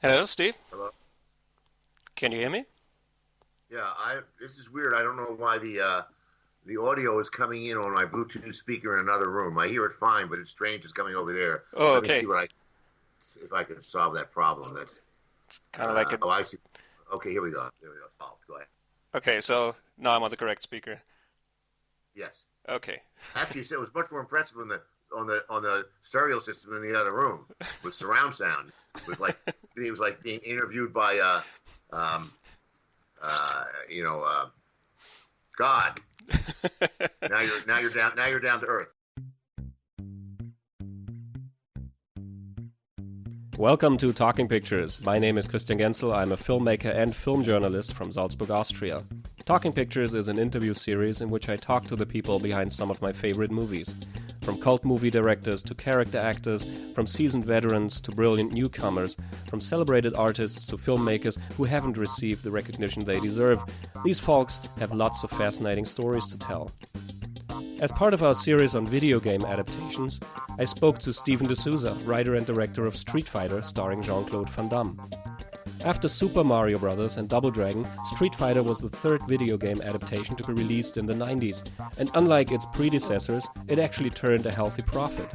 Hello, Steve. Hello. Can you hear me? Yeah, I this is weird. I don't know why the audio is coming in on my Bluetooth speaker in another room. I hear it fine, but it's strange. It's coming over there. Oh, Let me see okay. what I if I can solve that problem. That It's kind of like a. oh, I see. Okay, here we go. There we go. Solved. Go ahead. Okay, so now I'm on the correct speaker. Yes. Okay. Actually, it was much more impressive on the stereo system in the other room with surround sound. It was like being interviewed by um uh you know uh God. Now you're down to earth. Welcome to Talking Pictures. My name is Christian Genzel. I'm a filmmaker and film journalist from Salzburg, Austria. Talking Pictures is an interview series in which I talk to the people behind some of my favorite movies. From cult movie directors to character actors, from seasoned veterans to brilliant newcomers, from celebrated artists to filmmakers who haven't received the recognition they deserve, these folks have lots of fascinating stories to tell. As part of our series on video game adaptations, I spoke to Steven de Souza, writer and director of Street Fighter starring Jean-Claude Van Damme. After Super Mario Bros. And Double Dragon, Street Fighter was the third video game adaptation to be released in the 90s, and unlike its predecessors, it actually turned a healthy profit.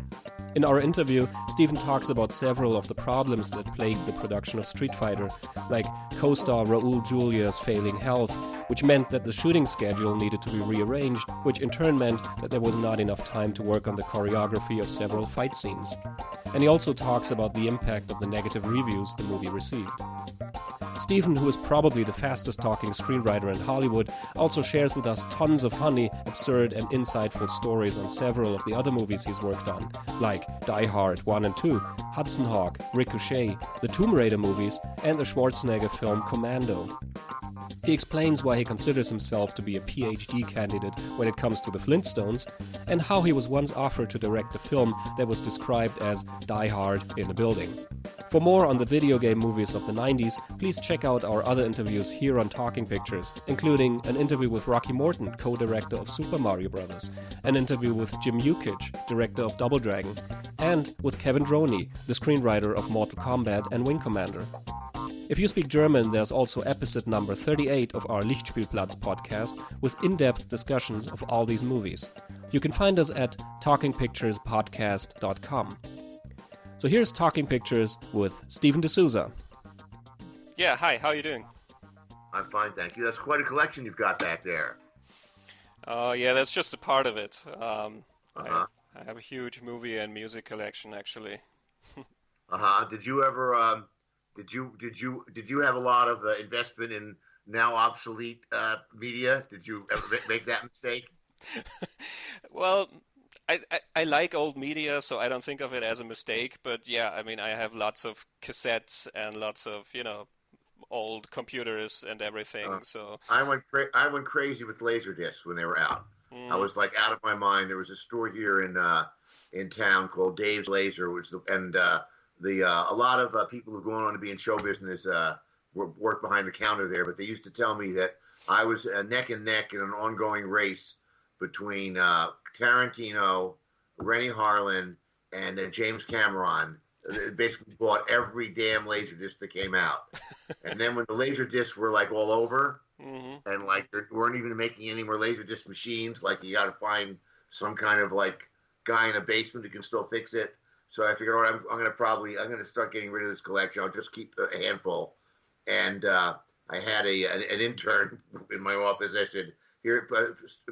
In our interview, Steven talks about several of the problems that plagued the production of Street Fighter, like co-star Raul Julia's failing health, which meant that the shooting schedule needed to be rearranged, which in turn meant that there was not enough time to work on the choreography of several fight scenes. And he also talks about the impact of the negative reviews the movie received. Steven, who is probably the fastest talking screenwriter in Hollywood, also shares with us tons of funny, absurd and insightful stories on several of the other movies he's worked on, like Die Hard 1 and 2, Hudson Hawk, Ricochet, the Tomb Raider movies, and the Schwarzenegger film Commando. He explains why he considers himself to be a PhD candidate when it comes to the Flintstones, and how he was once offered to direct a film that was described as Die Hard in a building. For more on the video game movies of the 90s, please check out our other interviews here on Talking Pictures, including an interview with Rocky Morton, co-director of Super Mario Bros., an interview with Jim Yukich, director of Double Dragon, and with Kevin Droney, the screenwriter of Mortal Kombat and Wing Commander. If you speak German, there's also episode number 38 of our Lichtspielplatz podcast with in-depth discussions of all these movies. You can find us at talkingpicturespodcast.com. So here's Talking Pictures with Steven de Souza. Yeah, hi, how are you doing? I'm fine, thank you. That's quite a collection you've got back there. Yeah, that's just a part of it. Uh-huh. I have a huge movie and music collection, actually. Uh-huh. Did you have a lot of investment in now obsolete media? Did you ever make that mistake? Well, I like old media, so I don't think of it as a mistake. But yeah, I mean, I have lots of cassettes and lots of, old computers and everything. Uh, So, I went crazy with laser discs when they were out. I mm, was like out of my mind. There was a store here in town called Dave's Laser, a lot of people who go on to be in show business work behind the counter there. But they used to tell me that I was neck and neck in an ongoing race between Tarantino, Rennie Harlan, and James Cameron. They basically bought every damn laser disc that came out. And then when the laser discs were like all over, hmm and like they weren't even making any more laser disc machines, like you got to find some kind of like guy in a basement who can still fix it. So I figured, all right, I'm gonna start getting rid of this collection. I'll just keep a handful. And I had an intern in my office. I said, here,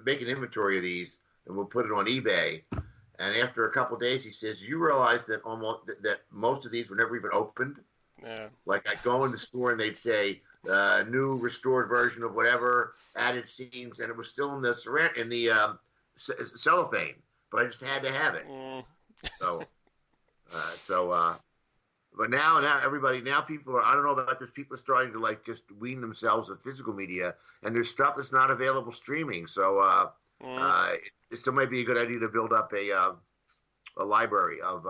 make an inventory of these, and we'll put it on eBay. And after a couple of days, he says, you realize that most of these were never even opened. yeah. Like I'd go in the store and they'd say new restored version of whatever, added scenes, and it was still in the cellophane, but I just had to have it. Mm. So but now people are, I don't know about this, people are starting to like just wean themselves of physical media, and there's stuff that's not available streaming. So Mm. it still might be a good idea to build up a library of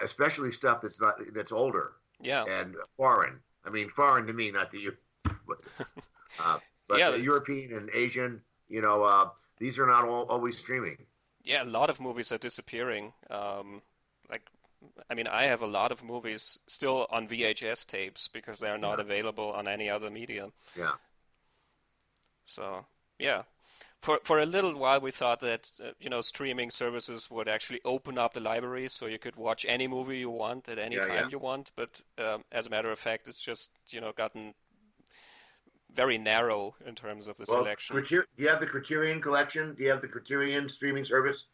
especially stuff that's older Yeah. and foreign. I mean, foreign to me, not to you, but, Yeah, European and Asian. These are not always streaming. yeah, a lot of movies are disappearing. Like I mean, I have a lot of movies still on VHS tapes because they are not Yeah, available on any other medium. yeah. So, yeah. For a little while, we thought that streaming services would actually open up the library so you could watch any movie you want at any Yeah, yeah. time you want. But as a matter of fact, it's just gotten very narrow in terms of the Well, selection. Do you have the Criterion collection? Do you have the Criterion streaming service?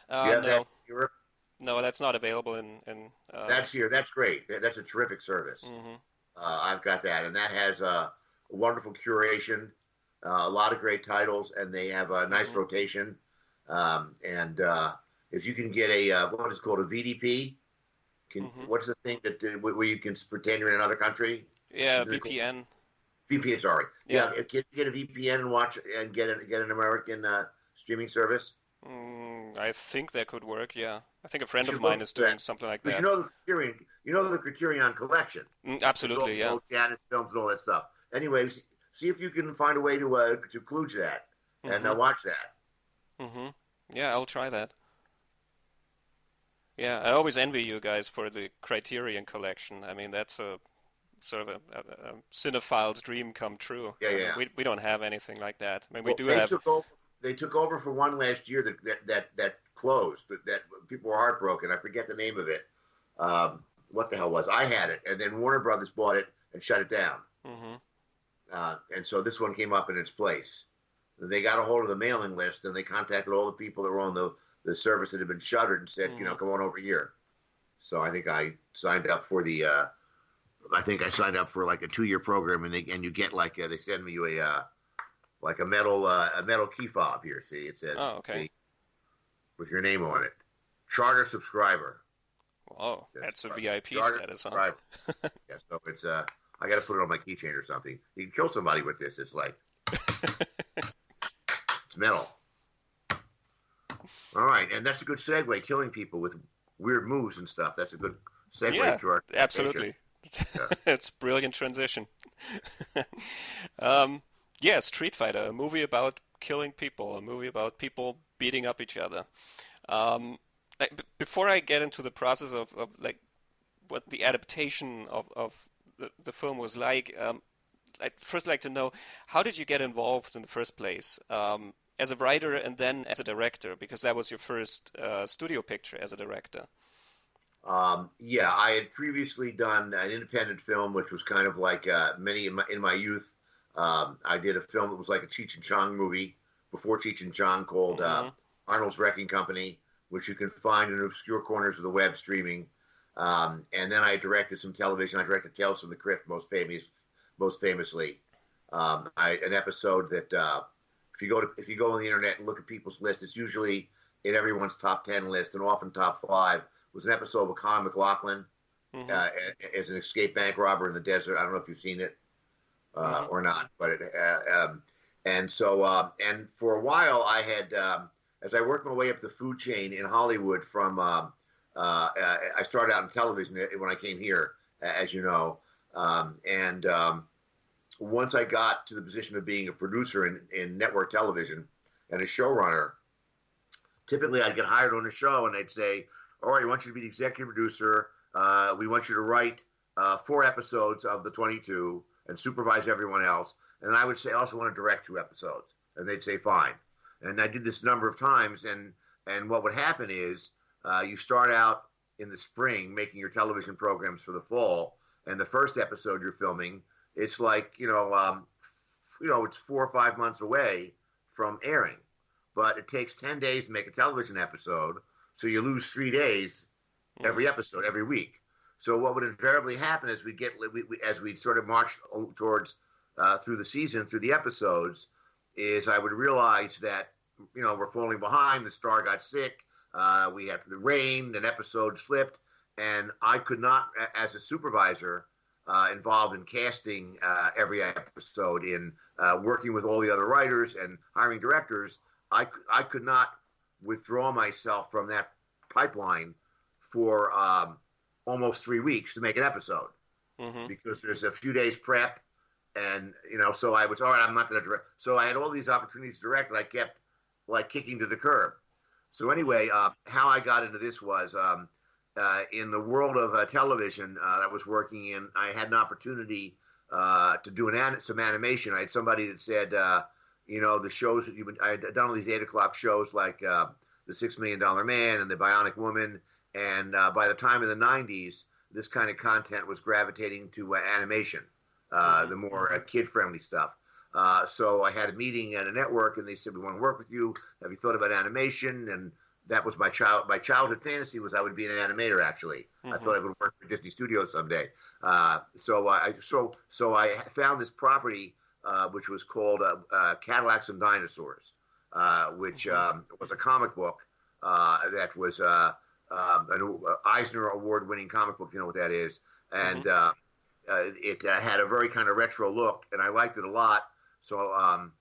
Do you have that No, in Europe? no, that's not available in. That's here. That's great. That's a terrific service. Mhm, I've got that, and that has a wonderful curation, a lot of great titles, and they have a nice mhm, rotation. And if you can get a what is called a VDP, mhm. what's the thing that where you can pretend you're in another country? Yeah, Isn't it called VPN. VPN? Sorry, Yeah. yeah. Can you get a VPN and watch and get an American streaming service? I think that could work, yeah. I think a You friend of should mine look is for doing that something like because that. You know the Criterion collection. It's all Absolutely, the yeah. old Janice films and all that stuff. Anyways, see if you can find a way to kludge that and hmm watch that. hmm Yeah, I'll try that. Yeah, I always envy you guys for the Criterion collection. I mean, that's a sort of a cinephile's dream come true. Yeah, I mean, yeah. we don't have anything like that. I mean, we Well, do have. They took over for one last year that closed. That people were heartbroken. I forget the name of it. What the hell was? I had it, and then Warner Brothers bought it and shut it down. hmm And so this one came up in its place. They got a hold of the mailing list and they contacted all the people that were on the service that had been shuttered and said, hmm come on over here. So I think I signed up for I think I signed up for like a 2-year program, and you get like they send me you a metal key fob here. See, it says Oh, okay. see, with your name on it. Charter subscriber. Oh, It says that's a VIP charter status, huh? subscriber. Yeah, so it's I got to put it on my keychain or something. You can kill somebody with this. It's like it's metal. All right, and that's a good segue. Killing people with weird moves and stuff. That's a good segue Yeah, to our absolutely. Yeah. It's brilliant transition. Yeah, Street Fighter, a movie about killing people, a movie about people beating up each other. Before I get into the process of like what the adaptation of the film was like, I'd first like to know how did you get involved in the first place, as a writer and then as a director, because that was your first studio picture as a director. Yeah, I had previously done an independent film, which was kind of like many in my youth. I did a film that was like a Cheech and Chong movie before Cheech and Chong called hmm Arnold's Wrecking Company, which you can find in obscure corners of the web streaming. And then I directed some television. I directed Tales from the Crypt, most famously. An episode that if you go on the internet and look at people's lists, it's usually in everyone's top 10 list and often top 5. Was an episode with Conor McLaughlin hmm as an escaped bank robber in the desert. I don't know if you've seen it hmm or not, but and for a while I had as I worked my way up the food chain in Hollywood from I started out in television when I came here, as you know, and once I got to the position of being a producer in network television and a showrunner, typically I'd get hired on a show and they'd say, all right, we want you to be the executive producer. We want you to write 4 episodes of the 22 and supervise everyone else. And I would say, I also want to direct 2 episodes. And they'd say, fine. And I did this a number of times. And what would happen is you start out in the spring making your television programs for the fall. And the first episode you're filming, it's like, it's 4 or 5 months away from airing. But it takes 10 days to make a television episode. So you lose 3 days every episode, every week. So what would invariably happen is as we sort of march towards through the season, through the episodes, is I would realize that we're falling behind. The star got sick. We had the rain. An episode slipped, and I could not, as a supervisor involved in casting every episode, in working with all the other writers and hiring directors, I could not withdraw myself from that pipeline for almost 3 weeks to make an episode hmm because there's a few days prep, and so I was all right. I'm not going to direct. So I had all these opportunities to direct, and I kept like kicking to the curb. So anyway, how I got into this was in the world of television that I was working in, I had an opportunity to do some animation. I had somebody that said, the shows that I had done all these 8 o'clock shows like the $6 Million Man and the Bionic Woman, and by the time in the '90s, this kind of content was gravitating to animation, the more kid-friendly stuff. So I had a meeting at a network, and they said, "We want to work with you. Have you thought about animation?" And that was my childhood fantasy was I would be an animator. Actually, I thought I would work for Disney Studios someday. So I found this property which was called Cadillacs and Dinosaurs, which was a comic book that was an Eisner Award-winning comic book. You know what that is, and it had a very kind of retro look, and I liked it a lot. So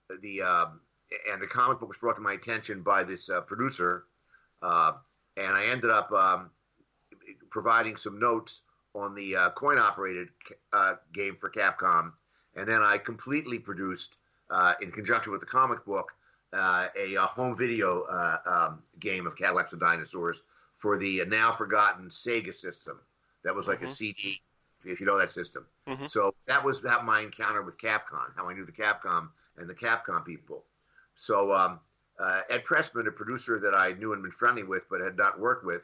the comic book was brought to my attention by this producer, and I ended up providing some notes on the coin-operated game for Capcom, and then I completely produced, in conjunction with the comic book, a home video game of Cadillacs and Dinosaurs for the now forgotten Sega system. That was like a CD, if you know that system. So that was my encounter with Capcom, how I knew the Capcom and the Capcom people. So Ed Pressman, a producer that I knew and been friendly with but had not worked with,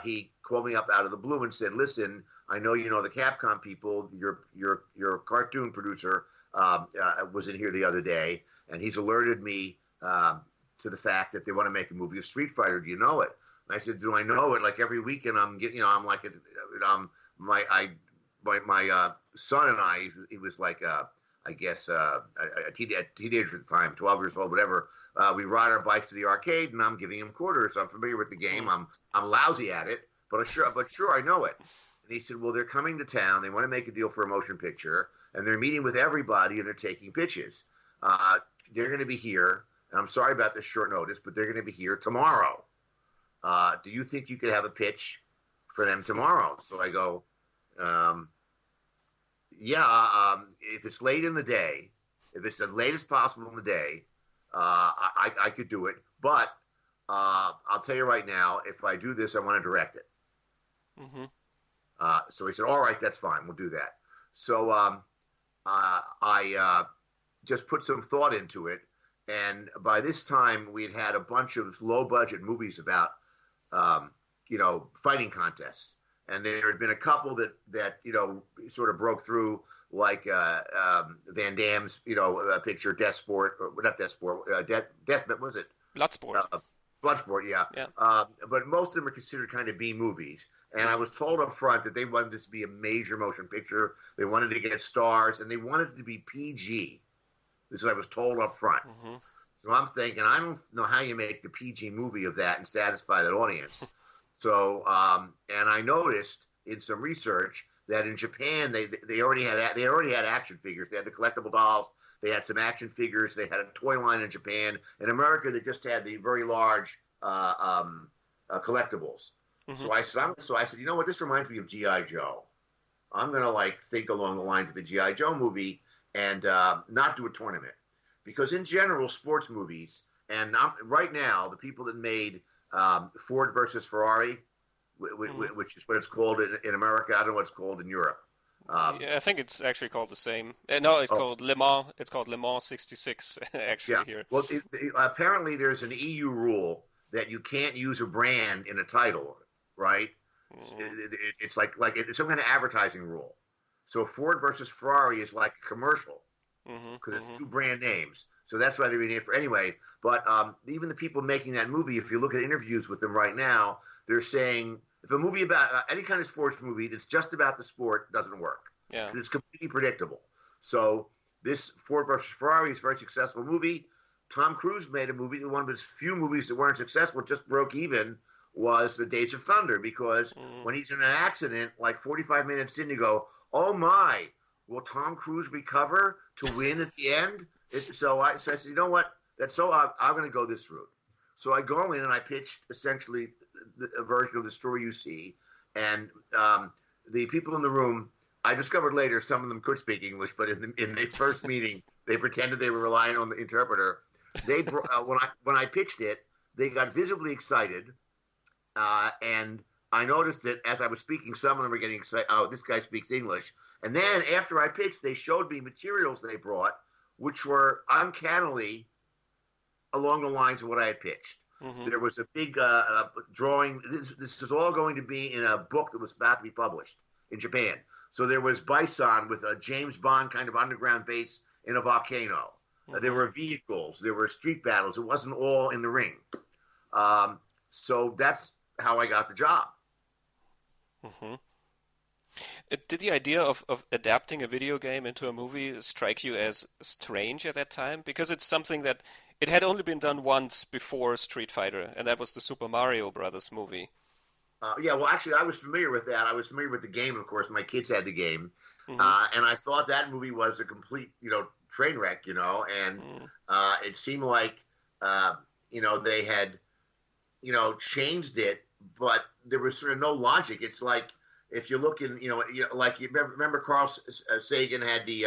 he called me up out of the blue and said, "Listen, I know you know the Capcom people. Your cartoon producer was in here the other day, and he's alerted me to the fact that they want to make a movie of Street Fighter. Do you know it?" And I said, "Do I know it? Like every weekend, I'm getting, I'm like, my son and I, he was like, I guess a teenager at the time, 12 years old, whatever. We ride our bikes to the arcade, and I'm giving him quarters. So I'm familiar with the game. I'm lousy at it, but sure, I know it." And he said, "Well, they're coming to town. They want to make a deal for a motion picture, and they're meeting with everybody, and they're taking pitches. They're going to be here, and I'm sorry about this short notice, but they're going to be here tomorrow. Do you think you could have a pitch for them tomorrow?" So I go, "Yeah, if it's late in the day, if it's the latest possible in the day, I could do it. But I'll tell you right now, if I do this, I want to direct it." So he said, "All right, that's fine. We'll do that." So I just put some thought into it. And by this time, we had a bunch of low-budget movies about, fighting contests. And there had been a couple that sort of broke through, like Van Damme's, picture, Death Sport, or not Death Sport, what was it? Bloodsport. Bloodsport, yeah. But most of them are considered kind of B movies. And I was told up front that they wanted this to be a major motion picture. They wanted to get stars, and they wanted it to be PG. This is what I was told up front. So I'm thinking, I don't know how you make the PG movie of that and satisfy that audience. So, and I noticed in some research that in Japan they already had action figures. They had the collectible dolls. They had some action figures. They had a toy line in Japan. In America, they just had the very large collectibles. So I said, you know what? This reminds me of G.I. Joe. I'm gonna think along the lines of the G.I. Joe movie and not do a tournament, because in general, sports movies, and right now the people that made Ford versus Ferrari, which is what it's called in America. I don't know what it's called in Europe. Yeah, I think it's actually called the same. No, it's called Le Mans. It's called Le Mans 66, actually, here. Well, apparently there's an EU rule that you can't use a brand in a title, right? It's like it's some kind of advertising rule. So Ford versus Ferrari is like a commercial because it's two brand names. So that's why they're being for anyway. But even the people making that movie, if you look at interviews with them right now, they're saying if a movie about any kind of sports movie that's just about the sport doesn't work. Yeah, it's completely predictable. So this Ford versus Ferrari is a very successful movie. Tom Cruise made a movie. One of his few movies that weren't successful, just broke even, was The Days of Thunder, because when he's in an accident, like 45 minutes in, you go, "Oh my, will Tom Cruise recover to win at the end?" So I said, you know what? I'm going to go this route. So I go in and I pitched essentially a version of the story you see, and the people in the room, I discovered later some of them could speak English, but in the first meeting they pretended they were relying on the interpreter. They when I pitched it, they got visibly excited, and I noticed that as I was speaking, some of them were getting excited. Oh, this guy speaks English. And then after I pitched, they showed me materials they brought, which were uncannily along the lines of what I had pitched. Mm-hmm. There was a big drawing. This is all going to be in a book that was about to be published in Japan. So there was Bison with a James Bond kind of underground base in a volcano. Mm-hmm. There were vehicles. There were street battles. It wasn't all in the ring. So that's how I got the job. Mm-hmm. Did the idea of adapting a video game into a movie strike you as strange at that time? Because it's something that it had only been done once before Street Fighter, and that was the Super Mario Brothers movie. Yeah, well, actually, I was familiar with that. I was familiar with the game, of course. My kids had the game. Mm-hmm. And I thought that movie was a complete, train wreck, and it seemed like, they had, changed it, but there was sort of no logic. It's like, if you look in, like you remember Carl Sagan had the,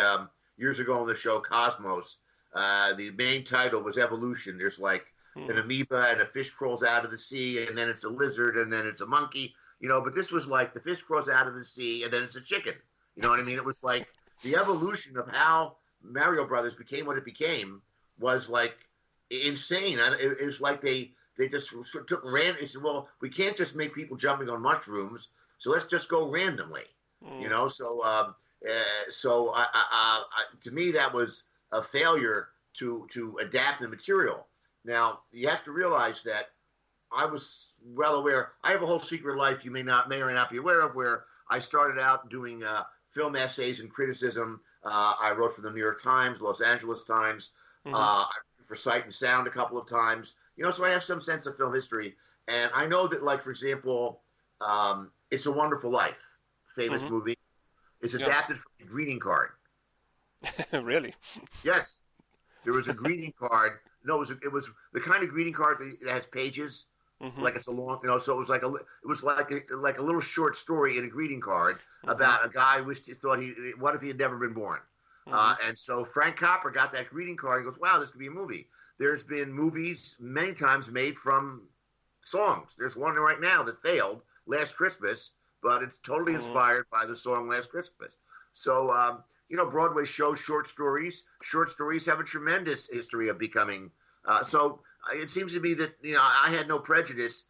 years ago on the show Cosmos, the main title was Evolution. There's like an amoeba and a fish crawls out of the sea, and then it's a lizard, and then it's a monkey, but this was like the fish crawls out of the sea, and then it's a chicken. You know what I mean? It was like the evolution of how Mario Brothers became what it became was like insane. It was like they just sort of took random. They said, well, we can't just make people jumping on mushrooms, so let's just go randomly. So to me that was a failure to adapt the material. Now you have to realize that I was well aware. I have a whole secret life you may or not be aware of, where I started out doing film essays and criticism. I wrote for the New York Times, Los Angeles Times. I wrote for Sight and Sound a couple of times. So I have some sense of film history, and I know that, like, for example, It's a Wonderful Life, famous movie, is adapted from a greeting card. Really? Yes, there was a greeting card. No, it was the kind of greeting card that has pages, like it's a long, So it was like a little short story in a greeting card about a guy what if he had never been born? And so Frank Capra got that greeting card and goes, wow, this could be a movie. There's been movies many times made from songs. There's one right now that failed, Last Christmas, but it's totally inspired by the song Last Christmas. So, Broadway shows short stories. Short stories have a tremendous history of becoming. So it seems to me that, I had no prejudice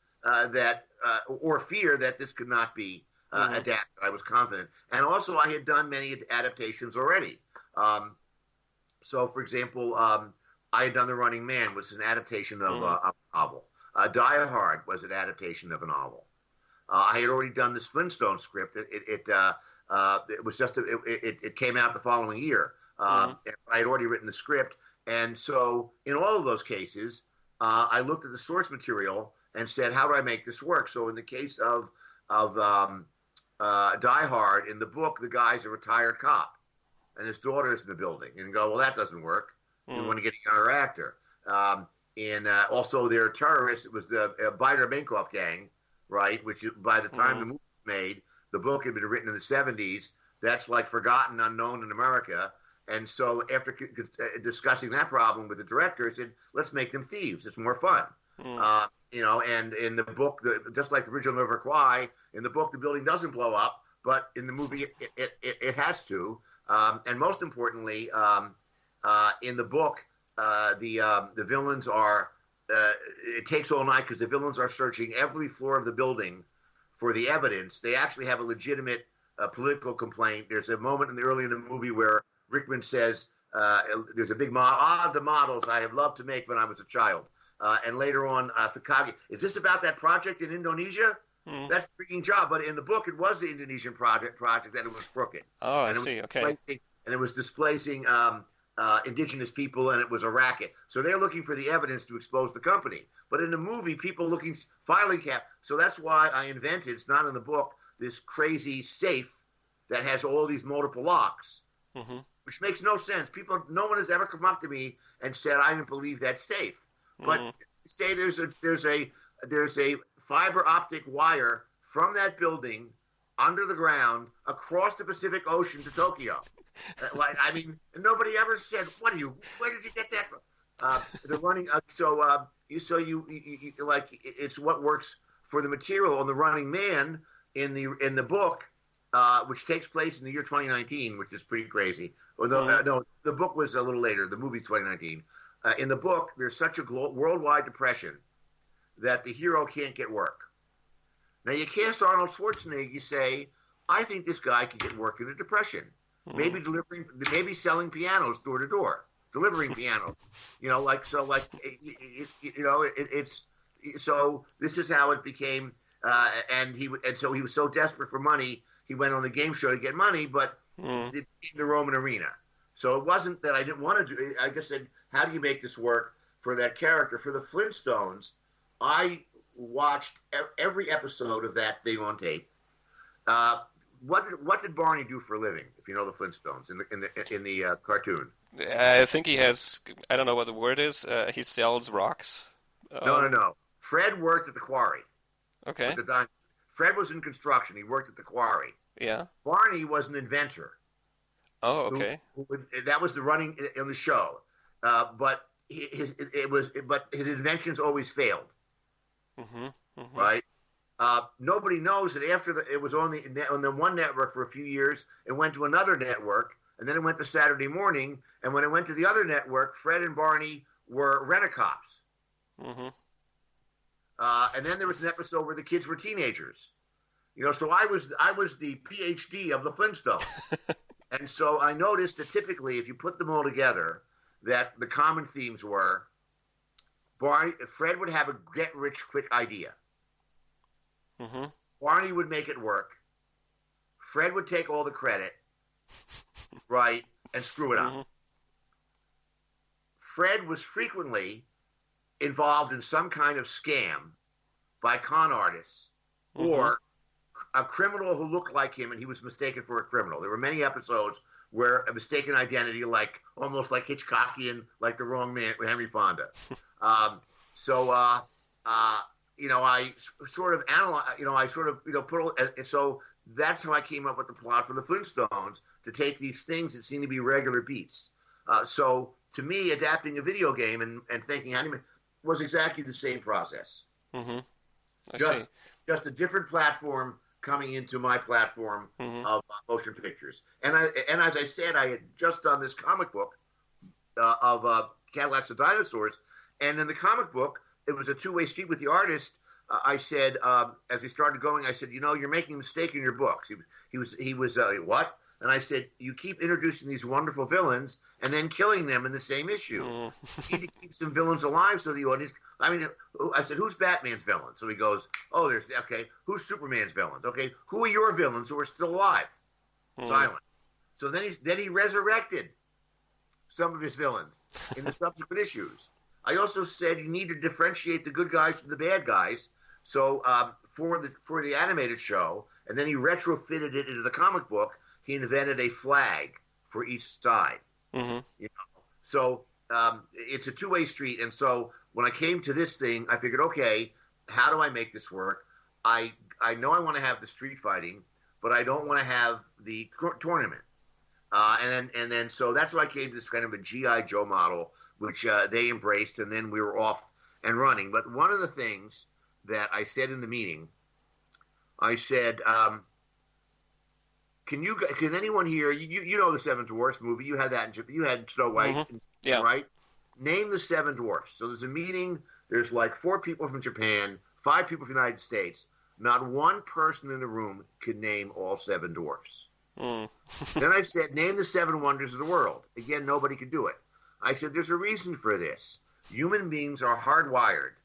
or fear that this could not be adapted. I was confident. And also I had done many adaptations already. So, for example, I had done The Running Man, which is an adaptation of a novel. Die Hard was an adaptation of a novel. I had already done this Flintstone script. It was just it came out the following year. I had already written the script, and so in all of those cases, I looked at the source material and said, "How do I make this work?" So in the case of Die Hard, in the book, the guy's a retired cop, and his daughter's in the building, and you go, "Well, that doesn't work. You want to get a younger actor." And also, they're terrorists. It was the Beider-Minkoff gang, right? Which by the time the movie was made, the book had been written in the 70s. That's like forgotten, unknown in America. And so after discussing that problem with the director, I said, let's make them thieves. It's more fun. And in the book, just like the original River Kwai, in the book, the building doesn't blow up, but in the movie, it has to. And most importantly, in the book, the villains are, it takes all night because the villains are searching every floor of the building for the evidence. They actually have a legitimate political complaint. There's a moment early in the movie where Rickman says, there's a big model, the models I have loved to make when I was a child. And later on, Fikagi, is this about that project in Indonesia? That's a freaking job. But in the book, it was the Indonesian project that it was crooked. Oh, I see. Okay. And it was displacing indigenous people, and it was a racket. So they're looking for the evidence to expose the company. But in the movie, people filing cap. So that's why I invented, it's not in the book, this crazy safe that has all these multiple locks, which makes no sense. No one has ever come up to me and said, I didn't believe that's safe. But say there's a fiber optic wire from that building under the ground across the Pacific Ocean to Tokyo. Nobody ever said, where did you get that from? They're running. You it's what works for the material on the Running Man in the book, which takes place in the year 2019, which is pretty crazy. Although no, the book was a little later. The movie's 2019. In the book, there's such a worldwide depression that the hero can't get work. Now you cast Arnold Schwarzenegger. You say, I think this guy could get work in a depression. Maybe selling pianos door to door, delivering pianos. So this is how it became. So he was so desperate for money, he went on the game show to get money, but it became the Roman arena. So it wasn't that I didn't want to do it. I just said, how do you make this work for that character? For the Flintstones, I watched every episode of that thing on tape. What did Barney do for a living? If you know the Flintstones in the cartoon, I think he has. I don't know what the word is. He sells rocks. No. Fred worked at the quarry. Okay. Fred was in construction. He worked at the quarry. Yeah. Barney was an inventor. Oh, okay. That was the running in the show, but his inventions always failed. Right. Nobody knows that after it was on the one network for a few years, it went to another network, and then it went to Saturday morning. And when it went to the other network, Fred and Barney were rent-a-cops. And then there was an episode where the kids were teenagers. So I was the PhD of the Flintstones. And so I noticed that typically, if you put them all together, that the common themes were Fred would have a get-rich-quick idea. Barney would make it work. Fred would take all the credit, right, and screw it up. Fred was frequently involved in some kind of scam by con artists or a criminal who looked like him and he was mistaken for a criminal. There were many episodes where a mistaken identity, almost like Hitchcockian, like The Wrong Man with Henry Fonda. I sort of analyze, so that's how I came up with the plot for the Flintstones, to take these things that seem to be regular beats. So to me, adapting a video game and thinking anime was exactly the same process. Just a different platform coming into my platform of motion pictures. And as I said, I had just done this comic book of Cadillacs and Dinosaurs, and in the comic book, it was a two-way street with the artist. I said, as we started going, I said, you're making a mistake in your books. He was what? And I said, you keep introducing these wonderful villains and then killing them in the same issue. You need to keep some villains alive so the audience. I said, who's Batman's villain? So he goes, who's Superman's villains? Okay, who are your villains who are still alive? Silent. So then he resurrected some of his villains in the subsequent issues. I also said you need to differentiate the good guys from the bad guys. So for the animated show, and then he retrofitted it into the comic book. He invented a flag for each side. So it's a two-way street. And so when I came to this thing, I figured, okay, how do I make this work? I know I want to have the street fighting, but I don't want to have the tournament. And then so that's why I came to this kind of a G.I. Joe model, which they embraced, and then we were off and running. But one of the things that I said in the meeting, I said, can anyone here? You know the Seven Dwarfs movie? You had that in Japan. You had Snow White, right? Name the Seven Dwarfs. So there's a meeting. There's like 4 people from Japan, 5 people from the United States. Not one person in the room could name all 7 dwarfs. Then I said, name the 7 wonders of the world. Again, nobody could do it. I said, there's a reason for this. Human beings are hardwired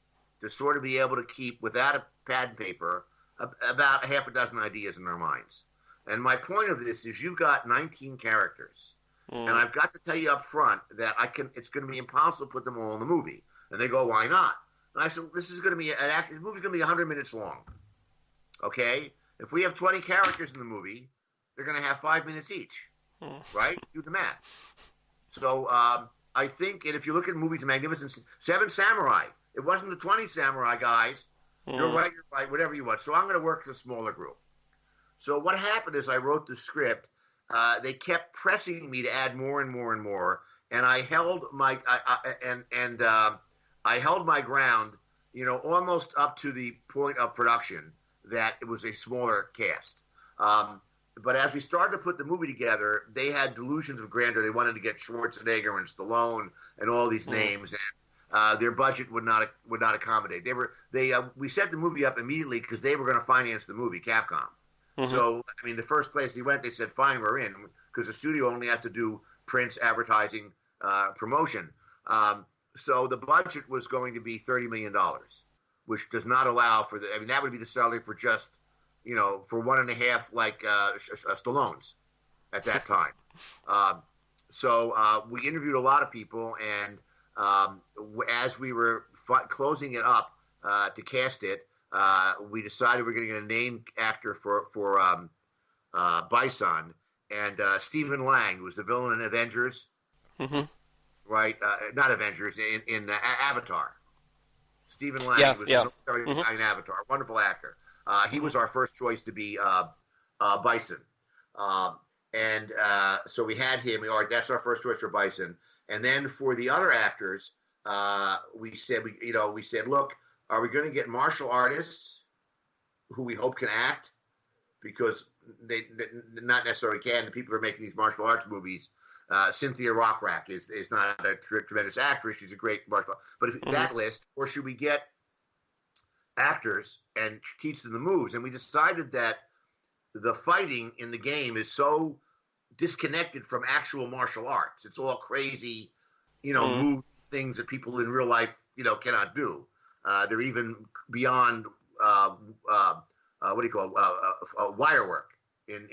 to sort of be able to keep, without a pad and paper, about half a dozen ideas in our minds. And my point of this is you've got 19 characters. And I've got to tell you up front that it's going to be impossible to put them all in the movie. And they go, why not? And I said, this movie's going to be 100 minutes long. Okay? If we have 20 characters in the movie, they're going to have 5 minutes each. Right? Do the math. So I think, and if you look at movies, The Magnificent Seven Samurai, it wasn't the 20 samurai guys. You're right, whatever you want. So I'm going to work with a smaller group. So what happened is I wrote the script. They kept pressing me to add more and more and more, and I held my I held my ground almost up to the point of production that it was a smaller cast. But as we started to put the movie together, they had delusions of grandeur. They wanted to get Schwarzenegger and Stallone and all these names, and their budget would not accommodate. We set the movie up immediately because they were going to finance the movie, Capcom. So, I mean, the first place he went, they said, fine, we're in, because the studio only had to do prints, advertising, promotion. So the budget was going to be $30 million, which does not allow for that would be the salary for just, for 1.5, like Stallone's at that time. So we interviewed a lot of people, and as we were closing it up to cast it, we decided we're going to get a name actor for Bison, and Stephen Lang, who was the villain in Avengers, right? Not Avengers, in Avatar. Stephen Lang was the military guy in Avatar, wonderful actor. He was our first choice to be Bison, and so we had him. All right, that's our first choice for Bison, and then for the other actors, we said, look, are we going to get martial artists who we hope can act? Because they not necessarily can. The people who are making these martial arts movies, Cynthia Rothrock is not a tremendous actress. She's a great martial artist. But that list, or should we get actors and teach them the moves? And we decided that the fighting in the game is so disconnected from actual martial arts. It's all crazy, move things that people in real life, cannot do. They're even beyond wire work in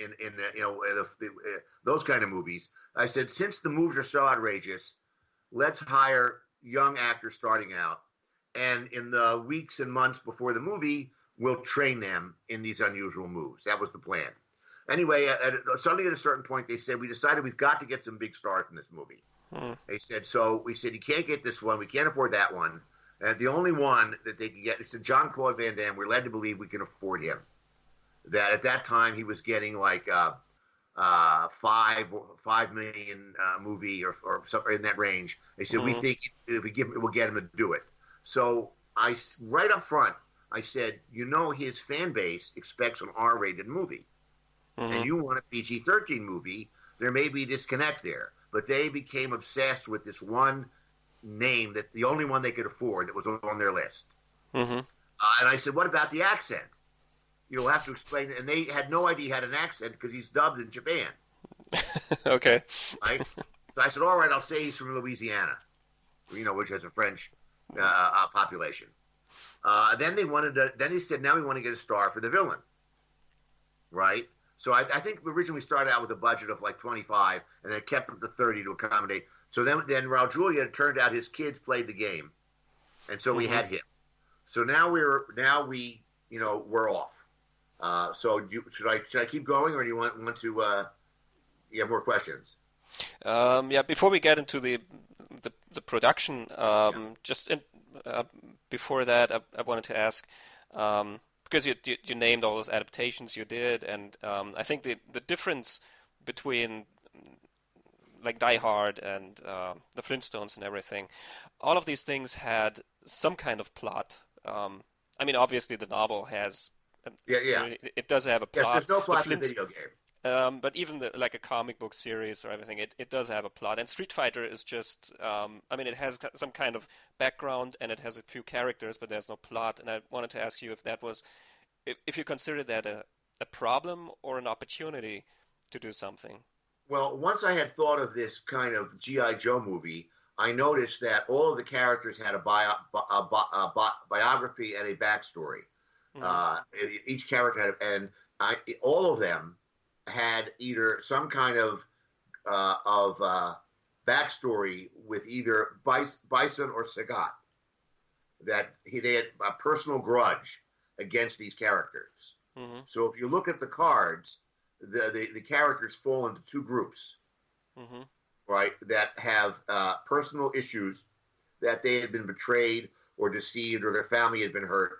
those kind of movies. I said, since the moves are so outrageous, let's hire young actors starting out, and in the weeks and months before the movie, we'll train them in these unusual moves. That was the plan. Anyway, suddenly at a certain point, they said, we decided we've got to get some big stars in this movie. They said, we said, you can't get this one. We can't afford that one. And the only one that they could get, it's Jean-Claude Van Damme. We're led to believe we can afford him. That at that time he was getting like $5 million movie or something in that range. They said, we think if we give him, we'll get him to do it. So right up front, I said, his fan base expects an R-rated movie. And you want a PG-13 movie, there may be a disconnect there. But they became obsessed with this one name, that the only one they could afford that was on their list. And I said, what about the accent? You'll have to explain it. And they had no idea he had an accent because he's dubbed in Japan. Okay. Right? So I said, all right, I'll say he's from Louisiana, which has a French population. Then they said, now we want to get a star for the villain. Right? So I think originally we started out with a budget of like 25, and then kept it to 30 to accommodate. So then Raul Julia, it turned out his kids played the game, and so we had him. So now we're off. So should I keep going, or do you want to? You have more questions? Before we get into the production, before that, I wanted to ask. Because you named all those adaptations you did, and I think the difference between like Die Hard and the Flintstones and everything, all of these things had some kind of plot. I mean, obviously the novel has, it does have a plot. Yes, there's no plot in the video game. But even like a comic book series or everything, it does have a plot. And Street Fighter is just, it has some kind of background and it has a few characters, but there's no plot. And I wanted to ask you if you consider that a problem or an opportunity to do something. Well, once I had thought of this kind of G.I. Joe movie, I noticed that all of the characters had a biography and a backstory. Each character had, all of them had either some kind of backstory with either Bison or Sagat, that they had a personal grudge against these characters. So if you look at the cards, the characters fall into two groups, right? That have personal issues, that they had been betrayed or deceived, or their family had been hurt.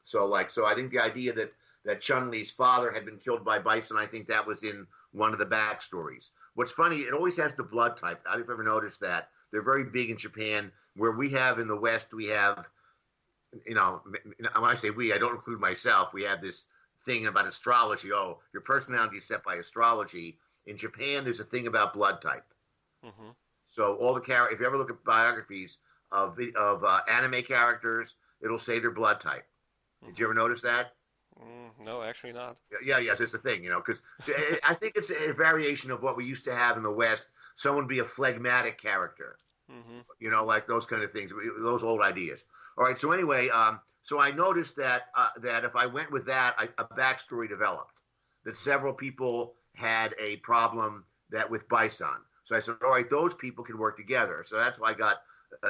So I think the idea that Chun-Li's father had been killed by Bison, I think that was in one of the backstories. What's funny, it always has the blood type. I don't know if you've ever noticed that. They're very big in Japan. Where we have in the West, we have when I say we, I don't include myself. We have this thing about astrology. Oh, your personality is set by astrology. In Japan, there's a thing about blood type. Mm-hmm. So all the if you ever look at biographies of anime characters, it'll say their blood type. Mm-hmm. Did you ever notice that? No, actually not. Yeah, it's a thing, because I think it's a variation of what we used to have in the West. Someone would be a phlegmatic character, like those kind of things, those old ideas. All right, so anyway, so I noticed that if I went with that, a backstory developed, that several people had a problem with Bison. So I said, all right, those people can work together. So that's why I got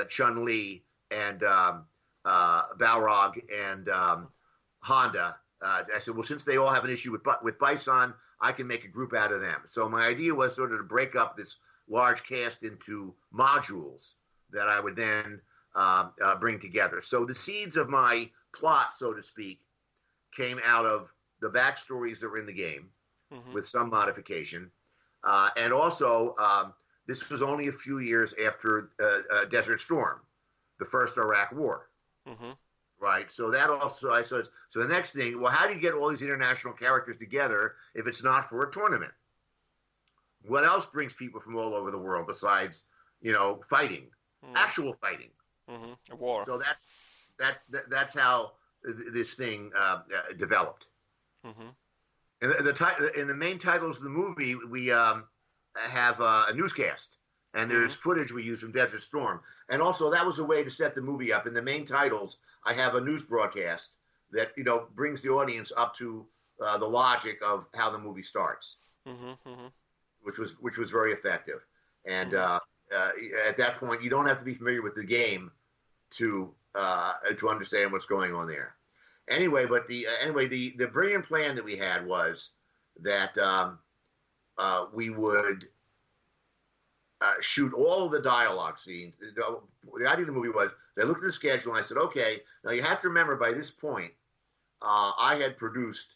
Chun-Li and Balrog and Honda. I said, well, since they all have an issue with Bison, I can make a group out of them. So my idea was sort of to break up this large cast into modules that I would then bring together. So the seeds of my plot, so to speak, came out of the backstories that were in the game, with some modification. And also, this was only a few years after Desert Storm, the first Iraq War. Right. So that also, I said, so the next thing, well, how do you get all these international characters together if it's not for a tournament? What else brings people from all over the world besides, fighting, actual fighting? A war. So that's how this thing developed. In the main titles of the movie, we have a newscast, and there's footage we use from Desert Storm. And also, that was a way to set the movie up. In the main titles, I have a news broadcast that brings the audience up to the logic of how the movie starts, which was very effective. And at that point, you don't have to be familiar with the game to understand what's going on there. Anyway, but the brilliant plan that we had was that we would shoot all of the dialogue scenes. The idea of the movie was, they looked at the schedule and I said, okay, now you have to remember by this point, I had produced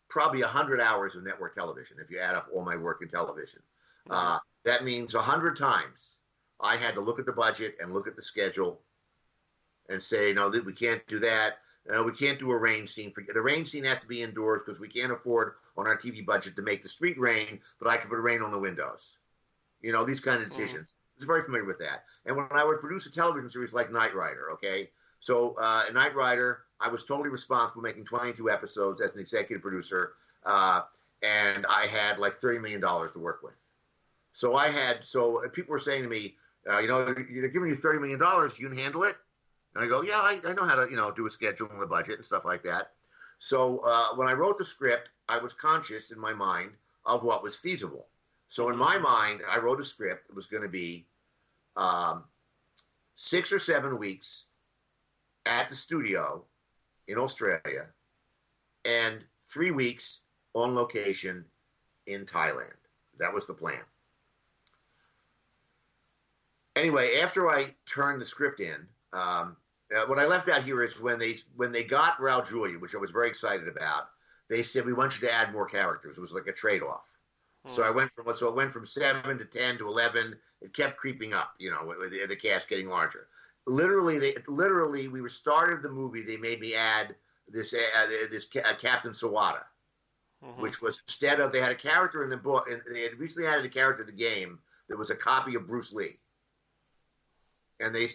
probably 100 hours of network television, if you add up all my work in television. That means 100 times I had to look at the budget and look at the schedule and say, no, we can't do that. We can't do a rain scene. The rain scene has to be indoors because we can't afford on our TV budget to make the street rain, but I can put rain on the windows. These kind of decisions. I was very familiar with that. And when I would produce a television series like Knight Rider, okay? So Knight Rider, I was totally responsible making 22 episodes as an executive producer, and I had like $30 million to work with. So people were saying to me, they're giving you $30 million, you can handle it? And I go, yeah, I know how to, do a schedule and a budget and stuff like that. So when I wrote the script, I was conscious in my mind of what was feasible. So in my mind, I wrote a script. It was going to be 6 or 7 weeks at the studio in Australia and 3 weeks on location in Thailand. That was the plan. Anyway, after I turned the script in, what I left out here is when they got Raul Julia, which I was very excited about, they said, we want you to add more characters. It was like a trade-off. So it went from 7 to 10 to 11. It kept creeping up, with the cast getting larger. Literally, we started the movie. They made me add this Captain Sawada, which was instead of, they had a character in the book, and they had recently added a character to the game that was a copy of Bruce Lee. And I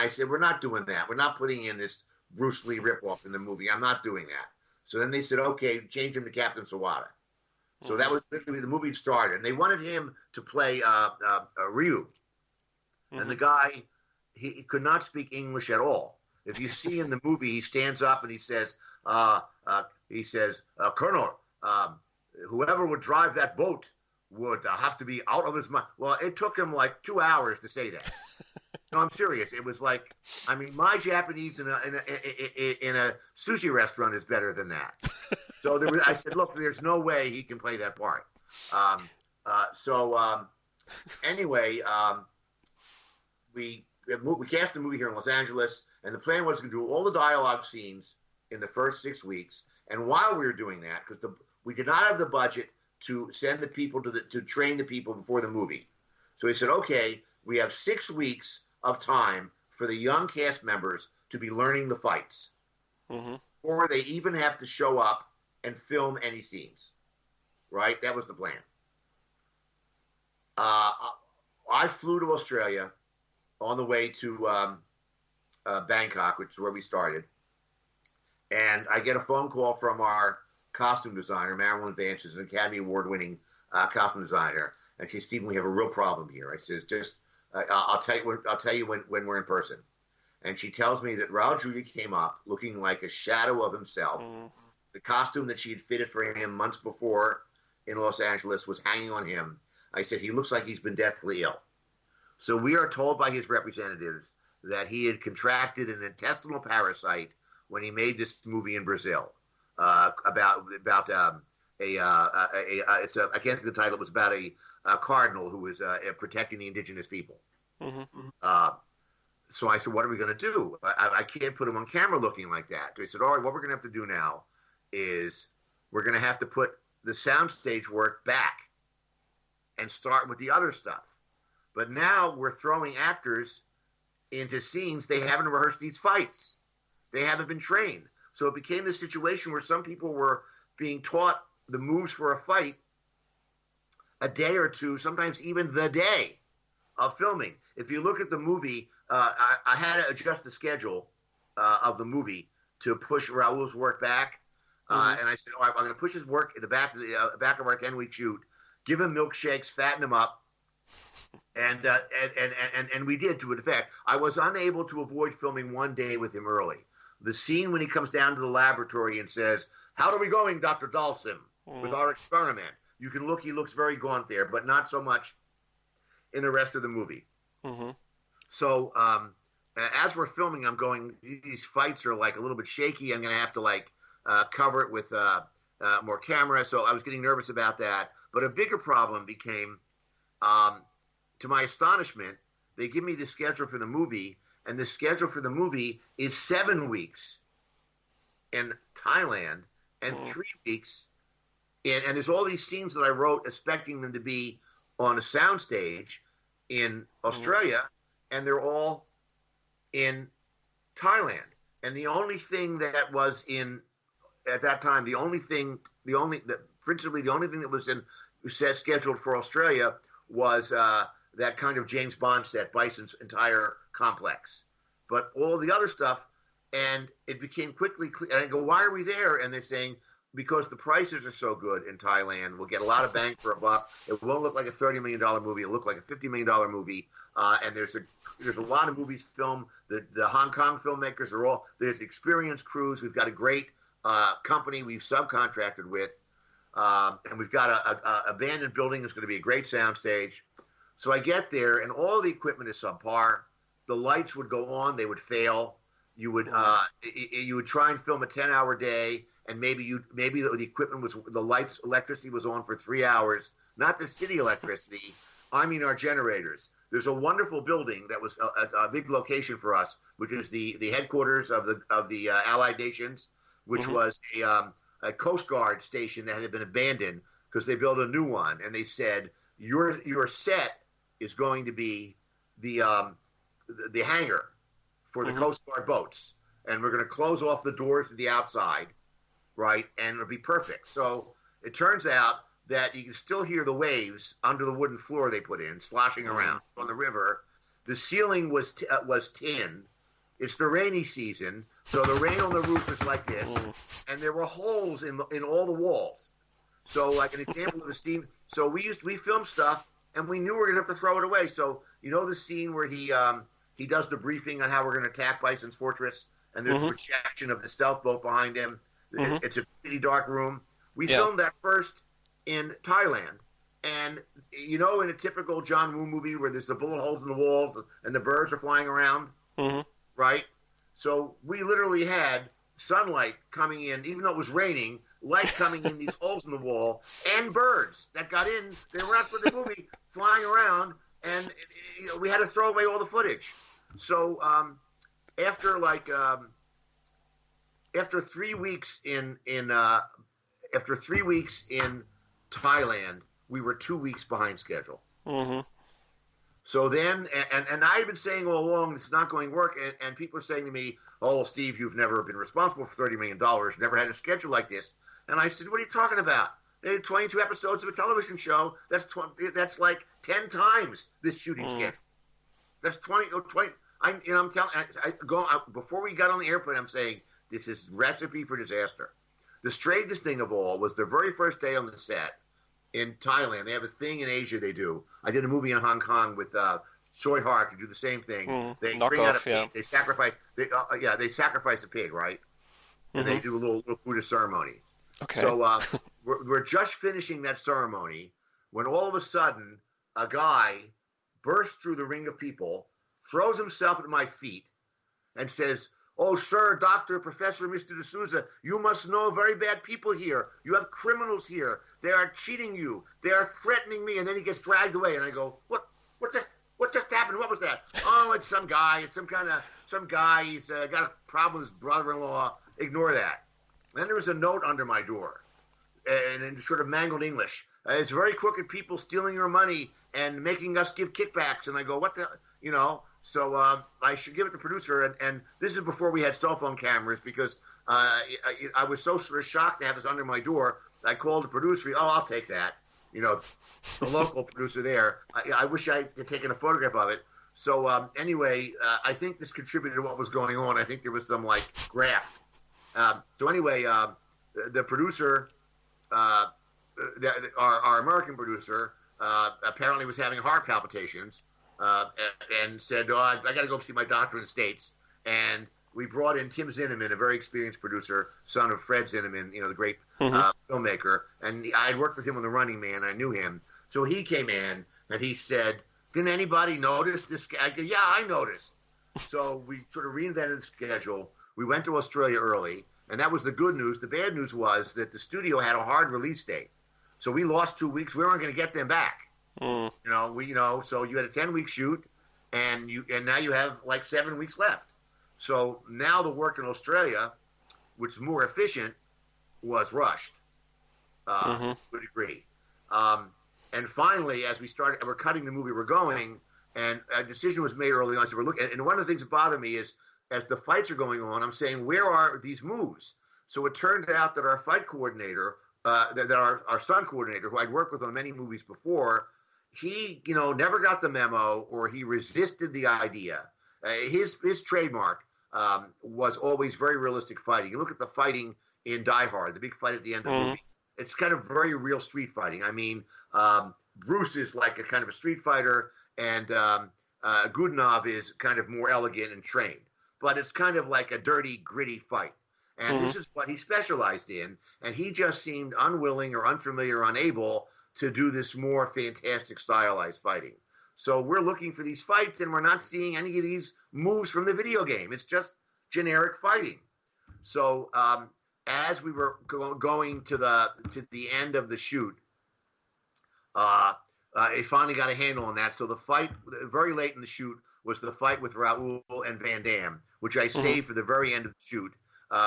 said, we're not doing that. We're not putting in this Bruce Lee ripoff in the movie. I'm not doing that. So then they said, okay, change him to Captain Sawada. So that was literally the movie started. And they wanted him to play Ryu. And the guy, he could not speak English at all. If you see in the movie, he stands up and he says, Colonel, whoever would drive that boat would have to be out of his mind. Well, it took him like 2 hours to say that. No, I'm serious. It was like, my Japanese in a sushi restaurant is better than that. So I said, look, there's no way he can play that part. Anyway, we cast the movie here in Los Angeles, and the plan was to do all the dialogue scenes in the first 6 weeks. And while we were doing that, because we did not have the budget to send the people to train the people before the movie, so he said, okay, we have 6 weeks of time for the young cast members to be learning the fights Mm-hmm. before they even have to show up and film any scenes. Right? That was the plan. I flew to Australia on the way to Bangkok, which is where we started. And I get a phone call from our costume designer, Marilyn Vance, who's an Academy Award-winning costume designer. And she says, Stephen, we have a real problem here. I says, I'll tell you when we're in person. And she tells me that Raul Julia came up looking like a shadow of himself. Mm-hmm. The costume that she had fitted for him months before in Los Angeles was hanging on him. I said, he looks like he's been deathly ill. So we are told by his representatives that he had contracted an intestinal parasite when he made this movie in Brazil I can't think the title. It was about a cardinal who was protecting the indigenous people. Mm-hmm. So I said, what are we going to do? I can't put him on camera looking like that. So I said, all right, what we're going to have to do now is we're going to have to put the soundstage work back and start with the other stuff. But now we're throwing actors into scenes they haven't rehearsed these fights. They haven't been trained. So it became this situation where some people were being taught the moves for a fight a day or two, sometimes even the day of filming. If you look at the movie, I had to adjust the schedule of the movie to push Raul's work back. Mm-hmm. And I said, all right, I'm going to push his work in the back of our 10-week shoot, give him milkshakes, fatten him up. And we did, to an effect. I was unable to avoid filming one day with him early. The scene when he comes down to the laboratory and says, how are we going, Dr. Dalsim, with our experiment? You can look, he looks very gaunt there, but not so much in the rest of the movie. Mm-hmm. So as we're filming, I'm going, these fights are like a little bit shaky. I'm going to have to cover it with more camera. So I was getting nervous about that. But a bigger problem became, to my astonishment, they give me the schedule for the movie, and the schedule for the movie is 7 weeks in Thailand and 3 weeks and there's all these scenes that I wrote expecting them to be on a soundstage in Australia, and they're all in Thailand. And the only thing that was at that time, principally the only thing that was scheduled for Australia was that kind of James Bond set, Bison's entire complex. But all the other stuff, and it became quickly clear. And I go, why are we there? And they're saying, because the prices are so good in Thailand, we'll get a lot of bang for a buck. It won't look like a $30 million movie. It'll look like a $50 million movie. And there's a lot of movies filmed. The Hong Kong filmmakers there's experienced crews. We've got a great company we've subcontracted with. And we've got a abandoned building that's going to be a great soundstage. So I get there, and all the equipment is subpar. The lights would go on, they would fail. You would try and film a 10-hour day, and maybe the equipment electricity was on for 3 hours. Not the city electricity. I mean our generators. There's a wonderful building that was a big location for us, which is the headquarters of the Allied Nations, which was a Coast Guard station that had been abandoned because they built a new one, and they said your set is going to be the hangar for the Coast Guard boats, and we're going to close off the doors to the outside, right? And it'll be perfect. So it turns out that you can still hear the waves under the wooden floor they put in, sloshing around on the river. The ceiling was tin. It's the rainy season, so the rain on the roof is like this, and there were holes in all the walls. So, like an example of a scene. So we filmed stuff, and we knew we were gonna have to throw it away. So you know the scene where he does the briefing on how we're gonna attack Bison's fortress, and there's a projection of the stealth boat behind him. It's a pretty dark room. We filmed that first in Thailand, and in a typical John Woo movie where there's the bullet holes in the walls and the birds are flying around. Right? So we literally had sunlight coming in, even though it was raining, light coming in these holes in the wall, and birds that got in. They were not for the movie, flying around, and we had to throw away all the footage. So after 3 weeks in Thailand, we were 2 weeks behind schedule. So then, and I've been saying all along, it's not going to work. And people are saying to me, oh, Steve, you've never been responsible for $30 million, never had a schedule like this. And I said, what are you talking about? They had 22 episodes of a television show. That's like 10 times this shooting schedule. That's 20. I'm telling. Before we got on the airplane, I'm saying this is recipe for disaster. The strangest thing of all was the very first day on the set in Thailand. They have a thing in Asia they do. I did a movie in Hong Kong with Choi Hark to do the same thing. They bring out a pig. Yeah. They sacrifice. They sacrifice a pig, right? And they do a little Buddhist ceremony. Okay. So we're just finishing that ceremony when all of a sudden a guy bursts through the ring of people, throws himself at my feet, and says, "Oh, sir, doctor, professor, Mr. De Souza, you must know very bad people here. You have criminals here. They are cheating you. They are threatening me." And then he gets dragged away, and I go, What just happened? What was that? Oh, it's some guy. It's some guy. He's got a problem with his brother-in-law. Ignore that. And then there was a note under my door, and in sort of mangled English. It's very crooked people stealing your money and making us give kickbacks. And I go, what the, So I should give it to the producer. And this is before we had cell phone cameras, because I was so sort of shocked to have this under my door. I called the producer. Oh, I'll take that. The local producer there. I wish I had taken a photograph of it. So anyway, I think this contributed to what was going on. I think there was some graft. So anyway, the producer, our American producer, apparently was having heart palpitations, and said, "Oh, I got to go see my doctor in the States." And we brought in Tim Zinnemann, a very experienced producer, son of Fred Zinnemann, the great filmmaker. And I had worked with him on The Running Man. I knew him. So he came in and he said, "Didn't anybody notice this guy?" I go, "Yeah, I noticed." So we sort of reinvented the schedule. We went to Australia early, and that was the good news. The bad news was that the studio had a hard release date. So we lost 2 weeks. We weren't going to get them back. So you had a 10-week shoot, and now you have 7 weeks left. So now the work in Australia, which is more efficient, was rushed to a degree. And finally, as we're cutting the movie we're going, and a decision was made early on. So we're looking, and one of the things that bother me is, as the fights are going on, I'm saying, where are these moves? So it turned out that our fight coordinator, that our stunt coordinator, who I'd worked with on many movies before, he, never got the memo, or he resisted the idea. His trademark was always very realistic fighting. You look at the fighting in Die Hard, the big fight at the end of the movie. It's kind of very real street fighting. I mean, Bruce is like a kind of a street fighter, and Godunov is kind of more elegant and trained. But it's kind of like a dirty, gritty fight. And this is what he specialized in. And he just seemed unwilling or unfamiliar or unable to do this more fantastic stylized fighting. So we're looking for these fights, and we're not seeing any of these moves from the video game. It's just generic fighting. So as we were going to the end of the shoot, it finally got a handle on that. So the fight, very late in the shoot, was the fight with Raul and Van Damme, which I saved for the very end of the shoot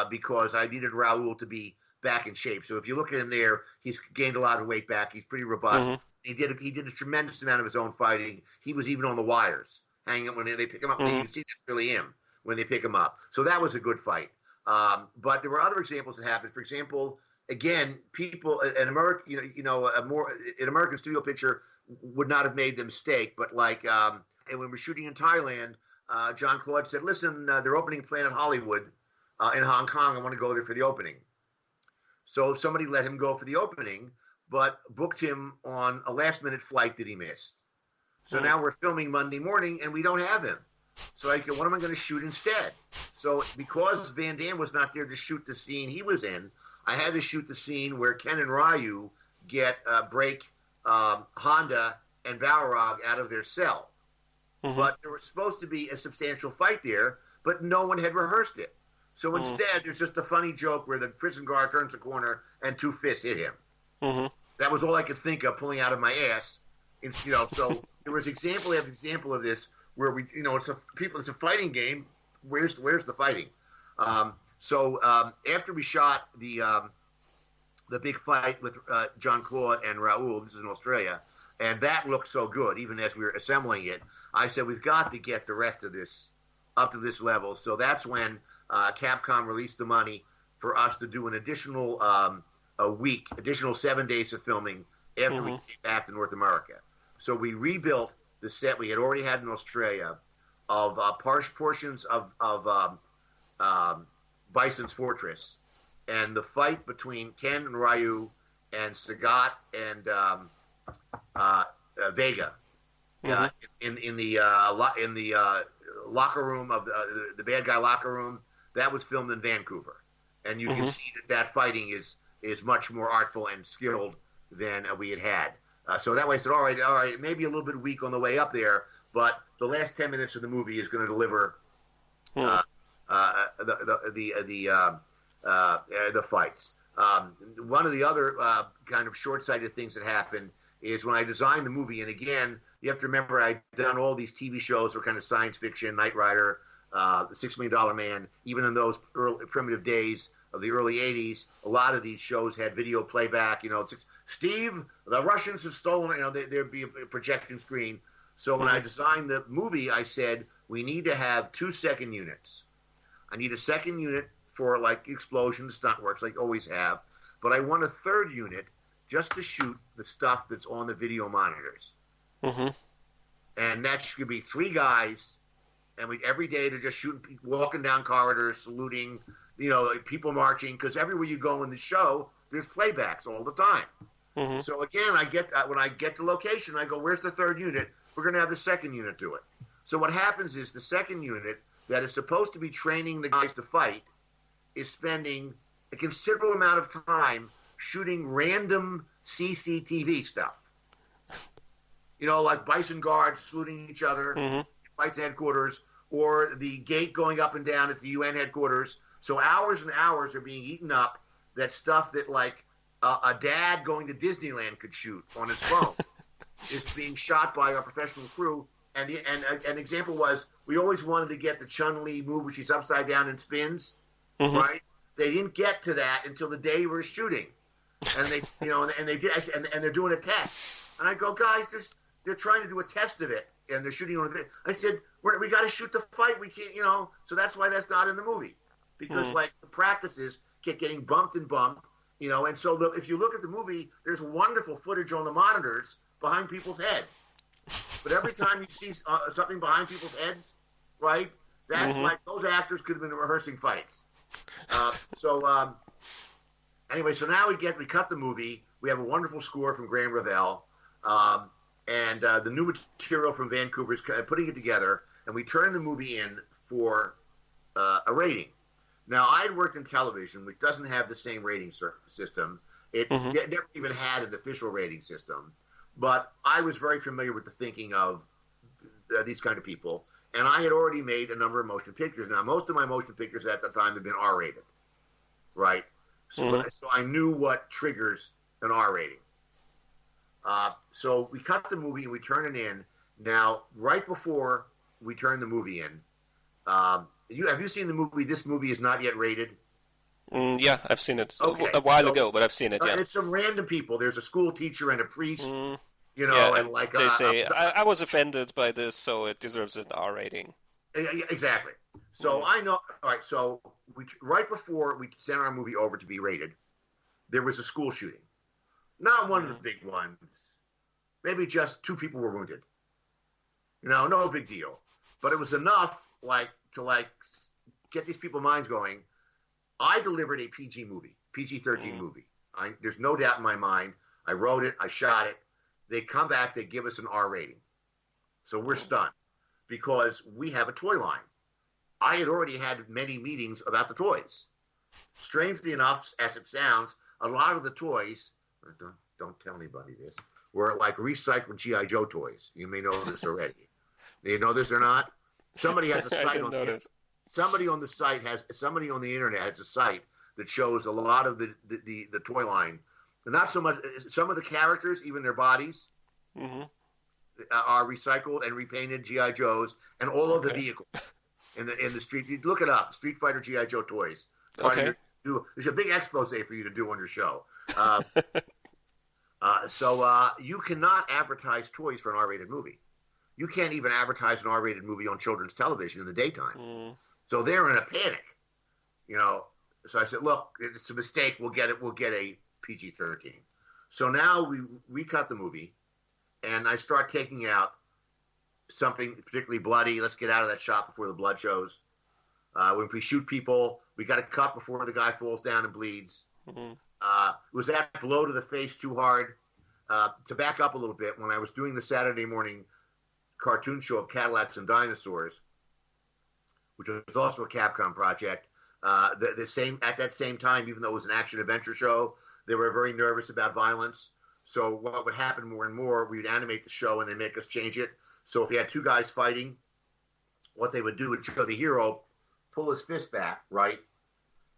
because I needed Raul to be back in shape. So if you look at him there, he's gained a lot of weight back. He's pretty robust. He did a tremendous amount of his own fighting. He was even on the wires, hanging up when they pick him up. You can see that's really him when they pick him up. So that was a good fight. But there were other examples that happened. For example, again, people an American, an American studio picture would not have made the mistake. But and when we're shooting in Thailand, John Claude said, "Listen, they're opening Planet Hollywood in Hong Kong. I want to go there for the opening." So somebody let him go for the opening, but booked him on a last-minute flight that he missed. So now we're filming Monday morning, and we don't have him. So I go, what am I going to shoot instead? So because Van Damme was not there to shoot the scene he was in, I had to shoot the scene where Ken and Ryu break Honda and Balrog out of their cell. But there was supposed to be a substantial fight there, but no one had rehearsed it. So instead, there's just a funny joke where the prison guard turns the corner and two fists hit him. That was all I could think of pulling out of my ass. So there was example of this where we, it's a fighting game. Where's the fighting? So after we shot the big fight with John Claude and Raul, this is in Australia, And that looked so good, even as we were assembling it. I said, we've got to get the rest of this up to this level. So that's when Capcom released the money for us to do an additional additional 7 days of filming after we came back to North America. So we rebuilt the set we had already had in Australia of portions of Bison's Fortress, and the fight between Ken and Ryu and Sagat and Vega in the locker room of the bad guy locker room. That was filmed in Vancouver, and you can see that fighting is much more artful and skilled than we had. So that way I said, all right, maybe a little bit weak on the way up there, but the last 10 minutes of the movie is going to deliver the fights. One of the other kind of short-sighted things that happened is when I designed the movie, and again, you have to remember I'd done all these TV shows for kind of science fiction, Knight Rider, The $6 Million Man. Even in those early, primitive days of the early 80s, a lot of these shows had video playback. Steve, the Russians have stolen, there'd be a projection screen. So when I designed the movie, I said, we need to have 2 second units. I need a second unit for like explosions, stunt works, like always have. But I want a third unit just to shoot the stuff that's on the video monitors. And that should be 3 guys, and every day they're just shooting, walking down corridors, saluting, like people marching, because everywhere you go in the show, there's playbacks all the time. So again, when I get to location, I go, where's the third unit? We're going to have the second unit do it. So what happens is the second unit that is supposed to be training the guys to fight is spending a considerable amount of time shooting random CCTV stuff. Like Bison guards saluting each other, Bison headquarters, or the gate going up and down at the UN headquarters. So hours and hours are being eaten up. That stuff that like a dad going to Disneyland could shoot on his phone is being shot by our professional crew. And an example was, we always wanted to get the Chun-Li move, which is upside down and spins, right? They didn't get to that until the day we were shooting, and they, and they did, and they're doing a test. And I go, guys, they're trying to do a test of it, and they're shooting on it. I said, we got to shoot the fight. We can't, So that's why that's not in the movie, because like the practices kept getting bumped and bumped, And so if you look at the movie, there's wonderful footage on the monitors behind people's heads. But every time you see something behind people's heads, right, that's like those actors could have been rehearsing fights. Anyway, so now we cut the movie. We have a wonderful score from Graham Revell, and the new material from Vancouver is putting it together, and we turn the movie in for a rating. Now, I'd worked in television, which doesn't have the same rating system. It never even had an official rating system. But I was very familiar with the thinking of these kind of people, and I had already made a number of motion pictures. Now, most of my motion pictures at the time had been R-rated, right? So I knew what triggers an R rating. So we cut the movie and we turn it in. Now, right before we turn the movie in, have you seen the movie, This Movie Is Not Yet Rated? Yeah, I've seen it a while ago, but I've seen it, yeah. It's some random people. There's a school teacher and a priest, and like... They say, I was offended by this, so it deserves an R rating. Exactly. So I know... All right, so right before we sent our movie over to be rated, there was a school shooting. Not one of the big ones. Maybe just 2 people were wounded. No big deal. But it was enough, to get these people's minds going. I delivered a PG movie, PG-13 movie. There's no doubt in my mind. I wrote it. I shot it. They come back. They give us an R rating. So we're stunned because we have a toy line. I had already had many meetings about the toys. Strangely enough, as it sounds, a lot of the toys, don't tell anybody this, were like recycled G.I. Joe toys. You may know this already. Do you know this or not? Somebody has a site on the Somebody on the internet has a site that shows a lot of the toy line. And not so much, some of the characters, even their bodies, are recycled and repainted G.I. Joes, and all of the vehicles in the street. You look it up, Street Fighter G.I. Joe toys. There's a big expose for you to do on your show. So you cannot advertise toys for an R-rated movie. You can't even advertise an R-rated movie on children's television in the daytime. So they're in a panic, you know. So I said, look, it's a mistake. We'll get it. We'll get a PG-13. So now we cut the movie, and I start taking out something particularly bloody. Let's get out of that shot before the blood shows. When we shoot people, we got to cut before the guy falls down and bleeds. Was that blow to the face too hard? To back up a little bit, when I was doing the Saturday morning cartoon show of Cadillacs and Dinosaurs, which was also a Capcom project, at that same time, even though it was an action adventure show, they were very nervous about violence. So what would happen more and more, we would animate the show and they make us change it. So if you had two guys fighting, what they would do would show the hero pull his fist back, right?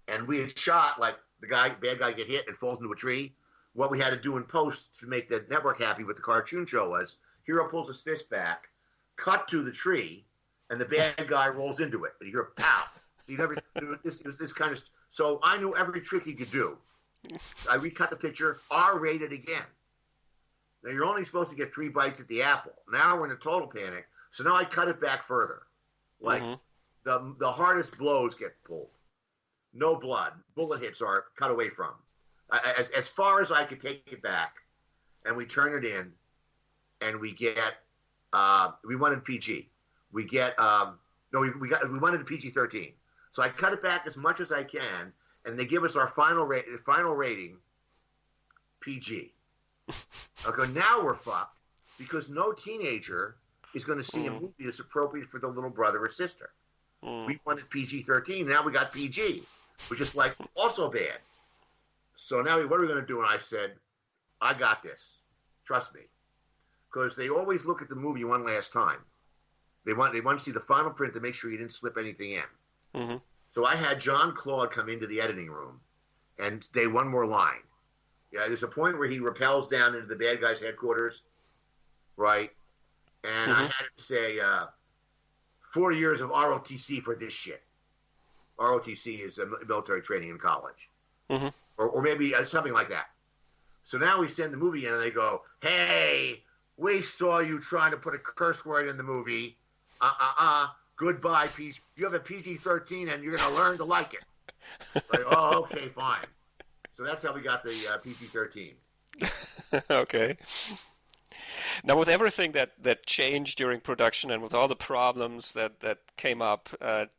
And we had shot like the bad guy get hit and falls into a tree. What we had to do in post to make the network happy with the cartoon show was hero pulls his fist back, cut to the tree, and the bad guy rolls into it. But you hear pow. You never this kind of. So I knew every trick he could do. I recut the picture, R-rated again. Now you're only supposed to get 3 bites at the apple. Now we're in a total panic. So now I cut it back further. Like the hardest blows get pulled. No blood. Bullet hits are cut away from. As far as I could take it back, and we turn it in, and we get we wanted PG. We get we wanted a PG-13. So I cut it back as much as I can, and they give us our final rating, PG. Okay, now we're fucked because no teenager is going to see a movie that's appropriate for the little brother or sister. We wanted PG-13. Now we got PG, which is like also bad. So now what are we going to do? And I said, I got this. Trust me. Because they always look at the movie one last time. They want to see the final print to make sure you didn't slip anything in. So I had John Claude come into the editing room and say one more line. Yeah, there's a point where he rappels down into the bad guy's headquarters, right? And I had him say, 4 years of ROTC for this shit. ROTC is a military training in college. Or maybe something like that. So now we send the movie in and they go, hey, we saw you trying to put a curse word in the movie. Goodbye, PG. You have a PG-13 and you're going to learn to like it. Like, oh, okay, fine. So that's how we got the PG-13. Okay. Now, with everything that changed during production and with all the problems that came up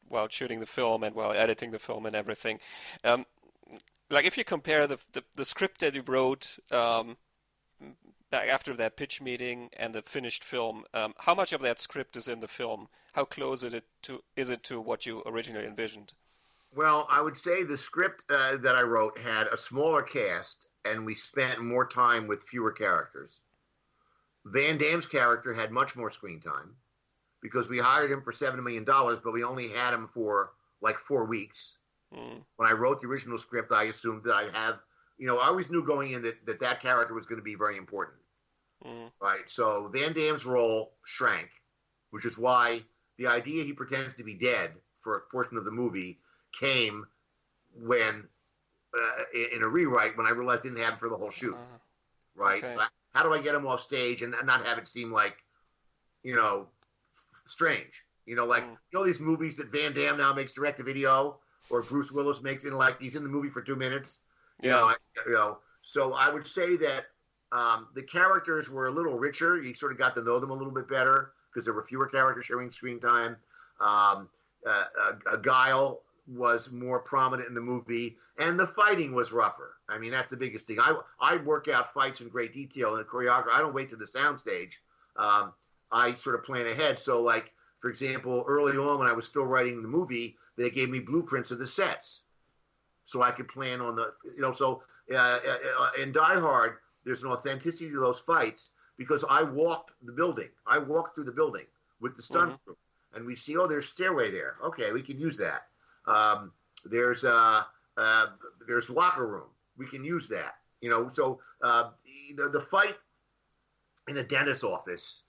while shooting the film and while editing the film and everything, like if you compare the script that you wrote after that pitch meeting and the finished film, how much of that script is in the film? How close is it to what you originally envisioned? Well, I would say the script that I wrote had a smaller cast, and we spent more time with fewer characters. Van Damme's character had much more screen time because we hired him for $7 million, but we only had him for like 4 weeks. When I wrote the original script, I assumed that I'd have, I always knew going in that character was going to be very important. Right? So Van Damme's role shrank, which is why the idea he pretends to be dead for a portion of the movie came when, in a rewrite, when I realized it didn't happen for the whole shoot. Right? Okay. So how do I get him off stage and not have it seem like, strange? These movies that Van Damme now makes direct to video, or Bruce Willis makes it like he's in the movie for 2 minutes. So I would say that the characters were a little richer. You sort of got to know them a little bit better because there were fewer characters sharing screen time. Guile was more prominent in the movie, and the fighting was rougher. I mean, that's the biggest thing. I work out fights in great detail, and the choreographer, I don't wait to the soundstage. I sort of plan ahead. So, like, for example, early on when I was still writing the movie, they gave me blueprints of the sets so I could plan on the, in Die Hard, there's an authenticity to those fights because I walked the building. I walked through the building with the stunt crew, and we see, there's stairway there. Okay, we can use that. There's locker room. We can use that. So the fight in a dentist's office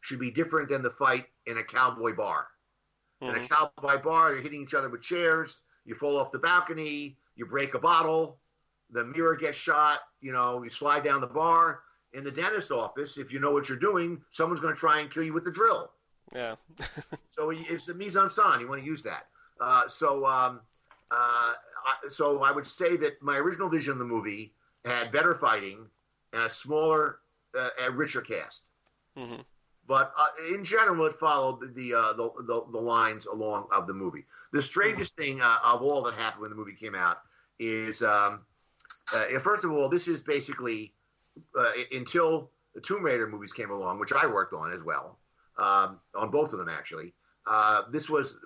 should be different than the fight in a cowboy bar. In a cowboy bar, you're hitting each other with chairs. You fall off the balcony. You break a bottle. the mirror gets shot. You slide down the bar. In the dentist office, if you know what you're doing, someone's going to try and kill you with the drill. Yeah. So it's the mise en scène. You want to use that. So I would say that my original vision of the movie had better fighting and a smaller, richer cast. Mm-hmm. But in general, it followed the lines along of the movie. The strangest thing of all that happened when the movie came out is, first of all, this is basically until the Tomb Raider movies came along, which I worked on as well, on both of them actually. This was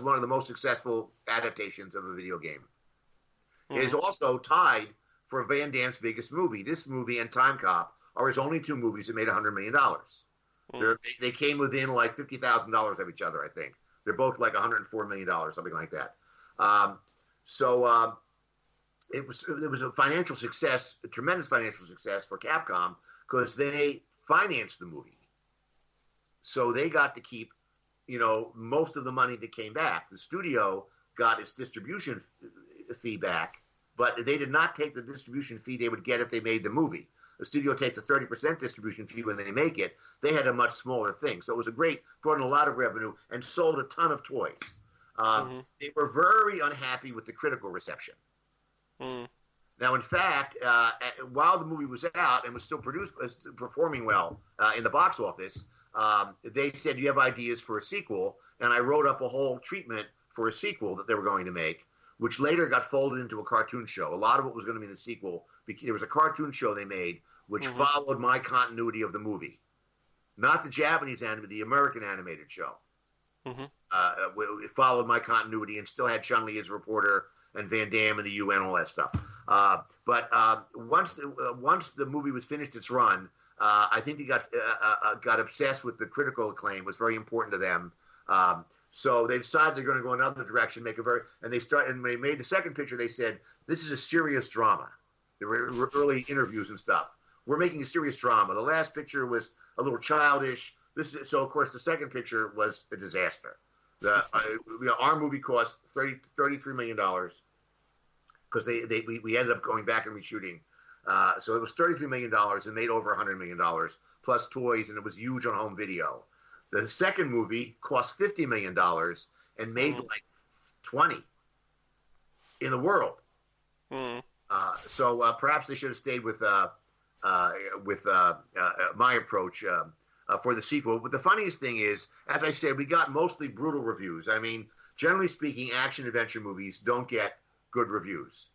one of the most successful adaptations of a video game. It is also tied for Van Damme's biggest movie. This movie and Time Cop are his only two movies that made $100 million. They came within like $50,000 of each other, I think. They're both like $104 million, something like that. It was a financial success, a tremendous financial success for Capcom because they financed the movie. So they got to keep, most of the money that came back. The studio got its distribution fee back, but they did not take the distribution fee they would get if they made the movie. The studio takes a 30% distribution fee when they make it. They had a much smaller thing. So it was brought in a lot of revenue and sold a ton of toys. They were very unhappy with the critical reception. Now, in fact, while the movie was out and was still performing well in the box office, they said, you have ideas for a sequel. And I wrote up a whole treatment for a sequel that they were going to make, which later got folded into a cartoon show. A lot of what was going to be in the sequel, there was a cartoon show they made which followed my continuity of the movie. Not the Japanese animated, the American animated show. It followed my continuity and still had Chun-Li as a reporter and Van Damme and the UN, all that stuff. But once the movie was finished its run, I think they got obsessed with the critical acclaim. It was very important to them. So they decided they're going to go another direction, and when they made the second picture, they said, this is a serious drama. There were early interviews and stuff. We're making a serious drama. The last picture was a little childish. So of course the second picture was a disaster. Our movie cost $33 million because we ended up going back and reshooting. So it was $33 million and made over $100 million plus toys, and it was huge on home video. The second movie cost $50 million and made like 20 in the world. So perhaps they should have stayed with my approach for the sequel. But the funniest thing is, as I said, we got mostly brutal reviews. I mean, generally speaking, action-adventure movies don't get good reviews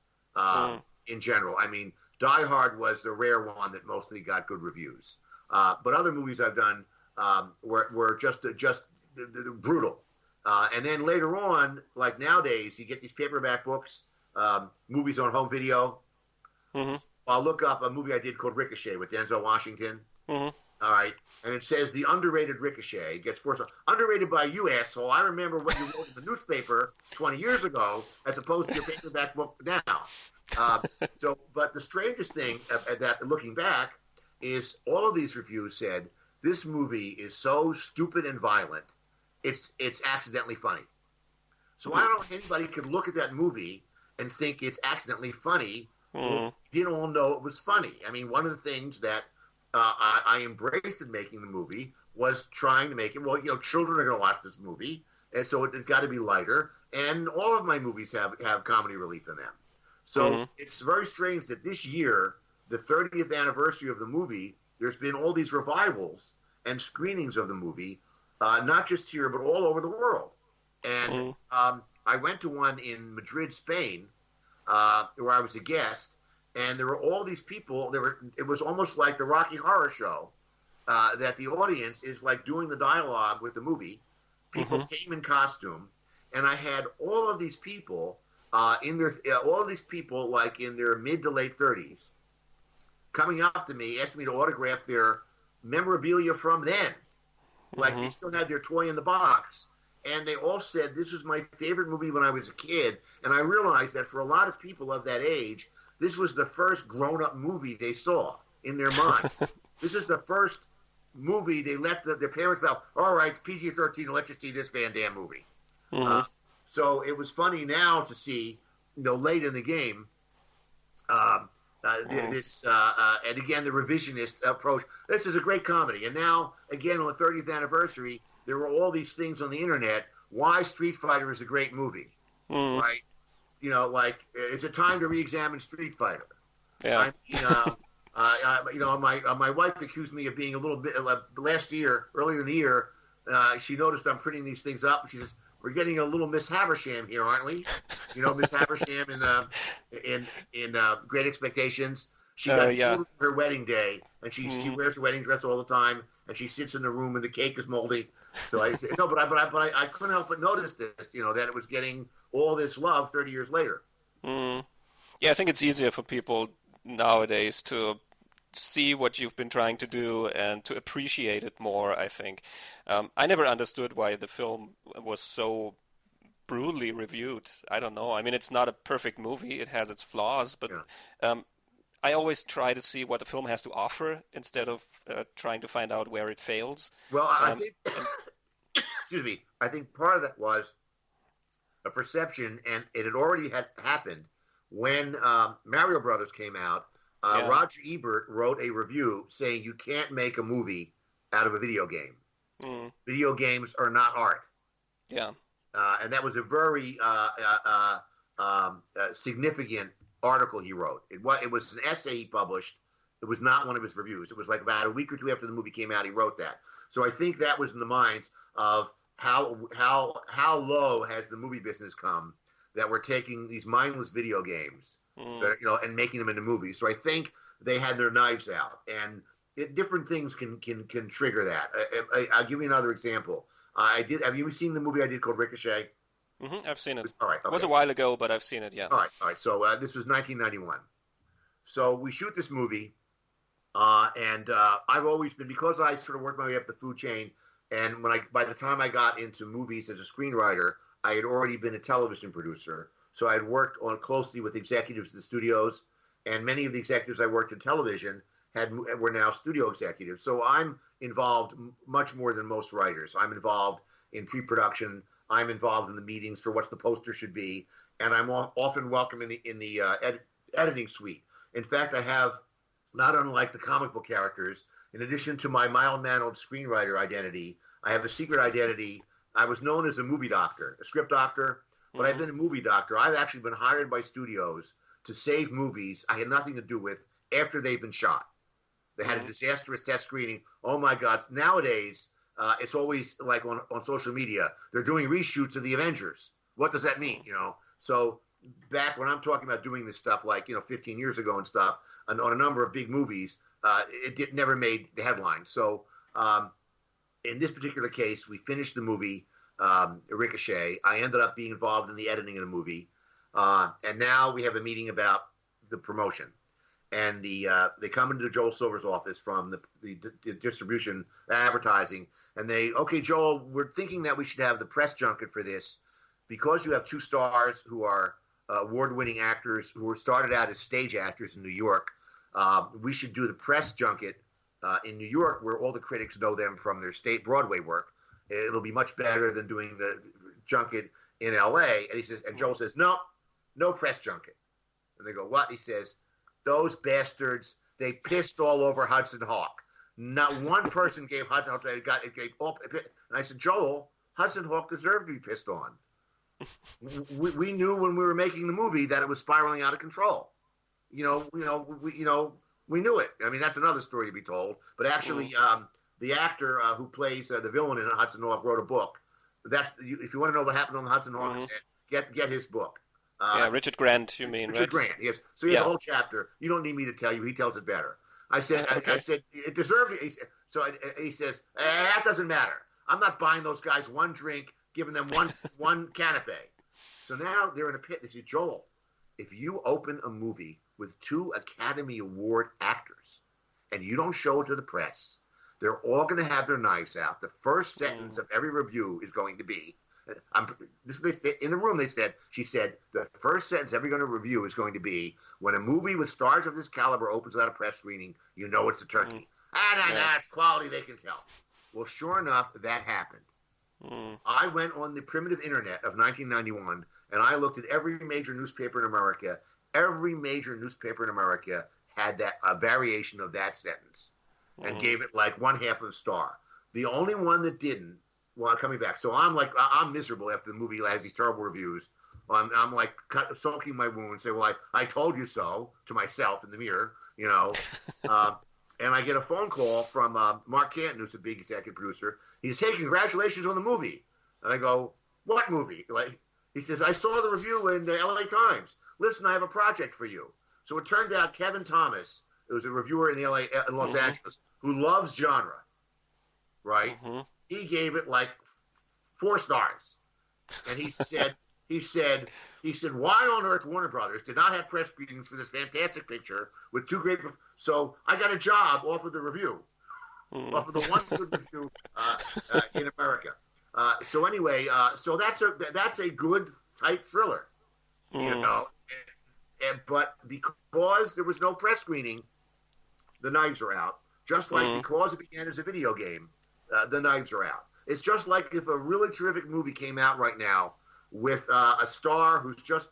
in general. I mean, Die Hard was the rare one that mostly got good reviews. But other movies I've done were just brutal. And then later on, like nowadays, you get these paperback books, movies on home video. I'll look up a movie I did called Ricochet with Denzel Washington. All right. And it says the underrated Ricochet gets 4 stars. Underrated by you, asshole. I remember what you wrote in the newspaper 20 years ago as opposed to your paperback book now. But the strangest thing that looking back is all of these reviews said this movie is so stupid and violent, it's accidentally funny. So I don't know if anybody could look at that movie and think it's accidentally funny. Well, you didn't all know it was funny. I mean, one of the things that I embraced in making the movie was trying to make it, children are going to watch this movie, and so it's got to be lighter. And all of my movies have comedy relief in them. So it's very strange that this year, the 30th anniversary of the movie, there's been all these revivals and screenings of the movie, not just here, but all over the world. And I went to one in Madrid, Spain, where I was a guest, and there were all these people. It was almost like the Rocky Horror Show, that the audience is like doing the dialogue with the movie. People came in costume, and I had all of these people like in their mid to late 30s, coming up to me, asking me to autograph their memorabilia from then. Like they still had their toy in the box. And they all said, this was my favorite movie when I was a kid. And I realized that for a lot of people of that age, this was the first grown-up movie they saw in their mind. This is the first movie they let their parents know, all right, PG-13, let's just see this Van Damme movie. So it was funny now to see, late in the game, And again, the revisionist approach. This is a great comedy. And now, again, on the 30th anniversary, there were all these things on the internet. Why Street Fighter is a great movie, right? You know, like, is it time to re-examine Street Fighter? Yeah. My wife accused me of being a little bit earlier in the year. She noticed I'm printing these things up. She says, "We're getting a little Miss Haversham here, aren't we?" You know, Miss Haversham in Great Expectations. She got sued her wedding day, and she wears her wedding dress all the time, and she sits in the room and the cake is moldy. So I said, no, but I couldn't help but notice this, you know, that it was getting all this love 30 years later. Yeah, I think it's easier for people nowadays to see what you've been trying to do and to appreciate it more, I think. I never understood why the film was so brutally reviewed. I don't know. I mean, it's not a perfect movie. It has its flaws, but I always try to see what the film has to offer instead of trying to find out where it fails. Well, I think, excuse me, I think part of that was a perception, and it had already happened when Mario Brothers came out. Roger Ebert wrote a review saying you can't make a movie out of a video game. Video games are not art. Yeah. And that was a very significant article he wrote. It was an essay he published. It was not one of his reviews. It was like about a week or two after the movie came out, he wrote that. So I think that was in the minds of how low has the movie business come that we're taking these mindless video games, that, you know, and making them into movies. So I think they had their knives out, and different things can trigger that. I'll give you another example. Have you seen the movie I did called Ricochet? I've seen it. All right. Okay. It was a while ago, but I've seen it, yeah. All right. So this was 1991. So we shoot this movie, and I've always been, because I sort of worked my way up the food chain, and by the time I got into movies as a screenwriter, I had already been a television producer. So I had worked closely with executives at the studios, and many of the executives I worked in television were now studio executives. So I'm involved much more than most writers. I'm involved in pre-production. I'm involved in the meetings for what the poster should be, and I'm often welcome in the editing suite. In fact, I have, not unlike the comic book characters, in addition to my mild-mannered screenwriter identity, I have a secret identity. I was known as a movie doctor, a script doctor, but I've been a movie doctor. I've actually been hired by studios to save movies I had nothing to do with after they've been shot. They had a disastrous test screening. Oh my God! Nowadays, it's always like on social media, they're doing reshoots of the Avengers. What does that mean? You know. So back when I'm talking about doing this stuff, like 15 years ago and stuff, on a number of big movies, it never made the headlines. So in this particular case, we finished the movie Ricochet. I ended up being involved in the editing of the movie, and now we have a meeting about the promotion. And they come into Joel Silver's office from the distribution advertising, and okay, Joel, we're thinking that we should have the press junket for this, because you have two stars who are award-winning actors who were started out as stage actors in New York. We should do the press junket in New York, where all the critics know them from their state Broadway work. It'll be much better than doing the junket in L.A. And Joel says, no press junket. And they go, what? He says, those bastards, they pissed all over Hudson Hawk. Not one person gave Hudson Hawk. And I said, Joel, Hudson Hawk deserved to be pissed on. We knew when we were making the movie that it was spiraling out of control. We knew it. I mean, that's another story to be told. But actually, the actor who plays the villain in Hudson Hawk wrote a book. If you want to know what happened on the Hudson Hawk, get his book. Richard Grant, you mean? Richard Grant, yes. So he has a whole chapter. You don't need me to tell you. He tells it better. I said, it deserved it. He says, that doesn't matter. I'm not buying those guys one drink, giving them one canapé. So now they're in a pit. They say, Joel, if you open a movie with 2 Academy Award actors and you don't show it to the press, they're all going to have their knives out. The first sentence of every review is going to be, in the room she said, the first sentence every review is going to be, when a movie with stars of this caliber opens without a press screening, you know it's a turkey. It's quality, they can tell. Well, sure enough, that happened. I went on the primitive internet of 1991, and I looked at every major newspaper in America, every major newspaper in America had that a variation of that sentence and gave it like 1/2 of a star. The only one that didn't, well, coming back. So I'm miserable after the movie has these terrible reviews. I'm like soaking my wounds, say, well, I told you so to myself in the mirror, you know. And I get a phone call from Mark Canton, who's a big executive producer. He says, hey, congratulations on the movie. And I go, what movie? Like, he says, I saw the review in the LA Times. Listen, I have a project for you. So it turned out Kevin Thomas, who was a reviewer in Los Angeles, who loves genre, right? He gave it like 4 stars. And he said, why on earth Warner Brothers did not have press screenings for this fantastic picture with 2 great... So I got a job off of the review, off of the one good review in America. So anyway, so that's a good, tight thriller, you know. But because there was no press screening, the knives are out. Just like because it began as a video game, the knives are out. It's just like if a really terrific movie came out right now with a star who's just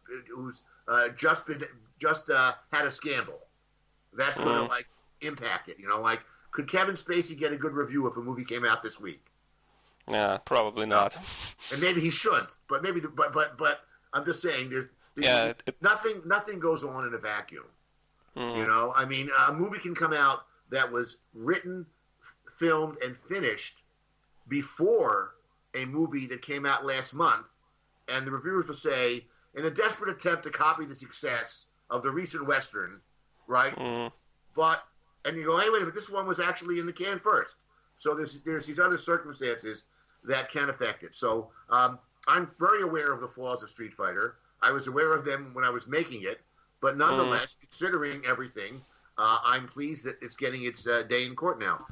had a scandal. That's going to like impact it. You know, like could Kevin Spacey get a good review if a movie came out this week? Yeah, probably not. And maybe he shouldn't. But maybe but I'm just saying nothing goes on in a vacuum. You know, I mean, a movie can come out that was written, filmed, and finished before a movie that came out last month, and the reviewers will say, in a desperate attempt to copy the success of the recent Western, right? And you go, hey, wait a minute, this one was actually in the can first. So there's these other circumstances that can affect it. So I'm very aware of the flaws of Street Fighter. I was aware of them when I was making it, but nonetheless, considering everything, I'm pleased that it's getting its day in court now.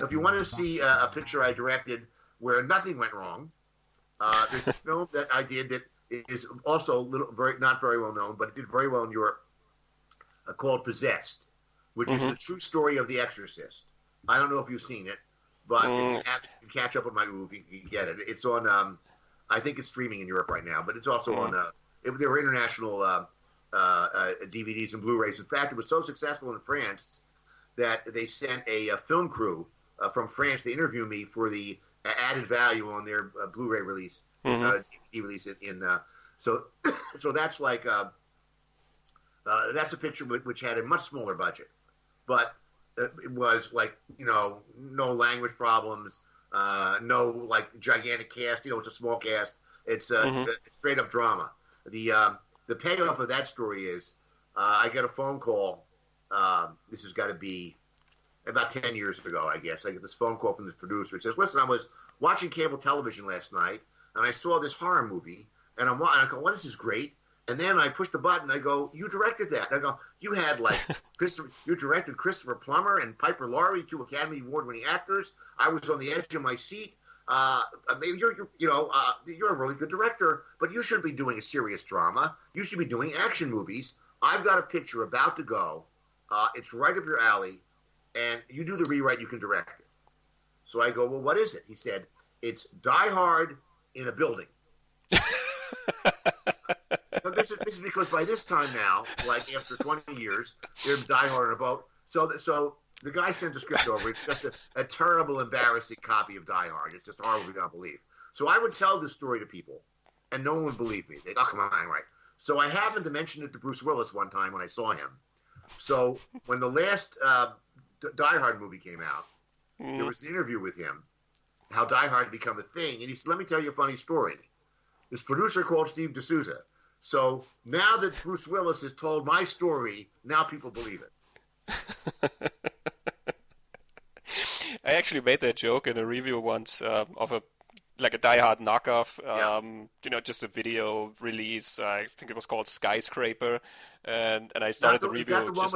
If you want to see a picture I directed where nothing went wrong, there's a film that I did that is also not very well known, but it did very well in Europe, called Possessed, which is the true story of The Exorcist. I don't know if you've seen it, but if you can catch up with my movie, you can get it. It's on, I think it's streaming in Europe right now, but it's also on, there were international DVDs and Blu-rays. In fact, it was so successful in France that they sent a film crew from France to interview me for the added value on their Blu-ray release, DVD release. So that's like that's a picture which had a much smaller budget, but it was like, you know, no language problems, no like gigantic cast. You know, it's a small cast. It's straight up drama. The payoff of that story is I get a phone call. This has got to be about 10 years ago, I guess. I get this phone call from this producer. It says, listen, I was watching cable television last night, and I saw this horror movie, and I go, well, this is great. And then I push the button, I go, you directed that. And I go, you had like, you directed Christopher Plummer and Piper Laurie, 2 Academy Award-winning actors. I was on the edge of my seat. Maybe you're a really good director, but you shouldn't be doing a serious drama. You should be doing action movies. I've got a picture about to go. It's right up your alley. And you do the rewrite, you can direct it. So I go, well, what is it? He said, it's Die Hard in a building. This is because by this time now, like after 20 years, there's Die Hard in a boat. So the guy sends a script over. It's just a terrible, embarrassing copy of Die Hard. It's just horrible to not believe. So I would tell this story to people, and no one would believe me. They'd, oh, come on, right. So I happened to mention it to Bruce Willis one time when I saw him. So when the last Die Hard movie came out, there was an interview with him, how Die Hard had become a thing, and he said, let me tell you a funny story. This producer called Steve Souza. So now that Bruce Willis has told my story, now people believe it. I actually made that joke in a review once of a Die Hard knockoff, just a video release. I think it was called Skyscraper, and I started the review. Is that the one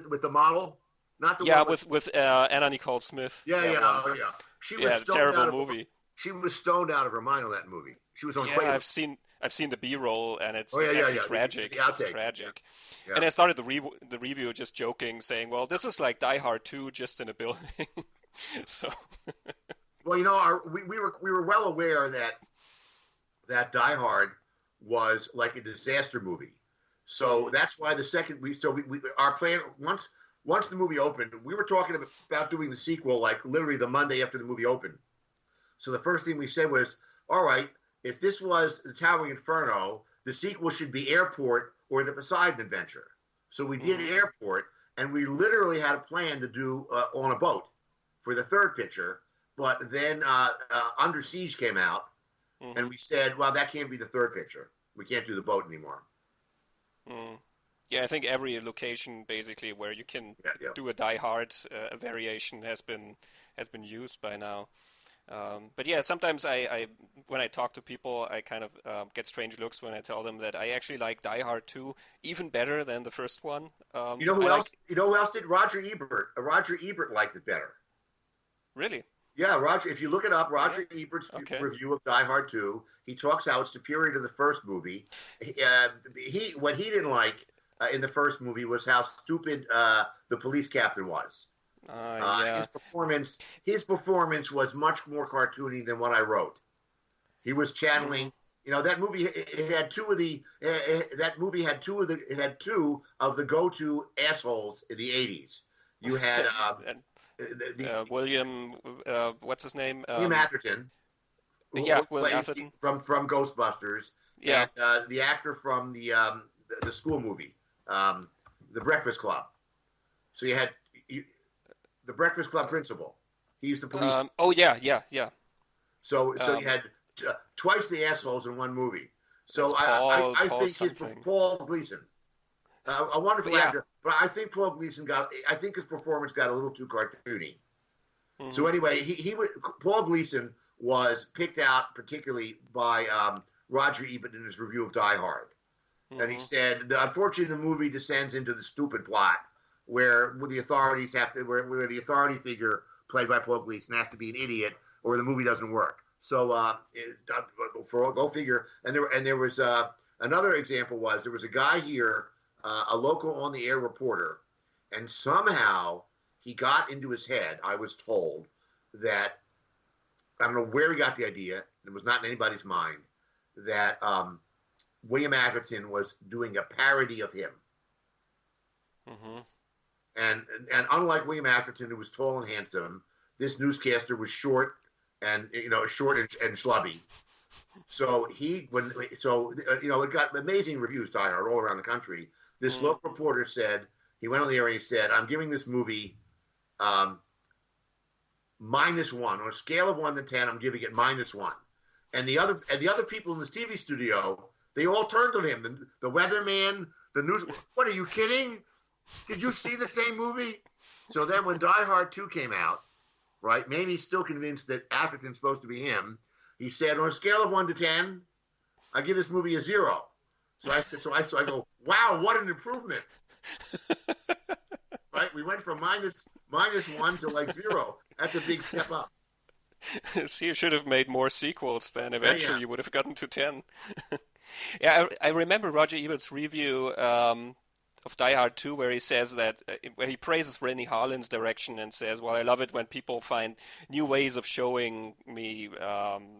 with the model? Not the one with Anna Nicole Smith. Yeah. She was terrible movie. she was stoned out of her mind on that movie. She was on Yeah, Quaaludes. I've seen the B-roll, and it's Oh yeah, it's yeah, actually yeah. tragic. The It's outtake. tragic. Yeah, And yeah. I started the review just joking, saying, "Well, this is like Die Hard 2 just in a building." So, Well, we were well aware that Die Hard was like a disaster movie. So mhm, that's why the second we our plan once the movie opened, we were talking about doing the sequel like literally the Monday after the movie opened. So the first thing we said was, all right, if this was the Towering Inferno, the sequel should be Airport or the Poseidon Adventure. So we did mhm, Airport, and we literally had a plan to do on a boat for the third picture. But then Under Siege came out, and mhm, we said, well, that can't be the third picture. We can't do the boat anymore. mhm. Yeah, I think every location basically where you can Yeah, yeah. do a Die Hard variation has been used by now. But yeah, sometimes I when I talk to people, I kind of get strange looks when I tell them that I actually like Die Hard 2 even better than the first one. You know I who else? like You know who else did? Roger Ebert. Roger Ebert liked it better. really. Yeah, Roger. If you look it up, Oh yeah. Roger Ebert's Okay. review of Die Hard 2, he talks how it's superior to the first movie. He what he didn't like in the first movie was how stupid the police captain was. Yeah. His performance was much more cartoony than what I wrote. He was Mhm. channeling. That movie. It had two of the. That movie had two of the. It had two of the go-to assholes in the '80s. You had And the William, what's his name? William Atherton, Yeah, who William plays Atherton. from Ghostbusters, Yeah. and the actor from the school movie, um, The Breakfast Club. So you had you, the Breakfast Club principal. He's the police. Oh yeah, yeah, yeah. So you Um, had twice the assholes in one movie. it's So Paul I Paul think something. Paul Gleason, a But wonderful yeah. actor, but I think Paul Gleason I think his performance got a little too cartoony. So Mhm. anyway, Paul Gleason was picked out particularly by Roger Ebert in his review of Die Hard, and he Mhm. said, unfortunately, the movie descends into the stupid plot where the authorities have to, where the authority figure played by Paul Gleason has to be an idiot, or the movie doesn't work. So, go figure. And there was another example was there was a guy here, a local on the air reporter, and somehow he got into his head. I was told that I don't know where he got the idea. It was not in anybody's mind that William Atherton was doing a parody of him. Mhm. And unlike William Atherton, who was tall and handsome, this newscaster was short and and schlubby. So it got amazing reviews, Die Hard, all around the country. This Mhm. local reporter said he went on the air and he said, "I'm giving this movie um, -1 on a scale of 1 to 10. I'm giving it -1." And the other people in this TV studio, they all turned on him. The weatherman, the news. What are you kidding? Did you see the same movie? So then when Die Hard 2 came out, right, maybe he's still convinced that Atherton's supposed to be him. He said, on a scale of 1 to 10, I give this movie a 0. So I go, wow, what an improvement, right? We went from minus 1 to like 0. That's a big step up. So you should have made more sequels then. Yeah, yeah, Eventually you would have gotten to 10. Yeah, I remember Roger Ebert's review of Die Hard 2 where he says that, where he praises Rennie Harlin's direction and says, well, I love it when people find new ways of showing me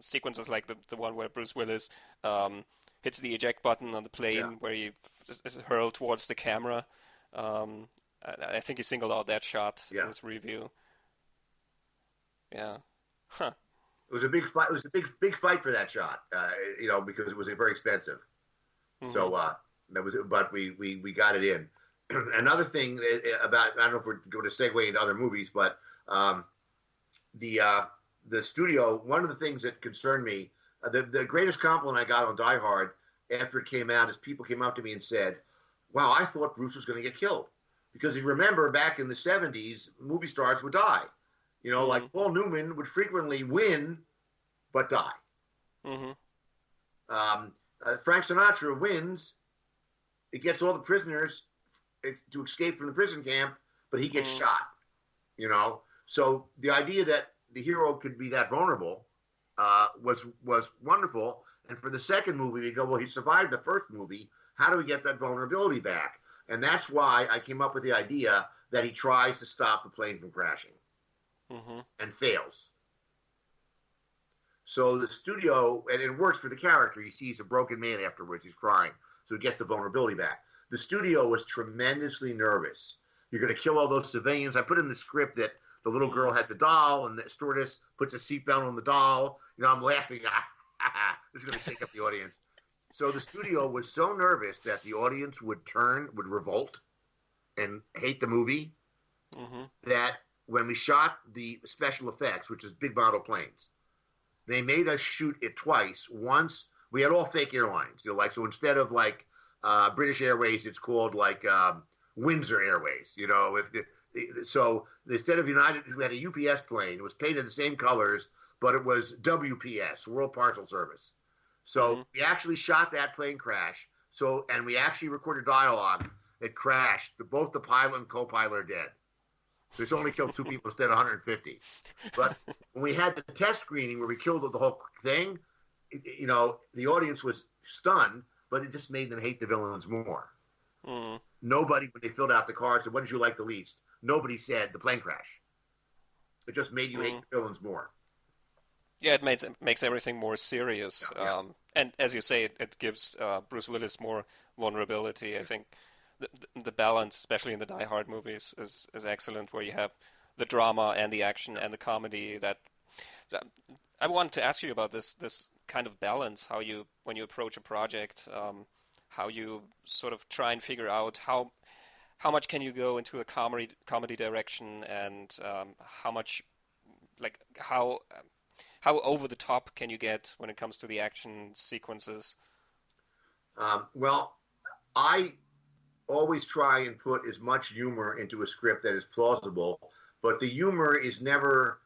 sequences like the one where Bruce Willis hits the eject button on the yeah, plane where he is hurled towards the camera. Um, I think he singled out that shot in yeah. his review. Yeah. Huh. It was a big fight. It was a big fight for that shot, because it was very expensive. Hmm. So but we got it in. Another thing about, I don't know if we're going to segue into other movies, but the studio. One of the things that concerned me, the greatest compliment I got on Die Hard after it came out is people came up to me and said, "Wow, I thought Bruce was going to get killed," because you remember back in the '70s, movie stars would die. Like Hmm. Paul Newman would frequently win but die. Hmm. Frank Sinatra wins. It gets all the prisoners to escape from the prison camp, but he gets Hmm. shot. So the idea that the hero could be that vulnerable was wonderful. And for the second movie, we go, well, he survived the first movie. How do we get that vulnerability back? And that's why I came up with the idea that he tries to stop the plane from crashing and fails. So the studio, and it works for the character. He sees a broken man afterwards. He's crying. So he gets the vulnerability back. The studio was tremendously nervous. You're going to kill all those civilians. I put in the script that the little girl has a doll, and the stewardess puts a seatbelt on the doll. You know, I'm laughing. This is going to shake up the audience. So the studio was so nervous that the audience would revolt, and hate the movie, that when we shot the special effects, which is big model planes, they made us shoot it twice. Once, we had all fake airlines. You know, like, so instead of like British Airways, it's called like Windsor Airways. You know, so instead of United, we had a UPS plane. It was painted the same colors, but it was WPS, World Parcel Service. So we actually shot that plane crash. So, and we actually recorded dialogue. It crashed. Both the pilot and co-pilot are dead. So it's only killed 2 people instead of 150. But when we had the test screening where we killed the whole thing, you know, the audience was stunned, but it just made them hate the villains more. Nobody, when they filled out the card, said, what did you like the least? Nobody said the plane crash. It just made you hate the villains more. Yeah, it makes everything more serious. Yeah. And as you say, it gives Bruce Willis more vulnerability. I think the balance, especially in the Die Hard movies, is excellent, where you have the drama and the action and the comedy. That I wanted to ask you about this kind of balance, how you, when you approach a project, how you sort of try and figure out how much can you go into a comedy direction, and how much, like, how over the top can you get when it comes to the action sequences? Well, I always try and put as much humor into a script that is plausible, but the humor is never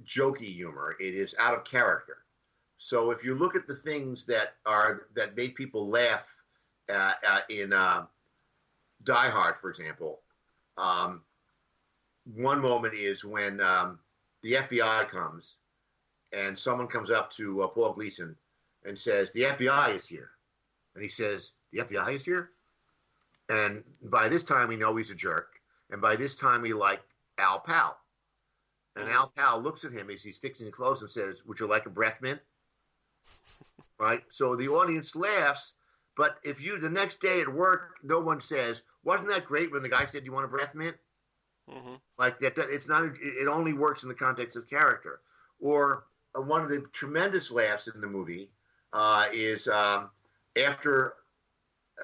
jokey humor. It is out of character. So if you look at the things that make people laugh in Die Hard, for example, one moment is when the FBI comes and someone comes up to Paul Gleason and says, the FBI is here. And he says, the FBI is here? And by this time, we know he's a jerk. And by this time, we like Al Powell. And Al Powell looks at him as he's fixing the clothes and says, would you like a breath mint? Right? So the audience laughs. But if you, the next day at work, no one says, wasn't that great when the guy said, you want a breath mint? Like that, it's not, it only works in the context of character. Or one of the tremendous laughs in the movie is after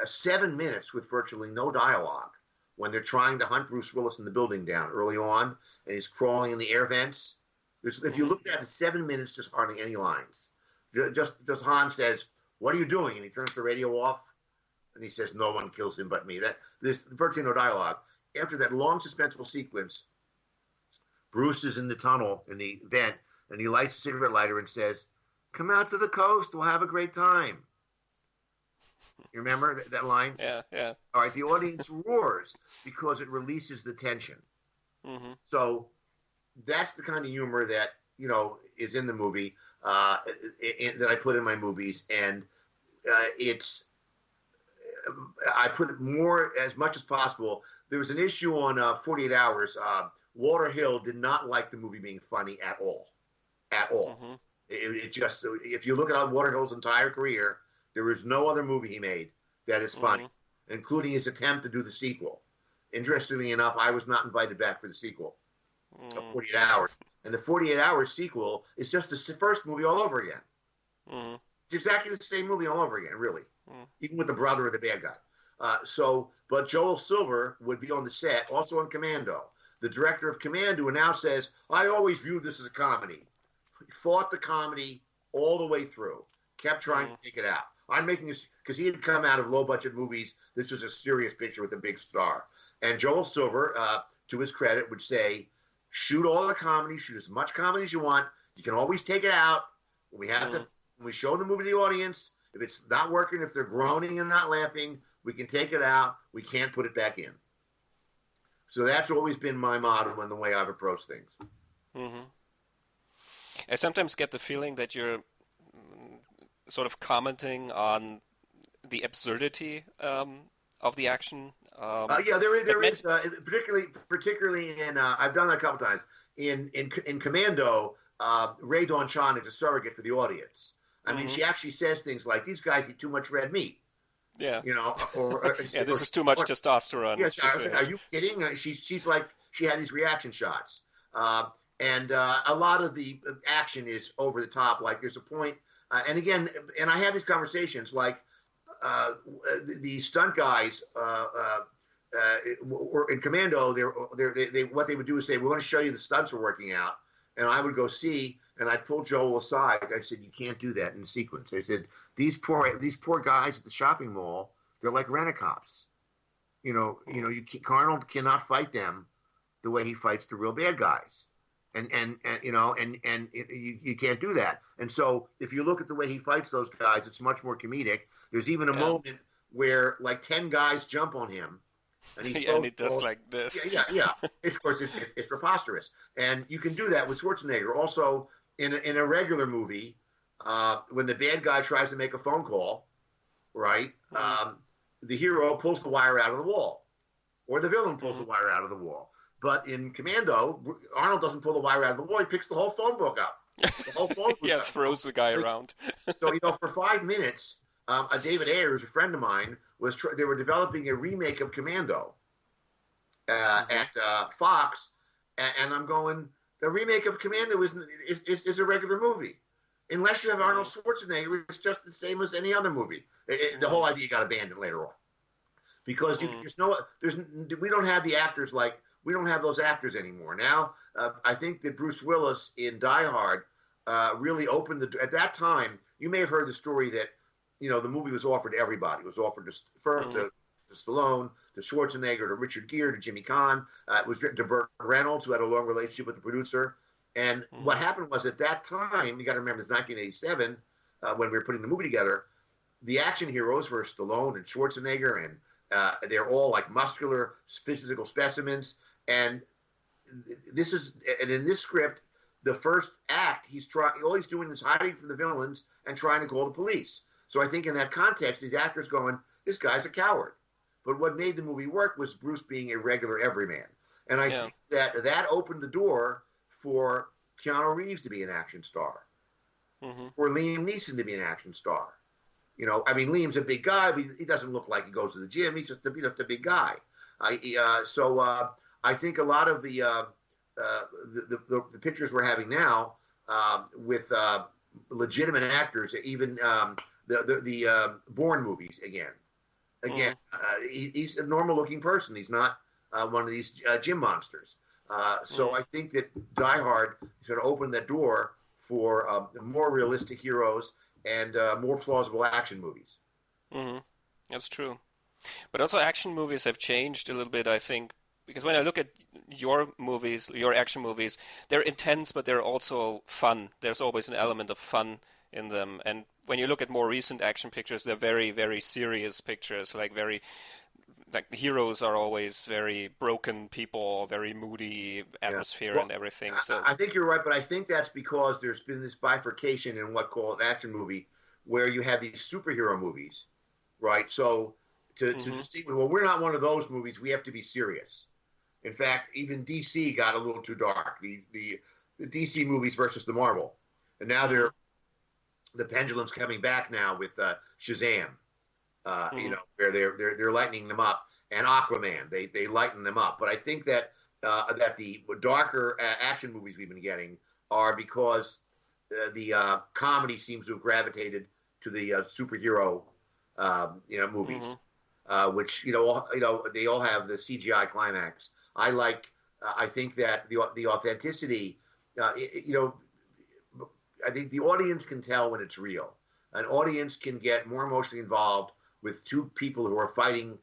7 minutes with virtually no dialogue, when they're trying to hunt Bruce Willis in the building down early on, and he's crawling in the air vents. If you look at it, 7 minutes, just hardly any lines. Just Han says, what are you doing? And he turns the radio off, and he says, no one kills him but me. There's virtually no dialogue. After that long suspenseful sequence, Bruce is in the tunnel, in the vent, and he lights a cigarette lighter and says, come out to the coast, we'll have a great time. You remember that line? Yeah. All right, the audience roars because it releases the tension. So that's the kind of humor that, you know, is in the movie, that I put in my movies. And I put it more, as much as possible. There was an issue on 48 Hours. Walter Hill did not like the movie being funny at all. At all. It just, if you look at Walter Hill's entire career, there is no other movie he made that is funny, including his attempt to do the sequel. Interestingly enough, I was not invited back for the sequel of 48 Hours. And the 48 Hours sequel is just the first movie all over again. It's exactly the same movie all over again, really. Even with the brother of the bad guy. But Joel Silver would be on the set, also on Commando. The director of Commando now says, I always viewed this as a comedy. He fought the comedy all the way through. Kept trying to take it out. I'm making this because he had come out of low-budget movies. This was a serious picture with a big star. And Joel Silver, to his credit, would say, shoot all the comedy, shoot as much comedy as you want. You can always take it out. When we show the movie to the audience, if it's not working, if they're groaning and not laughing, we can take it out. We can't put it back in. So that's always been my motto and the way I've approached things. I sometimes get the feeling that you're sort of commenting on the absurdity of the action. Yeah, there Like, is particularly in I've done that a couple times in Commando. Ray Dawn-Chon is a surrogate for the audience. I mean, she actually says things like, "These guys eat too much red meat," yeah, you know, yeah, this is too much testosterone. Yeah, She I was like, "Are says. you kidding?" She's like, she had these reaction shots, and a lot of the action is over the top. Like there's a point, and again, and I have these conversations like the stunt guys. Were in Commando, they what they would do is say, "We're going to show you the stunts we're working out," and I would go see, and I pulled Joel aside. I said, "You can't do that in the sequence." I said, "These poor guys at the shopping mall, they're like rent-a-cops. You Arnold cannot fight them the way he fights the real bad guys, and you can't do that. And so if you look at the way he fights those guys, it's much more comedic. There's even a moment where like 10 guys jump on him." And And he does like this. Yeah. Of course, it's preposterous, and you can do that with Schwarzenegger. Also, in a regular movie, when the bad guy tries to make a phone call, right? The hero pulls the wire out of the wall, or the villain pulls the wire out of the wall. But in Commando, Arnold doesn't pull the wire out of the wall; he picks the whole phone book up. The whole phone book up. Throws the guy around. So for 5 minutes. David Ayer, who's a friend of mine, they were developing a remake of Commando at Fox, and I'm going, the remake of Commando is a regular movie, unless you have Arnold Schwarzenegger. It's just the same as any other movie. The whole idea got abandoned later on because we don't have the actors we don't have those actors anymore. Now I think that Bruce Willis in Die Hard really opened at that time. You may have heard the story that. The movie was offered to everybody. It was offered to Stallone, to Schwarzenegger, to Richard Gere, to Jimmy Caan. It was written to Burt Reynolds, who had a long relationship with the producer. And what happened was at that time, you got to remember, it's 1987, when we were putting the movie together, the action heroes were Stallone and Schwarzenegger, and they're all like muscular, physical specimens. And in this script, the first act, all he's doing is hiding from the villains and trying to call the police. So I think in that context, these actors going, this guy's a coward. But what made the movie work was Bruce being a regular everyman. And I think that opened the door for Keanu Reeves to be an action star, for Liam Neeson to be an action star. Liam's a big guy, but he doesn't look like he goes to the gym. He's just a big guy. So I think a lot of the pictures we're having now with legitimate actors, even the Bourne movies again. He's a normal-looking person. He's not one of these gym monsters. So I think that Die Hard is going to open that door for more realistic heroes and more plausible action movies. That's true. But also action movies have changed a little bit, I think, because when I look at your movies, your action movies, they're intense, but they're also fun. There's always an element of fun in them. And when you look at more recent action pictures, they're very, very serious pictures, like the heroes are always very broken people, very moody atmosphere and everything. So I think you're right, but I think that's because there's been this bifurcation in what called an action movie, where you have these superhero movies, right? So to distinguish, well, we're not one of those movies. We have to be serious. In fact, even DC got a little too dark. The DC movies versus the Marvel, and now the pendulum's coming back now with Shazam. Where they're lightening them up, and Aquaman, they lighten them up. But I think that the darker action movies we've been getting are because the comedy seems to have gravitated to the superhero movies, which they all have the CGI climax. I think that the authenticity, I think the audience can tell when it's real. An audience can get more emotionally involved with two people who are fighting,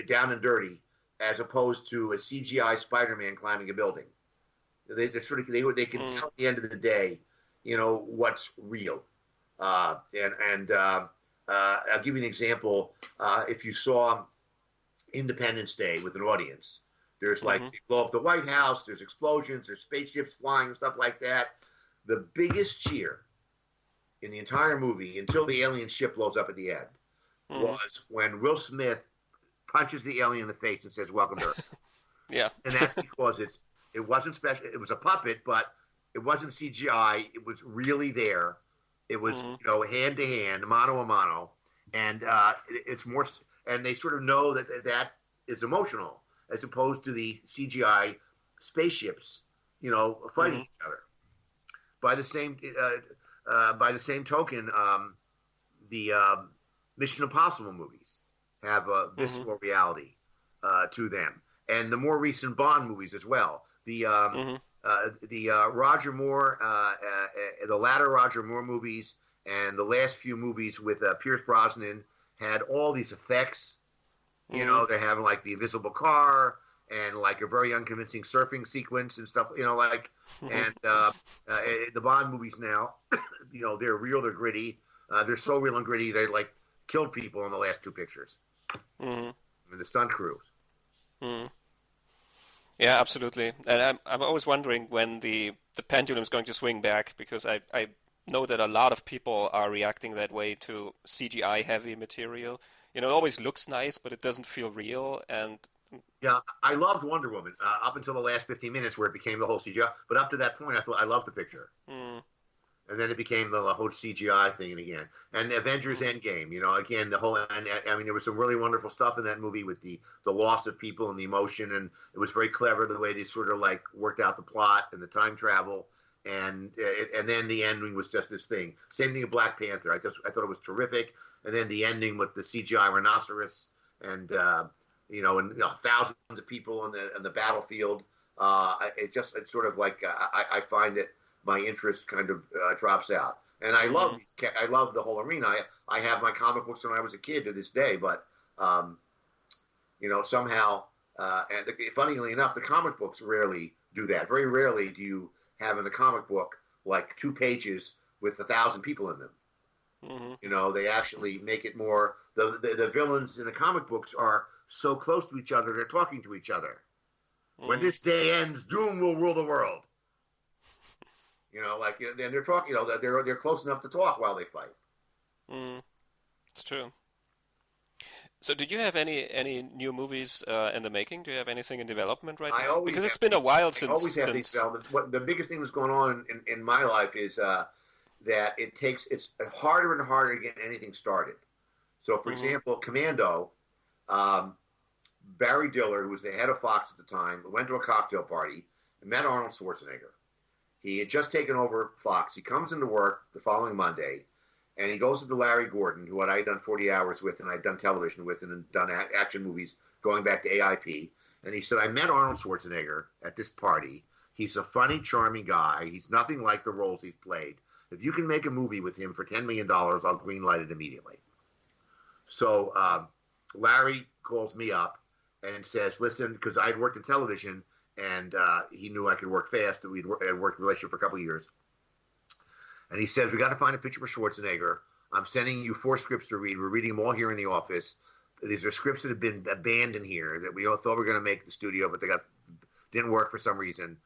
down and dirty, as opposed to a CGI Spider-Man climbing a building. They can tell at the end of the day, what's real. I'll give you an example. If you saw Independence Day with an audience, there's they blow up the White House, there's explosions, there's spaceships flying and stuff like that. the biggest cheer in the entire movie until the alien ship blows up at the end was when Will Smith punches the alien in the face and says, "Welcome to Earth." Yeah. And that's because it wasn't special. It was a puppet, but it wasn't CGI. It was really there. It was hand to hand, mano a mano, and it's more. And they sort of know that it's emotional as opposed to the CGI spaceships, fighting each other. By the same token, the Mission Impossible movies have a visceral reality to them, and the more recent Bond movies as well. The Roger Moore, the latter Roger Moore movies, and the last few movies with Pierce Brosnan had all these effects. They have like the invisible car and like a very unconvincing surfing sequence and stuff. And the Bond movies now, they're real, they're gritty. They're so real and gritty they like killed people in the last two pictures. I mean, the stunt crews. Yeah, absolutely. And I'm always wondering when the pendulum is going to swing back, because I know that a lot of people are reacting that way to CGI heavy material. It always looks nice, but it doesn't feel real. And yeah, I loved Wonder Woman up until the last 15 minutes where it became the whole CGI. But up to that point, I loved the picture. And then it became the whole CGI thing again. And Avengers Endgame, again, the whole, and I mean, there was some really wonderful stuff in that movie with the loss of people and the emotion. And it was very clever the way they sort of like worked out the plot and the time travel. And then the ending was just this thing. Same thing with Black Panther. I thought it was terrific. And then the ending with the CGI rhinoceros and, thousands of people on the battlefield. It's sort of like, I find that my interest kind of drops out. And I love I love the whole arena. I have my comic books when I was a kid to this day, but, somehow, and funnily enough, the comic books rarely do that. Very rarely do you have in the comic book like 2 pages with 1,000 people in them. They actually make it more, the villains in the comic books are so close to each other, they're talking to each other. When this day ends, doom will rule the world. And they're talking, they're close enough to talk while they fight. It's true. So did you have any new movies in the making? Do you have anything in development right now? Because it's been a while since... I always have these developments. The biggest thing that's going on in my life is that it's harder and harder to get anything started. So, for example, Commando, Barry Diller, who was the head of Fox at the time, went to a cocktail party and met Arnold Schwarzenegger. He had just taken over Fox. He comes into work the following Monday, and he goes to Larry Gordon, who I had done 40 Hours with, and I'd done television with, and done action movies going back to AIP. And he said, I met Arnold Schwarzenegger at this party. He's a funny, charming guy. He's nothing like the roles he's played. If you can make a movie with him for $10 million, I'll greenlight it immediately. So Larry calls me up and says, listen, because I'd worked in television, and he knew I could work fast. We'd worked in a relationship for a couple of years. And he says, we got to find a picture for Schwarzenegger. I'm sending you 4 scripts to read. We're reading them all here in the office. These are scripts that have been abandoned here that we all thought we were going to make at the studio, but they didn't work for some reason.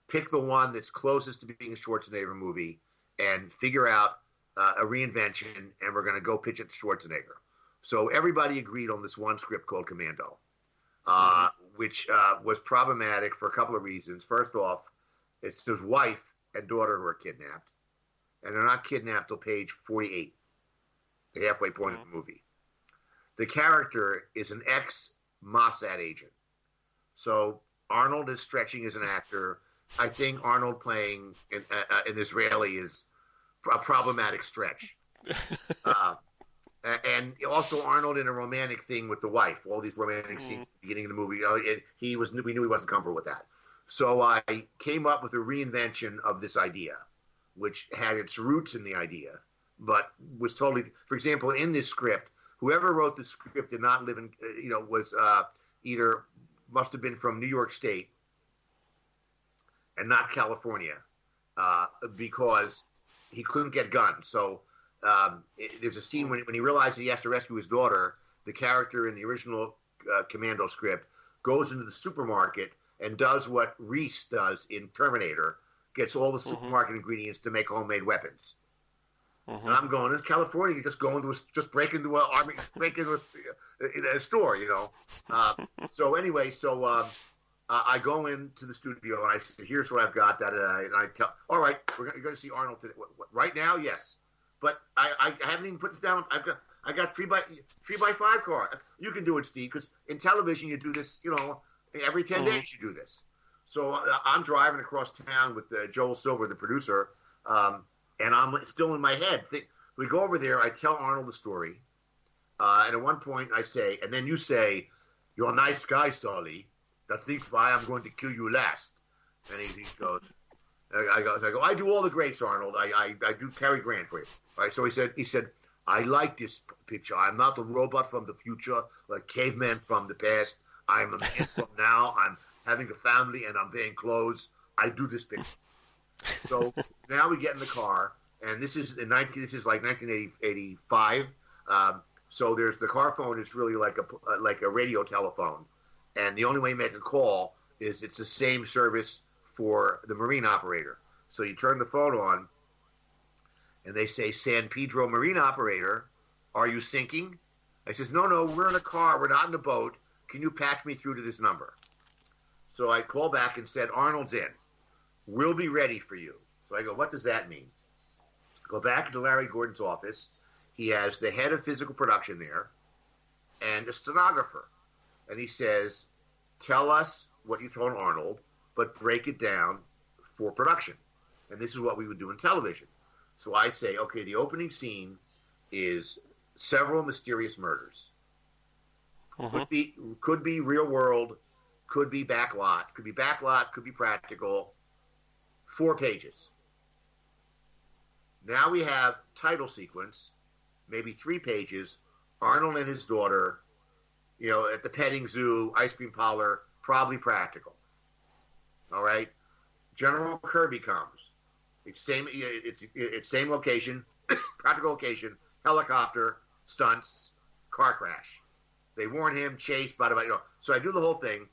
Pick the one that's closest to being a Schwarzenegger movie and figure out a reinvention, and we're going to go pitch it to Schwarzenegger. So everybody agreed on this one script called Commando, which was problematic for a couple of reasons. First off, it's his wife and daughter who are kidnapped, and they're not kidnapped till page 48, the halfway point of the movie. The character is an ex-Mossad agent. So Arnold is stretching as an actor. I think Arnold playing an Israeli is a problematic stretch. And also Arnold in a romantic thing with the wife. All these romantic scenes at the beginning of the movie. We knew he wasn't comfortable with that. So I came up with a reinvention of this idea, which had its roots in the idea, but was totally, for example, in this script, whoever wrote the script did not live in, was either must have been from New York State and not California, because he couldn't get guns. So there's a scene when he realizes he has to rescue his daughter. The character in the original Commando script goes into the supermarket and does what Reese does in Terminator, gets all the supermarket ingredients to make homemade weapons. Mm-hmm. And I'm going, in California, you just go into break into a store, you know. So anyway, I go into the studio and I say, here's what I've got. And I tell, all right, you're going to see Arnold today. What, right now? Yes. But I haven't even put this down. I got 3x5 car. You can do it, Steve, because in television you do this, you know, every 10 days you do this. So I'm driving across town with Joel Silver, the producer, and I'm still in my head. We go over there. I tell Arnold the story, and at one point I say, and then you say, "You're a nice guy, Sully. That's why I'm going to kill you last." And he goes, I go, I do all the greats, Arnold. I do Cary Grant for you. All right. So he said, I like this picture. I'm not a robot from the future, like caveman from the past. I'm a man from now. I'm having a family and I'm wearing clothes. I do this picture. So now we get in the car, and this is like 1985. So there's the car phone is really like a radio telephone, and the only way you make a call is it's the same service for the marine operator. So you turn the phone on, and they say, San Pedro Marine Operator, are you sinking? I says, no, we're in a car. We're not in a boat. Can you patch me through to this number? So I call back and said, Arnold's in. We'll be ready for you. So I go, what does that mean? Go back to Larry Gordon's office. He has the head of physical production there and a stenographer. And he says, tell us what you told Arnold, but break it down for production. And this is what we would do in television. So I say, okay, the opening scene is several mysterious murders. Could be real world, could be backlot, could be practical. 4 pages. Now we have title sequence, maybe 3 pages. Arnold and his daughter, you know, at the petting zoo, ice cream parlor, probably practical. All right. General Kirby comes. It's same location, practical location, helicopter, stunts, car crash. They warn him, chase, blah, blah, blah, you know. So I do the whole thing.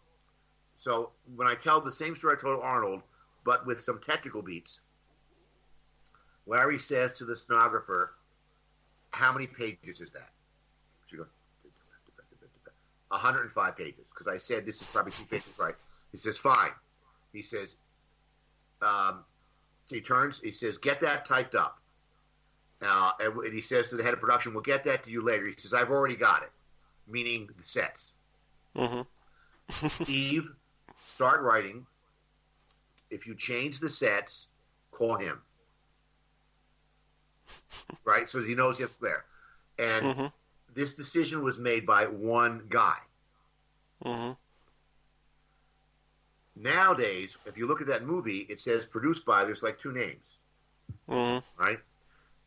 So when I tell the same story I told Arnold, but with some technical beats, Larry says to the stenographer, how many pages is that? She goes, 105 pages. Because I said this is probably 2 pages, right? He says, fine. He says, he says, get that typed up. And he says to the head of production, we'll get that to you later. He says, I've already got it, meaning the sets. Mm-hmm. Steve, start writing. If you change the sets, call him. Right? So he knows it's there. And this decision was made by one guy. Mm-hmm. Nowadays, if you look at that movie, it says produced by, there's like 2 names. Mm-hmm. Right?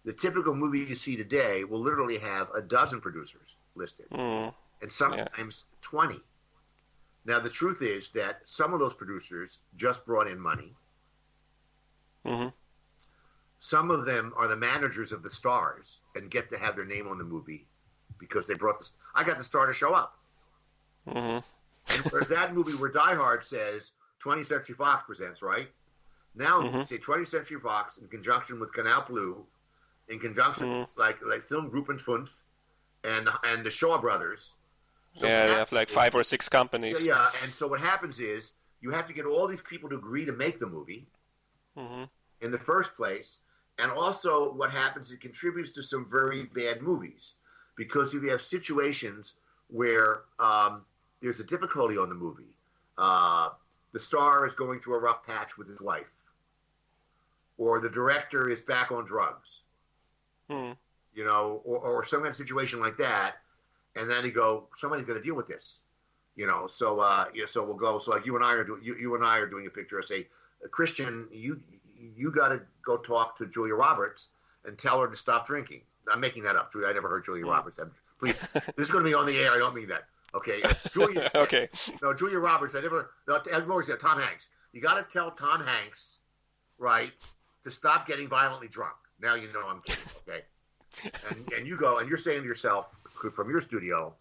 The typical movie you see today will literally have a dozen producers listed. Mm-hmm. And sometimes 20. Now, the truth is that some of those producers just brought in money. Mm-hmm. Some of them are the managers of the stars and get to have their name on the movie because they brought I got the star to show up. Mm-hmm. And there's that movie where Die Hard says 20th Century Fox presents, right? Now, say 20th Century Fox in conjunction with Canal Bleu, in conjunction like Film Group and Funf and the Shaw Brothers. So yeah, they have like 5 or 6 companies. Yeah, and so what happens is you have to get all these people to agree to make the movie in the first place. And also what happens, it contributes to some very bad movies. Because if you have situations where there's a difficulty on the movie, the star is going through a rough patch with his wife, or the director is back on drugs, you know, or some kind of situation like that. And then somebody's going to deal with this, you know. So, so we'll go. So, like you and I are doing a picture. I say, Christian, you got to go talk to Julia Roberts and tell her to stop drinking. I'm making that up, Julia. I never heard Julia Roberts. Please, this is going to be on the air. I don't mean that. Okay, Julia. Okay. No, Julia Roberts. I've always said Tom Hanks. You got to tell Tom Hanks, right, to stop getting violently drunk. Now you know I'm kidding. Okay. And you go and you're saying to yourself, from your studio,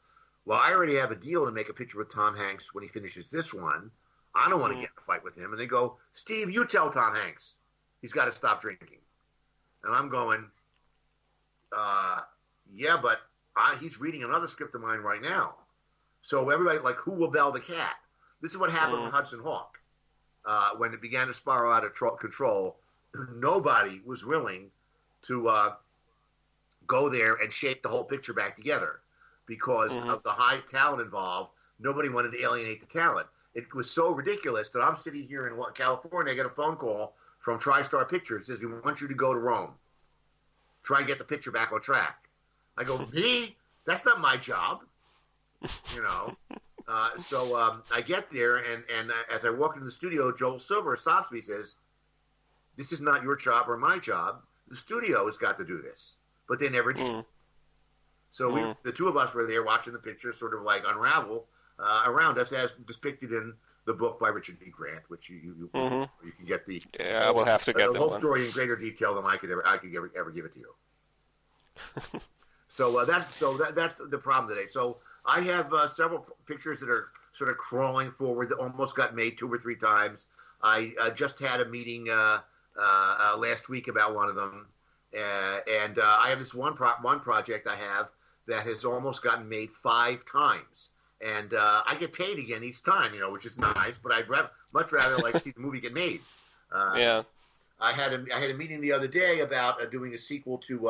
well, I already have a deal to make a picture with Tom Hanks when he finishes this one. I don't want to get in a fight with him. And they go, Steve, you tell Tom Hanks. he's got to stop drinking. And I'm going, yeah, but he's reading another script of mine right now. So everybody, like, who will bell the cat? This is what happened with Hudson Hawk. When it began to spiral out of control, nobody was willing to go there and shape the whole picture back together because of the high talent involved. Nobody wanted to alienate the talent. It was so ridiculous that I'm sitting here in California. I get a phone call from TriStar Pictures. It says, we want you to go to Rome. Try and get the picture back on track. I go, me? That's not my job. You know? So I get there, and as I walk into the studio, Joel Silver stops me and says, this is not your job or my job. The studio has got to do this. But they never did. So the two of us were there watching the picture sort of like unravel around us as depicted in the book by Richard D. Grant, which you can get the we'll have to get the whole story in greater detail than I could ever give it to you. So that's the problem today. So I have several pictures that are sort of crawling forward that almost got made 2 or 3 times. I just had a meeting last week about one of them, and I have this one project I have that has almost gotten made 5 times. And I get paid again each time, which is nice. But I'd much rather like see the movie get made. Yeah. I had a meeting the other day about doing a sequel to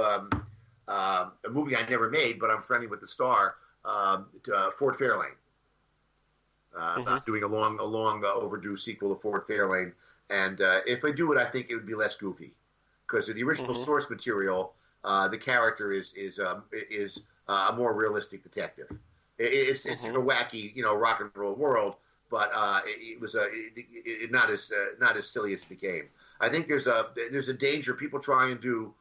a movie I never made, but I'm friendly with the star, to Fort Fairlane. About doing a long overdue sequel to Fort Fairlane. And if I do it, I think it would be less goofy, because in the original source material, the character is a more realistic detective. It's in a wacky, rock and roll world, but it was not as silly as it became. I think there's a danger. People try and do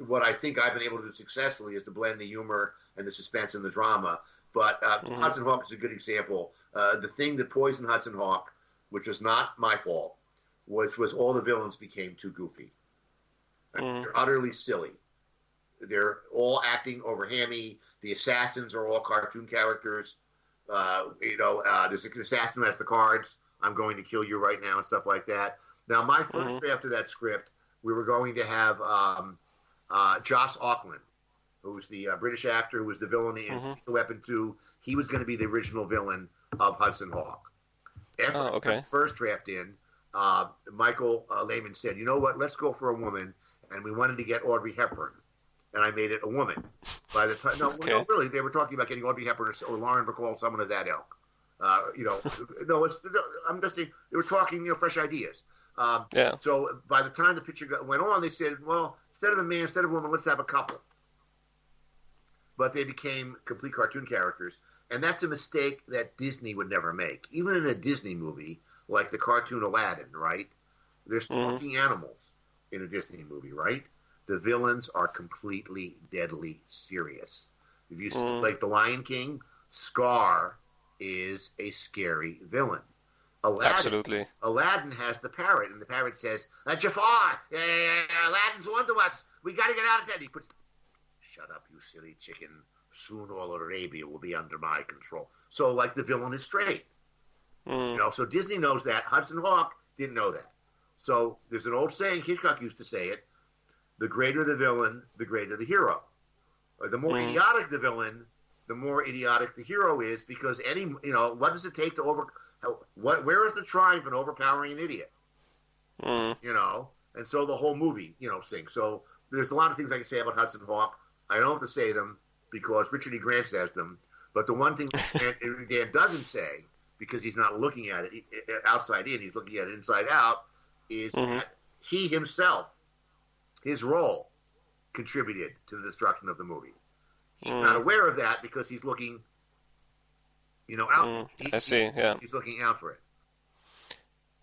what I think I've been able to do successfully, is to blend the humor and the suspense and the drama. But Hudson Hawk is a good example. The thing that poisoned Hudson Hawk, which was not my fault, which was all the villains became too goofy. They're utterly silly. They're all acting over hammy. The assassins are all cartoon characters. There's an assassin who has the cards. I'm going to kill you right now and stuff like that. Now, my first draft of that script, we were going to have Joss Auckland, who's the British actor who was the villain in Lethal Weapon 2. He was going to be the original villain of Hudson Hawk. After I put the first draft in, Michael Lehman said, you know what, let's go for a woman. And we wanted to get Audrey Hepburn. And I made it a woman. By the time, no, really, they were talking about getting Audrey Hepburn or Lauren Bacall, someone of that ilk. I'm just saying, they were talking, fresh ideas. So by the time the picture went on, they said, well, instead of a man, instead of a woman, let's have a couple. But they became complete cartoon characters. And that's a mistake that Disney would never make. Even in a Disney movie, like the cartoon Aladdin, right? There's talking animals in a Disney movie, right? The villains are completely deadly serious. If you see, like The Lion King, Scar is a scary villain. Aladdin has the parrot, and the parrot says, Jafar, Aladdin's on to us. We got to get out of town. He puts, shut up, you silly chicken. Soon all Arabia will be under my control. So, like, the villain is straight. So Disney knows that. Hudson Hawk didn't know that. So there's an old saying, Hitchcock used to say it, the greater the villain, the greater the hero. Or the more idiotic the villain, the more idiotic the hero is, because what does it take to where is the triumph in overpowering an idiot? And so the whole movie, sinks. So there's a lot of things I can say about Hudson Hawk. I don't have to say them because Richard E. Grant says them. But the one thing Dan doesn't say, because he's not looking at it outside in, he's looking at it inside out, is that he himself, his role, contributed to the destruction of the movie. He's not aware of that because he's looking, out. I see. Yeah, he's looking out for it.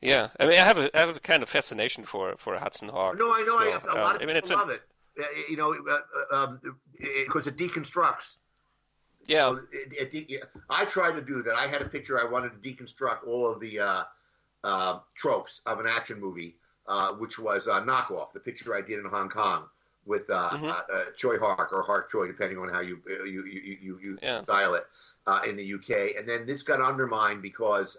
Yeah, I mean, I have a kind of fascination for Hudson Hawk. No, I know. Still. A lot of people love it. Because it deconstructs. Yeah. I tried to do that. I had a picture. I wanted to deconstruct all of the tropes of an action movie, which was Knockoff, the picture I did in Hong Kong with Choi Hark or Hark Choi, depending on how you dial it, in the UK. And then this got undermined because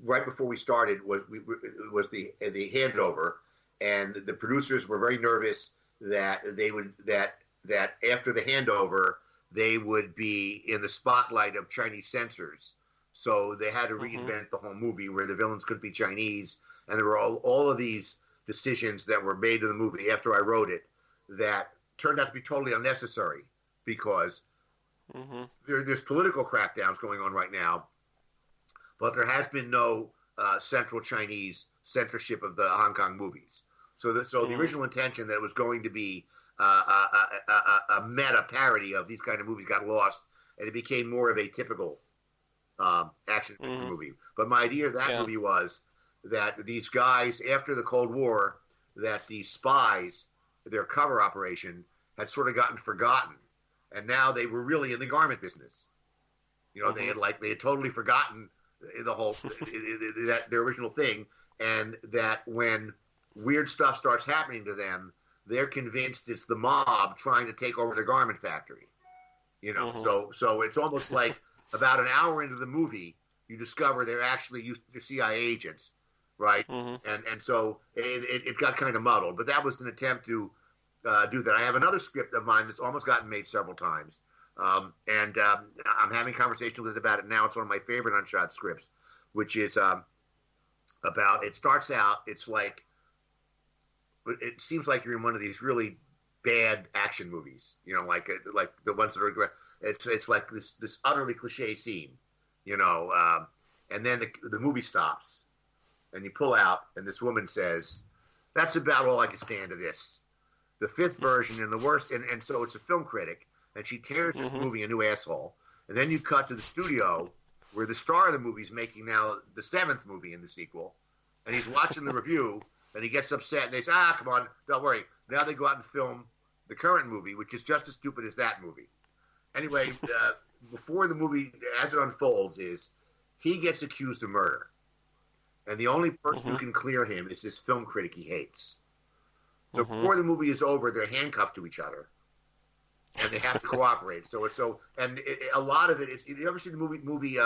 right before we started was the handover, and the producers were very nervous that they would that after the handover they would be in the spotlight of Chinese censors. So they had to reinvent the whole movie where the villains couldn't be Chinese, and there were all of these decisions that were made in the movie after I wrote it that turned out to be totally unnecessary because there's political crackdowns going on right now, but there has been no central Chinese censorship of the Hong Kong movies. So the original intention that it was going to be a meta parody of these kind of movies got lost, and it became more of a typical action movie. But my idea of that movie was that these guys, after the Cold War, that these spies, their cover operation, had sort of gotten forgotten, and now they were really in the garment business. You know, they had totally forgotten the whole their original thing, and that when weird stuff starts happening to them, they're convinced it's the mob trying to take over the garment factory. You know, so it's almost like about an hour into the movie, you discover they're actually CIA agents, right? And so it got kind of muddled. But that was an attempt to do that. I have another script of mine that's almost gotten made several times. And I'm having conversations with it about it now. It's one of my favorite unshot scripts, which is about, it starts out, it's like, it seems like you're in one of these really bad action movies, you know, like the ones that are, it's like this utterly cliche scene, you know, and then the movie stops and you pull out and this woman says, "That's about all I can stand of this. The fifth version and the worst," and so it's a film critic, and she tears this movie a new asshole. And then you cut to the studio where the star of the movie is making now the seventh movie in the sequel, and he's watching the review, and he gets upset, and they say, "Ah, come on, don't worry." Now they go out and film the current movie, which is just as stupid as that movie. Anyway, before the movie, as it unfolds, is he gets accused of murder, and the only person who can clear him is this film critic he hates. So before the movie is over, they're handcuffed to each other, and they have to cooperate. A lot of it is. You ever see the movie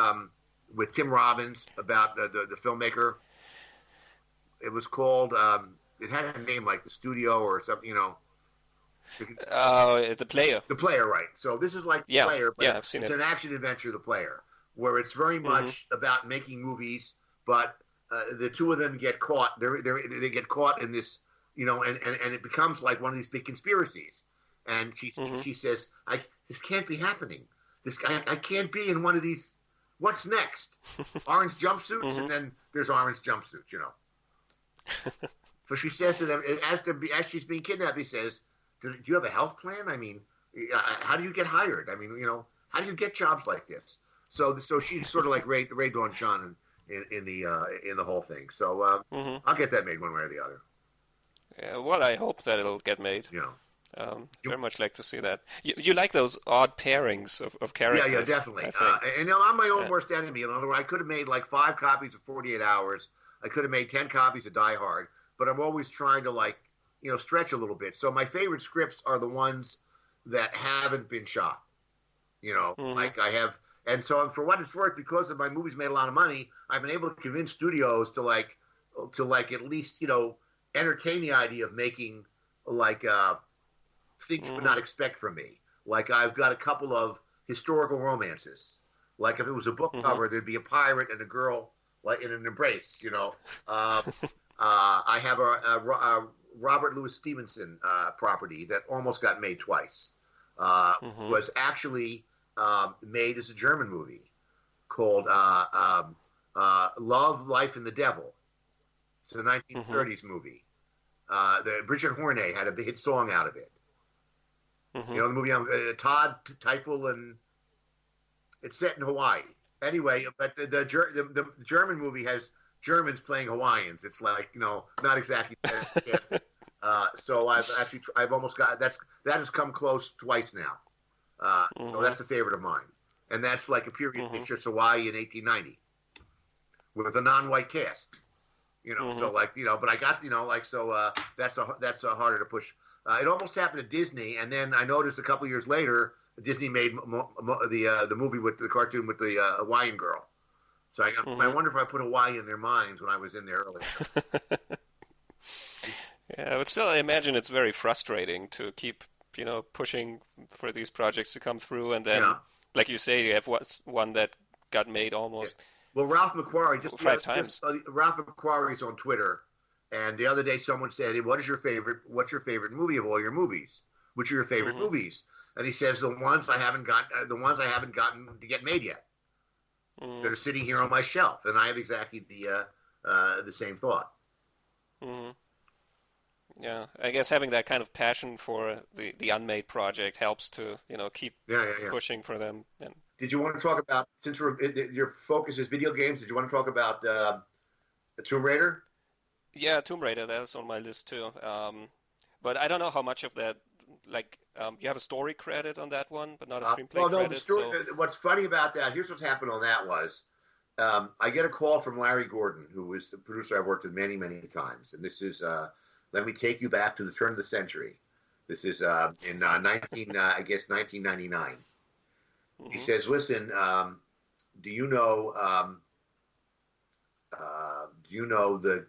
with Tim Robbins about the filmmaker? It was called. It had a name like The Studio or something. You know. The Player. The Player, right? So this is like The Player, but I've seen it's an action adventure, The Player, where it's very much about making movies, but the two of them get caught. They get caught in this. You know, and it becomes like one of these big conspiracies. And she says, "This can't be happening. I can't be in one of these. What's next? Orange jumpsuits, and then there's orange jumpsuits, you know." So she says to them, as she's being kidnapped, he says, "Do you have a health plan? I mean, how do you get hired? I mean, you know, how do you get jobs like this?" So she's sort of like Ray Dawn Chun in the whole thing. So I'll get that made one way or the other. Well, I hope that it'll get made. Yeah. Very much like to see that. You like those odd pairings of characters? Yeah, definitely. And you know, I'm my own worst enemy. In other words, I could have made like 5 copies of 48 Hours. I could have made 10 copies of Die Hard. But I'm always trying to stretch a little bit. So my favorite scripts are the ones that haven't been shot. You know, like I have. And so for what it's worth, because of my movies made a lot of money, I've been able to convince studios to at least, you know, entertain the idea of making things you would not expect from me. Like I've got a couple of historical romances. Like if it was a book cover, there'd be a pirate and a girl like in an embrace. You know, I have a Robert Louis Stevenson property that almost got made twice. Was actually made as a German movie called Love, Life, and the Devil. It's a 1930s movie. Bridget Horney had a hit song out of it. You know the movie, Todd Teufel, and it's set in Hawaii. Anyway, but the German movie has Germans playing Hawaiians. It's like, you know, not exactly fantastic. So I've almost got that has come close twice now. So that's a favorite of mine, and that's like a period picture, Hawaii in 1890 with a non-white cast. You know, so like, you know, but I got, you know, like, so that's a harder to push. It almost happened at Disney, and then I noticed a couple years later, Disney made the movie with the cartoon with the Hawaiian girl. So I wonder if I put Hawaii in their minds when I was in there earlier. Yeah, but still, I imagine it's very frustrating to keep, pushing for these projects to come through, and then, Yeah. like you say, you have one that got made Yeah. almost Well, Ralph McQuarrie five times. Ralph McQuarrie's on Twitter, and the other day someone said, hey, What's your favorite movie of all your movies? Which are your favorite Hmm. movies?" And he says, the ones I haven't gotten to get made yet, Hmm. that are sitting here on my shelf." And I have exactly the same thought. Hmm. Yeah, I guess having that kind of passion for the unmade project helps to, keep Yeah, yeah, yeah. pushing for them. And Did you want to talk about, since your focus is video games? Did you want to talk about Tomb Raider? yeah, Tomb Raider, that's on my list too. But I don't know how much of that, like, you have a story credit on that one, but not a screenplay Well, no. The credit. story. So, What's funny about that? Here's what's happened on that was, I get a call from Larry Gordon, who is the producer I've worked with many, many times, and this is. Let me take you back to the turn of the century. This is in 1999. He hmm. says, "Listen, do you know the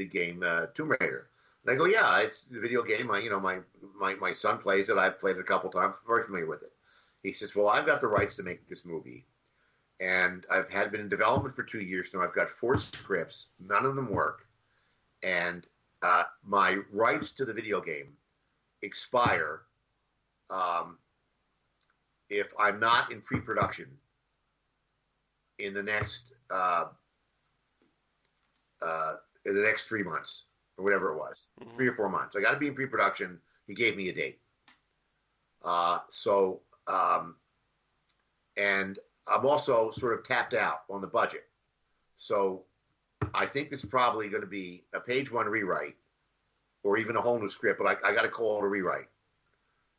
game Tomb Raider?" And I go, "Yeah, it's the video game. My son plays it. I've played it a couple times. Very familiar with it." He says, "Well, I've got the rights to make this movie, and I've had been in development for 2 years now. I've got 4 scripts. None of them work, and my rights to the video game expire um, if I'm not in pre-production in the next uh, in the next 3 months or whatever it was, Hmm. 3 or 4 months. I got to be in pre-production." He gave me a date. So and I'm also sort of tapped out on the budget. So I think it's probably going to be a page one rewrite or even a whole new script, but I got to call it a rewrite.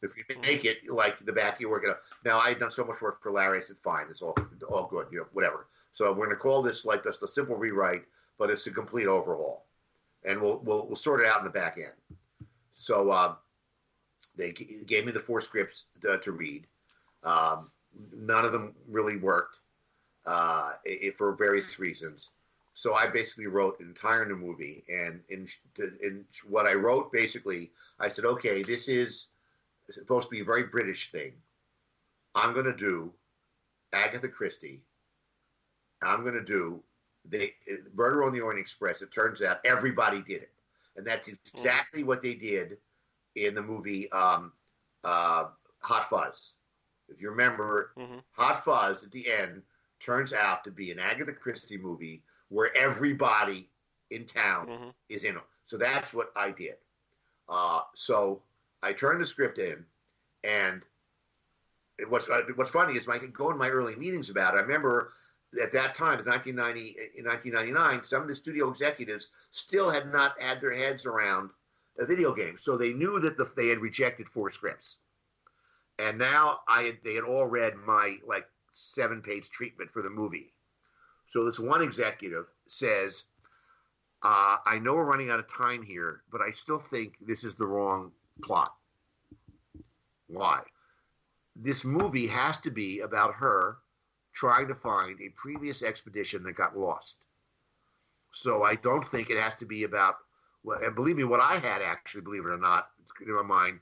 If you Hmm. make it like the back, you work it out. Now I had done so much work for Larry. I said, "Fine, it's all good, whatever." So we're going to call this like just a simple rewrite, but it's a complete overhaul, and we'll sort it out in the back end. So they gave me the 4 scripts to read. Um, None of them really worked for various reasons. So I basically wrote an entire new movie, and in what I wrote, basically, I said, "Okay, this is supposed to be a very British thing. I'm going to do Agatha Christie. I'm going to do the Murder on the Orient Express." It turns out everybody did it, and that's Hmm. exactly what they did in the movie Hot Fuzz. If you remember, Hmm. Hot Fuzz at the end turns out to be an Agatha Christie movie where everybody in town Hmm. is in it. So that's what I did. So I turned the script in, and what's funny is I can go in my early meetings about it. I remember at that time, in 1999, some of the studio executives still had not had their heads around a video game, so they knew that they had rejected 4 scripts, and now they had all read my like 7-page treatment for the movie. So this one executive says, "I know we're running out of time here, but I still think this is the wrong plot. Why? This movie has to be about her trying to find a previous expedition that got lost. So I Hmm. don't think it has to be about, well, and believe me, what I had actually, believe it or not, in my mind,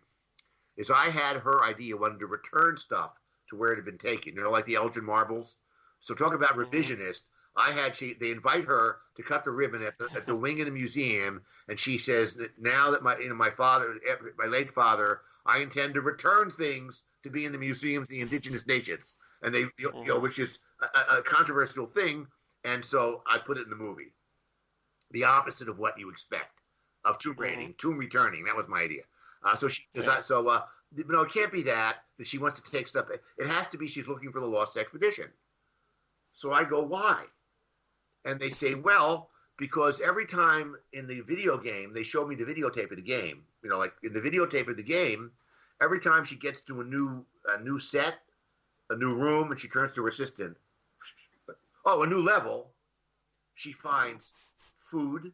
is I had her idea, wanted to return stuff to where it had been taken, like the Elgin marbles. So talk about Hmm. revisionist. They invite her to cut the ribbon at the wing of the museum, and she says that now that my father, my late father, I intend to return things to be in the museums of the indigenous nations, and they, Hmm. which is a controversial thing, and so I put it in the movie, the opposite of what you expect of Hmm. tomb returning. That was my idea. So she says, Yeah. no, it can't be that she wants to take stuff. It has to be she's looking for the lost expedition. So I go, why? And they say, well, because every time in the video game, they show me the videotape of the game. Like in the videotape of the game, every time she gets to a new set, a new room, and she turns to her assistant, a new level, she finds food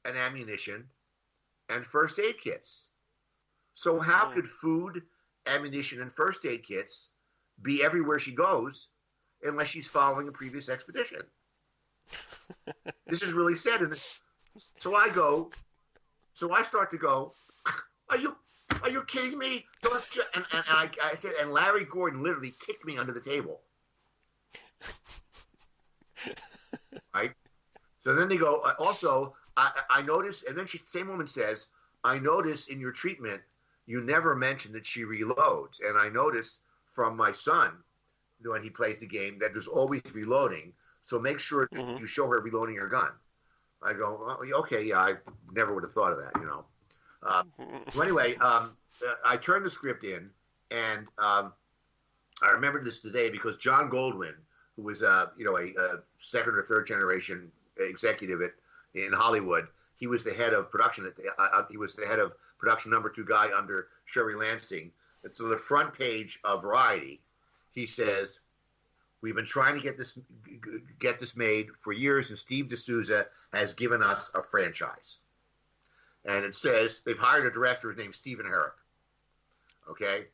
and ammunition and first aid kits. So how Hmm. could food, ammunition, and first aid kits be everywhere she goes unless she's following a previous expedition? This is really sad. And so I go, So I start to go, are you kidding me? I said, and Larry Gordon literally kicked me under the table. Right? So then they go, also, I noticed, and then same woman says, I notice in your treatment, you never mention that she reloads. And I notice from my son, when he plays the game, that there's always reloading. So make sure that you show her reloading her gun. I go, well, okay, yeah, I never would have thought of that, you know. So anyway, I turned the script in, and I remember this today because John Goldwyn, who was a second or third generation executive in Hollywood, he was the head of production. He was the head of production number 2 guy under Sherry Lansing. And so the front page of Variety, he says, we've been trying to get this made for years, and Steve D'Souza has given us a franchise. And it says they've hired a director named Stephen Herrick. Okay?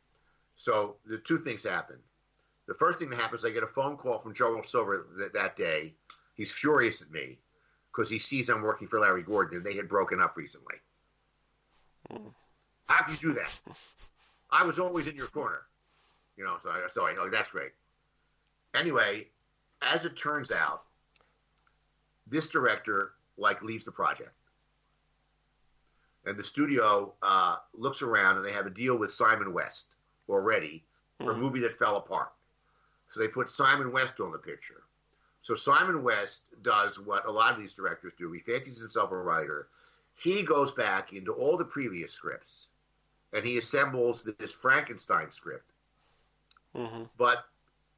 So the two things happen. The first thing that happens, I get a phone call from Joel Silver that day. He's furious at me because he sees I'm working for Larry Gordon, and they had broken up recently. How'd you do that? I was always in your corner. You know, so I know, that's great. Anyway, as it turns out, this director, leaves the project. And the studio looks around, and they have a deal with Simon West already for a movie that fell apart. So they put Simon West on the picture. So Simon West does what a lot of these directors do. He fancies himself a writer. He goes back into all the previous scripts, and he assembles this Frankenstein script. But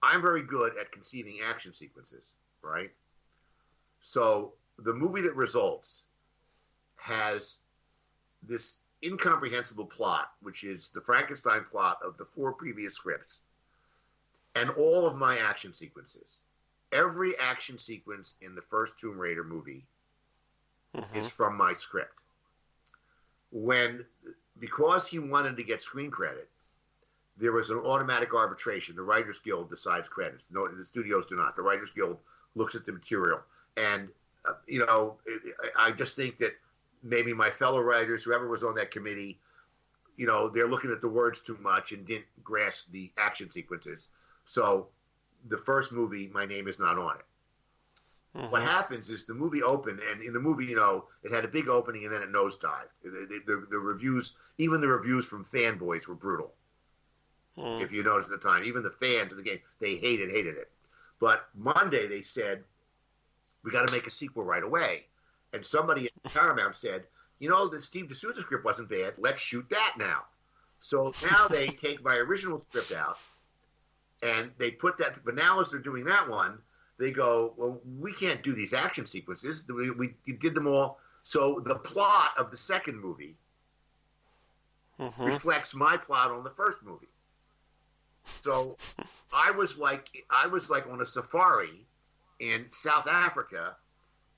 I'm very good at conceiving action sequences, right? So the movie that results has this incomprehensible plot, which is the Frankenstein plot of the 4 previous scripts, and all of my action sequences. Every action sequence in the first Tomb Raider movie is from my script. Because he wanted to get screen credit, there was an automatic arbitration. The Writers Guild decides credits. No, the studios do not. The Writers Guild looks at the material. And, I just think that maybe my fellow writers, whoever was on that committee, they're looking at the words too much and didn't grasp the action sequences. So the first movie, my name is not on it. What happens is the movie opened, and in the movie, it had a big opening and then it nosedived. The reviews, even the reviews from fanboys were brutal. If you notice at the time, even the fans of the game, they hated it. But Monday they said, we got to make a sequel right away. And somebody at Paramount said, the Steve D'Souza script wasn't bad. Let's shoot that now. So now they take my original script out, and they put that. But now as they're doing that one, they go, well, we can't do these action sequences. We did them all. So the plot of the second movie reflects my plot on the first movie. So I was like on a safari in South Africa,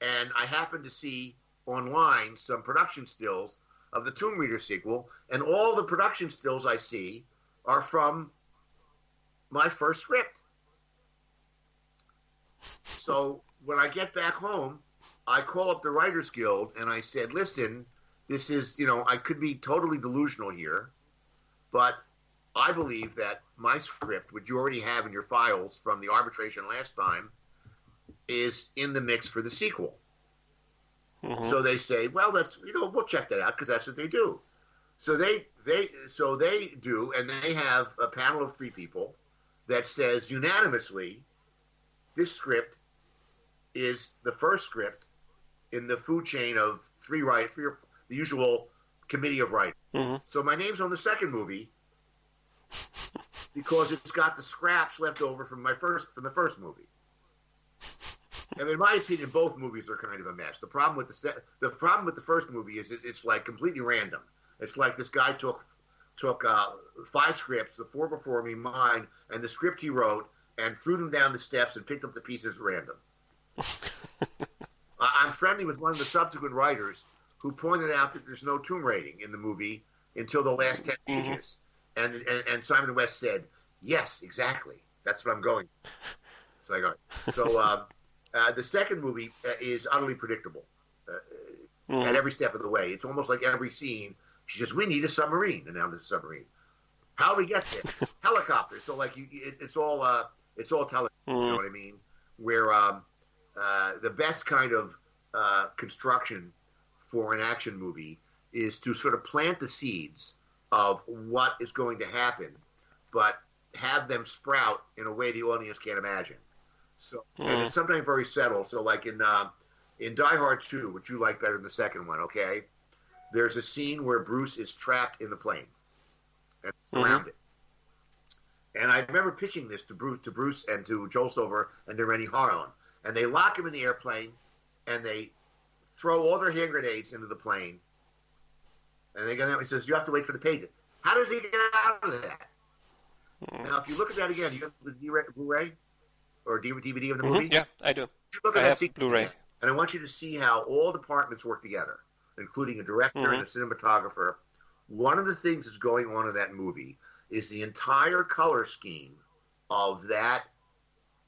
and I happened to see online some production stills of the Tomb Raider sequel, and all the production stills I see are from my first script. So when I get back home, I call up the Writers Guild, and I said, listen, this is, I could be totally delusional here, but I believe that my script, which you already have in your files from the arbitration last time, is in the mix for the sequel. So they say, well, that's, we'll check that out because that's what they do. So they do, and they have a panel of 3 people that says unanimously, this script is the first script in the food chain of the usual committee of writers. So my name's on the second movie because it's got the scraps left over from the first movie. And in my opinion, both movies are kind of a mess. The problem with the first movie is it's like completely random. It's like this guy took 5 scripts, the 4 before me, mine, and the script he wrote, and threw them down the steps and picked up the pieces random. I'm friendly with one of the subsequent writers who pointed out that there's no tomb raiding in the movie until the last 10 pages. And Simon West said, yes, exactly. That's what I'm going. So I go. So the second movie is utterly predictable. at every step of the way. It's almost like every scene, she says, "We need a submarine," and now there's a submarine. How do we get there? Helicopter. So like it's all television. You know what I mean? Where the best kind of construction for an action movie is to sort of plant the seeds of what is going to happen, but have them sprout in a way the audience can't imagine. So and it's sometimes very subtle. So like in Die Hard 2, which you like better than the second one, okay? There's a scene where Bruce is trapped in the plane and surrounded. And I remember pitching this to Bruce and to Joel Silver and to Rennie Harlan. And they lock him in the airplane, and they throw all their hand grenades into the plane. And they go there, and he says, "You have to wait for the payment." How does he get out of that? Now, if you look at that again, you got the Blu-ray or DVD of the movie? Yeah, I do. You look at I that have Blu-ray. again, and I want you to see how all departments work together, including a director and a cinematographer. One of the things that's going on in that movie is the entire color scheme of that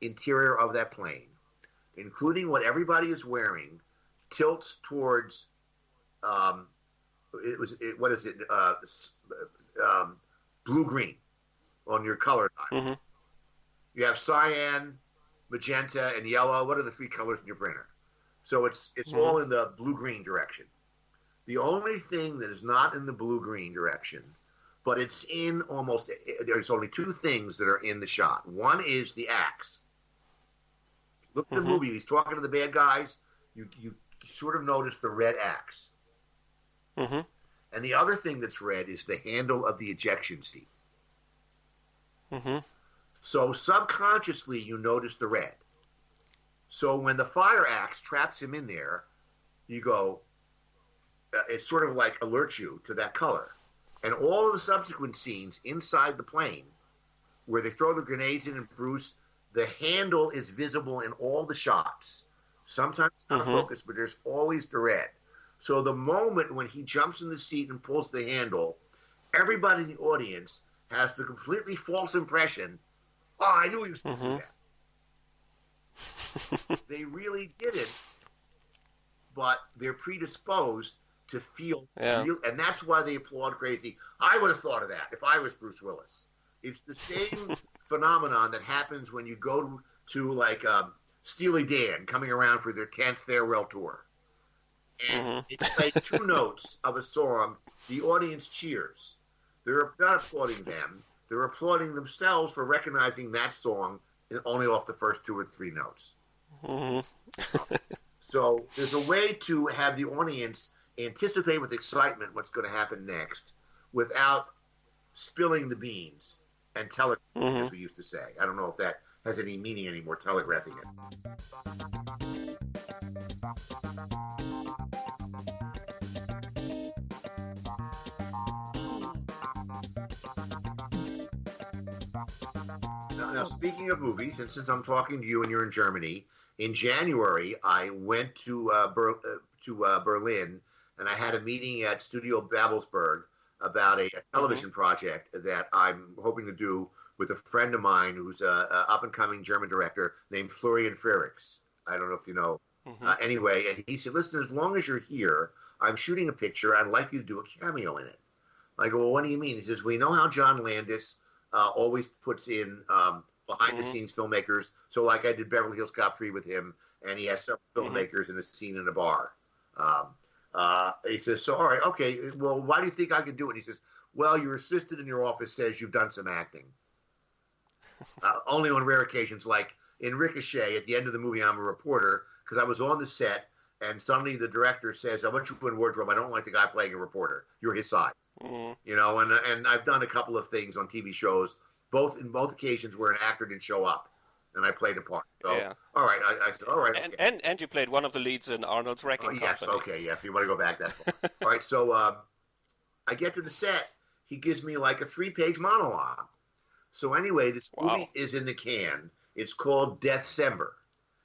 interior of that plane, including what everybody is wearing, tilts towards blue-green on your color line. You have cyan, magenta, and yellow. What are the three colors in your printer? So it's all in the blue-green direction. The only thing that is not in the blue-green direction, but it's in almost, there's only two things that are in the shot. One is the axe. Look at the movie. He's talking to the bad guys. You sort of notice the red axe. And the other thing that's red is the handle of the ejection seat. So subconsciously, you notice the red. So when the fire axe traps him in there, you go, it sort of like alerts you to that color. And all of the subsequent scenes inside the plane, where they throw the grenades in and Bruce, the handle is visible in all the shots. Sometimes it's out of focus, but there's always the red. So the moment when he jumps in the seat and pulls the handle, everybody in the audience has the completely false impression, "Oh, I knew he was going to do that." They really didn't, but they're predisposed to feel real, and that's why they applaud crazy. I would have thought of that if I was Bruce Willis. It's the same phenomenon that happens when you go to like Steely Dan coming around for their 10th farewell tour. And they play two notes of a song, the audience cheers. They're not applauding them. They're applauding themselves for recognizing that song only off the first two or three notes. So there's a way to have the audience anticipate with excitement what's going to happen next without spilling the beans and telegraphing, as we used to say. I don't know if that has any meaning anymore, telegraphing it. Now, speaking of movies, and since I'm talking to you and you're in Germany, in January I went to Berlin, and I had a meeting at Studio Babelsberg about a television project that I'm hoping to do with a friend of mine who's a up-and-coming German director named Florian Frerichs. I don't know if you know. Anyway, and he said, "Listen, as long as you're here, I'm shooting a picture. I'd like you to do a cameo in it." I go, "Well, what do you mean?" He says, "We know how John Landis always puts in behind-the-scenes filmmakers. So, like I did Beverly Hills Cop 3 with him, and he has several filmmakers in a scene in a bar." He says, "So, all right, okay, well, why do you think I can do it?" He says, "Well, your assistant in your office says you've done some acting." Only on rare occasions, like in Ricochet, at the end of the movie, I'm a reporter, because I was on the set, and suddenly the director says, "I want you to put in wardrobe. I don't like the guy playing a reporter. You're his size." You know, and I've done a couple of things on TV shows, in both occasions where an actor didn't show up, and I played a part. So, all right, I said, all right. Okay. And you played one of the leads in Arnold's Wrecking Company. Yes, okay, yeah, if you want to go back that far. All right, so I get to the set. He gives me like a 3-page monologue. So anyway, this movie is in the can. It's called Deathcember,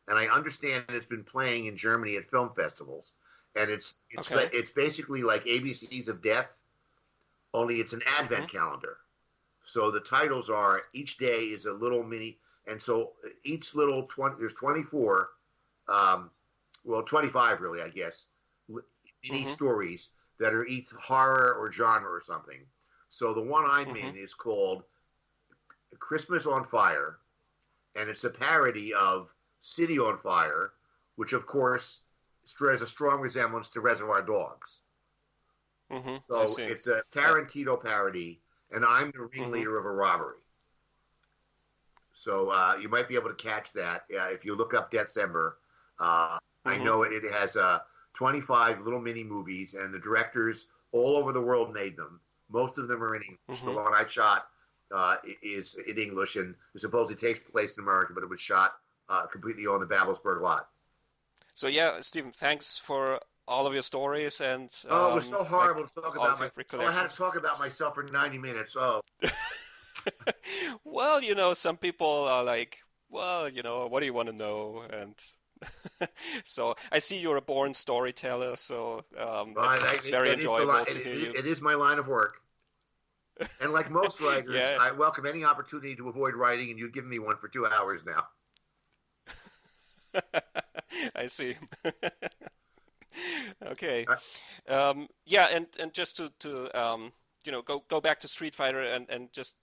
and I understand it's been playing in Germany at film festivals. And it's basically like ABCs of Death, only it's an advent calendar. So the titles are, each day is a little mini, and so each little there's 24, 25 really, I guess, mini stories that are each horror or genre or something. So the one I'm in is called Christmas on Fire, and it's a parody of City on Fire, which of course has a strong resemblance to Reservoir Dogs. So it's a Tarantino parody, and I'm the ringleader of a robbery. So you might be able to catch that if you look up December. I know it has 25 little mini movies, and the directors all over the world made them. Most of them are in English. The one I shot is in English, and it supposedly takes place in America, but it was shot completely on the Babelsberg lot. So yeah, Stephen, thanks for all of your stories and it was so horrible to talk about I had to talk about myself for 90 minutes. Well, some people are like, well, what do you want to know? And so I see you're a born storyteller, so it's very enjoyable to hear you. It is my line of work. And like most writers, I welcome any opportunity to avoid writing, and you've given me one for 2 hours now. I see. Okay. And just to go back to Street Fighter and just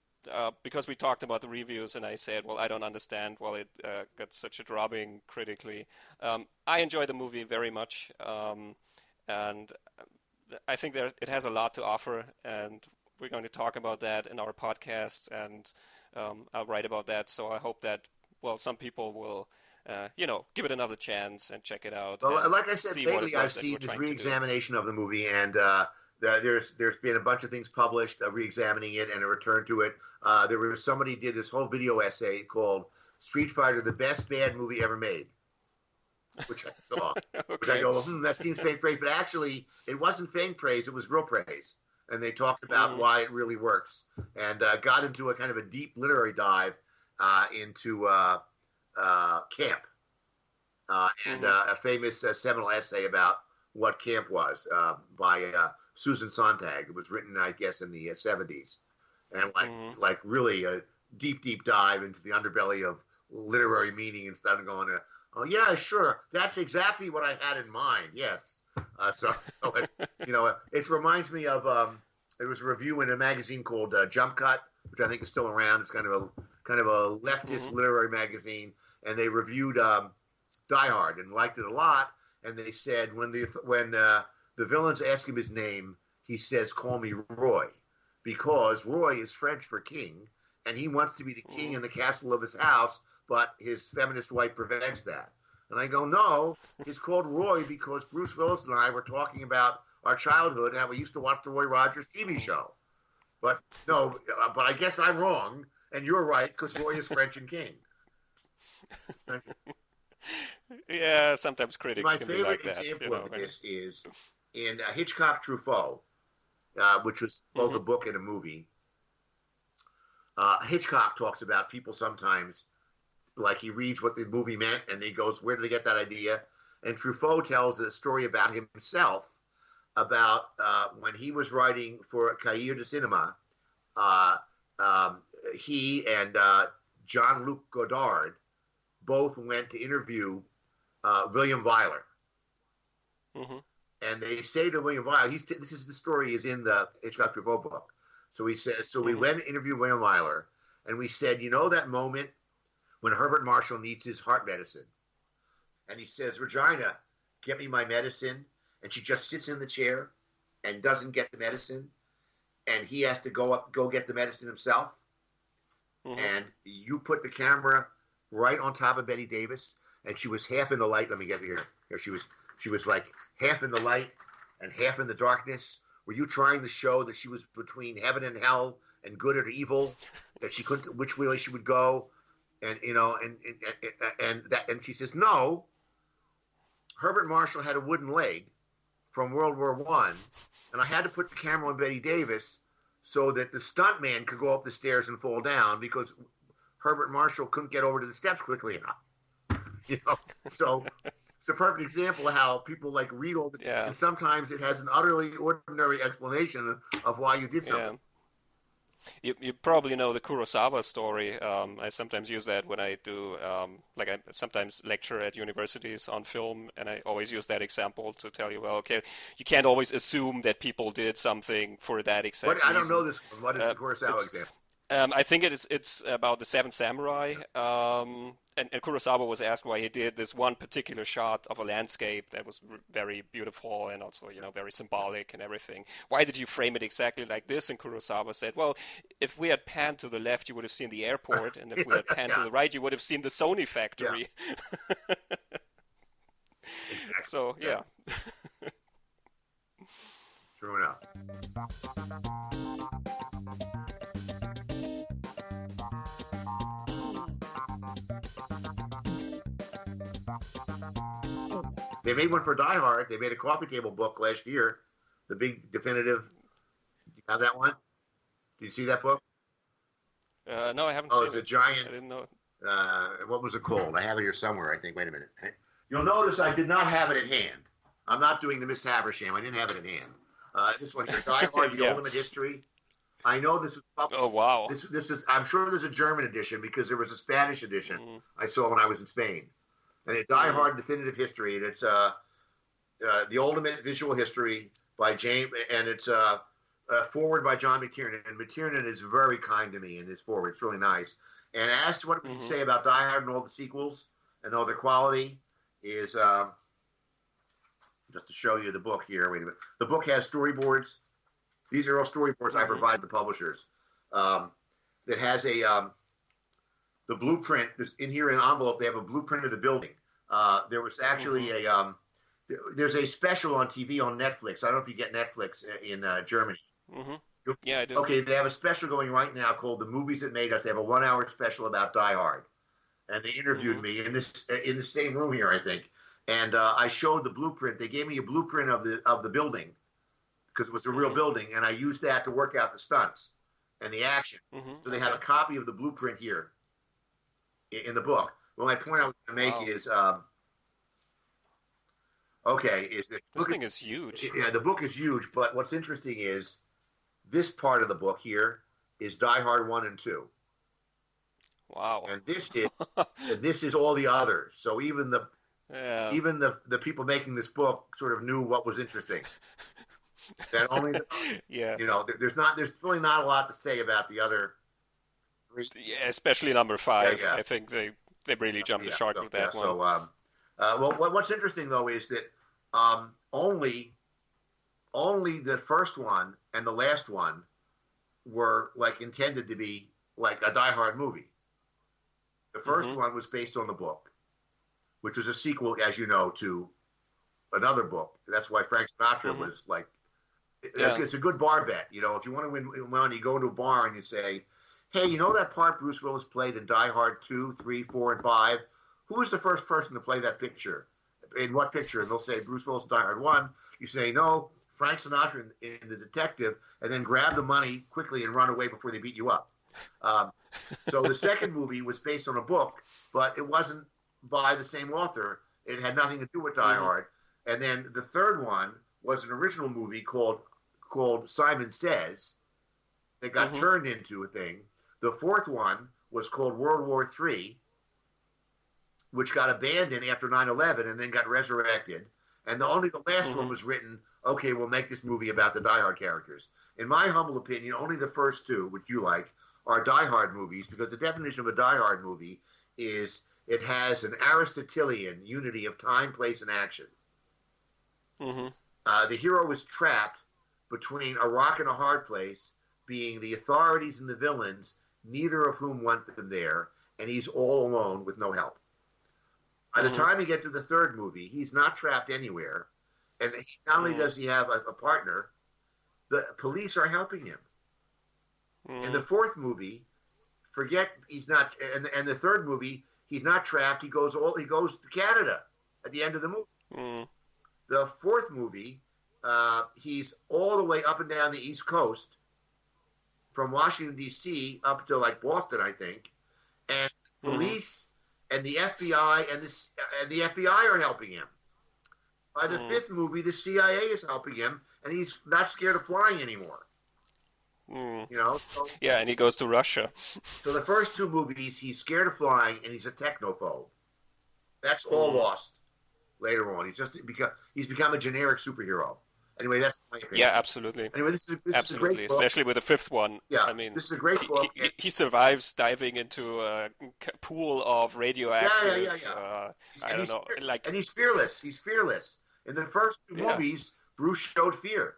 because we talked about the reviews and I said, well, I don't understand why it got such a drubbing critically. I enjoy the movie very much, and I think it has a lot to offer, and we're going to talk about that in our podcast, and I'll write about that. So I hope that, well, some people will give it another chance and check it out. Well, like I said, lately I've seen this re-examination of the movie, and there's been a bunch of things published re-examining it and a return to it. There was somebody did this whole video essay called "Street Fighter: The Best Bad Movie Ever Made," which I saw. Which I go, that seems faint praise, but actually it wasn't faint praise; it was real praise. And they talked about why it really works, and got into a kind of a deep literary dive into camp, and a famous seminal essay about what camp was by Susan Sontag. It was written, I guess, in the 70s, and like really a deep dive into the underbelly of literary meaning and stuff. And going, oh yeah, sure, that's exactly what I had in mind. Yes, so it reminds me of there was a review in a magazine called Jump Cut, which I think is still around. It's kind of a leftist literary magazine, and they reviewed Die Hard and liked it a lot. And they said when the villains ask him his name, he says, "Call me Roy," because Roy is French for king, and he wants to be the king in the castle of his house, but his feminist wife prevents that. And I go, no, it's called Roy because Bruce Willis and I were talking about our childhood and how we used to watch the Roy Rogers TV show. But no, but I guess I'm wrong, and you're right, because Roy is French and king. Yeah, sometimes critics My can be like that. My favorite example of this is in Hitchcock Truffaut, which was both a book and a movie. Hitchcock talks about people sometimes, like he reads what the movie meant, and he goes, where did they get that idea? And Truffaut tells a story about himself, about when he was writing for Cahiers du Cinema, he and Jean-Luc Godard both went to interview William Wyler. And they say to William Wyler, this is the story is in the Hitchcock Truffaut book. So he says, we went to interview William Wyler, and we said, that moment when Herbert Marshall needs his heart medicine. And he says, Regina, get me my medicine. And she just sits in the chair and doesn't get the medicine. And he has to go get the medicine himself. And you put the camera right on top of Betty Davis, and she was half in the light. Let me get here. She was like half in the light and half in the darkness. Were you trying to show that she was between heaven and hell and good or evil, that she couldn't, which way she would go? And and she says, no, Herbert Marshall had a wooden leg from World War I, and I had to put the camera on Betty Davis so that the stuntman could go up the stairs and fall down because Herbert Marshall couldn't get over to the steps quickly enough. So it's a perfect example of how people like read all the and sometimes it has an utterly ordinary explanation of why you did something. You probably know the Kurosawa story. I sometimes use that when I do, like I sometimes lecture at universities on film, and I always use that example to tell you, well, okay, you can't always assume that people did something for that What exact I don't know reason. this one. What is the Kurosawa It's example? I think it's about the Seven Samurai, and Kurosawa was asked why he did this one particular shot of a landscape that was very beautiful and also, very symbolic and everything. Why did you frame it exactly like this? And Kurosawa said, well, if we had panned to the left, you would have seen the airport, and if we had panned to Yeah, the right, you would have seen the Sony yeah, factory. exactly. So, Yeah, yeah. true enough. They made one for Die Hard. They made a coffee table book last year, the big definitive. You have that one? Did you see that book? No, I haven't Oh, seen it's a it. giant. I didn't know. What was it called? I have it here somewhere, I think. Wait a minute. You'll notice I did not have it at hand. I'm not doing the Miss Haversham. I didn't have it at hand. This one here, Die Hard: The Yeah. Ultimate History. I know this is Oh, wow. this is. I'm sure there's a German edition because there was a Spanish edition I saw when I was in Spain. And it's Die Hard: Definitive History, and it's the Ultimate Visual History by James, and it's forward by John McTiernan. And McTiernan is very kind to me in his forward. It's really nice. And as to what we can say about Die Hard and all the sequels and all their quality is just to show you the book here. Wait a minute. The book has storyboards. These are all storyboards I provide the publishers. That has the blueprint. In here in an envelope, they have a blueprint of the building. There was actually there's a special on TV on Netflix. I don't know if you get Netflix in Germany. Yeah, I do. Okay, they have a special going right now called "The Movies That Made Us." They have a 1 hour special about Die Hard, and they interviewed me in the same room here, I think. And I showed the blueprint. They gave me a blueprint of the building because it was a real building, and I used that to work out the stunts and the action. So they have a copy of the blueprint here in the book. Well, my point I was going to make is, is that This thing is huge. yeah, the book is huge. But what's interesting is this part of the book here is Die Hard 1 and 2. Wow. And this is all the others. So even the people making this book sort of knew what was interesting. That only there's really not a lot to say about the other three. Yeah, especially number 5. Yeah. I think they really jumped the shark with that one. So what's interesting though is that only the first one and the last one were like intended to be like a Die Hard movie. The first one was based on the book, which was a sequel, as you know, to another book. That's why Frank Sinatra was like, it's a good bar bet. You know, if you want to win money, you go to a bar and you say, hey, you know that part Bruce Willis played in Die Hard 2, 3, 4, and 5? Who was the first person to play that picture? In what picture? And they'll say Bruce Willis in Die Hard 1. You say, no, Frank Sinatra in The Detective, and then grab the money quickly and run away before they beat you up. So the second movie was based on a book, but it wasn't by the same author. It had nothing to do with Die Hard. And then the third one was an original movie called Simon Says that got turned into a thing. The fourth one was called World War III, which got abandoned after 9/11 and then got resurrected. And the last one was written, okay, we'll make this movie about the Die Hard characters. In my humble opinion, only the first two, which you like, are Die Hard movies, because the definition of a Die Hard movie is it has an Aristotelian unity of time, place, and action. The hero is trapped between a rock and a hard place, being the authorities and the villains, neither of whom want them there, and he's all alone with no help. By the time you get to the third movie, he's not trapped anywhere, and not only does he have a partner, the police are helping him. In the fourth movie, he's not, and the third movie, he's not trapped. He goes to Canada at the end of the movie. The fourth movie, he's all the way up and down the East Coast, from Washington D.C. up to like Boston, I think, and police and the FBI and the FBI are helping him. By the fifth movie, the CIA is helping him, and he's not scared of flying anymore. Mm. You know, so, Yeah, and he goes to Russia. so the first two movies, he's scared of flying and he's a technophobe. That's all Mm. lost later on. He's become a generic superhero. Anyway, that's my Yeah, opinion. absolutely. Anyway, this is a Absolutely, great book. especially with the fifth one. Yeah, I mean, this is a great book. he survives diving into a pool of Yeah. radioactive, I And don't know, like, he's fearless. He's fearless. In the first two yeah, movies, Bruce showed fear.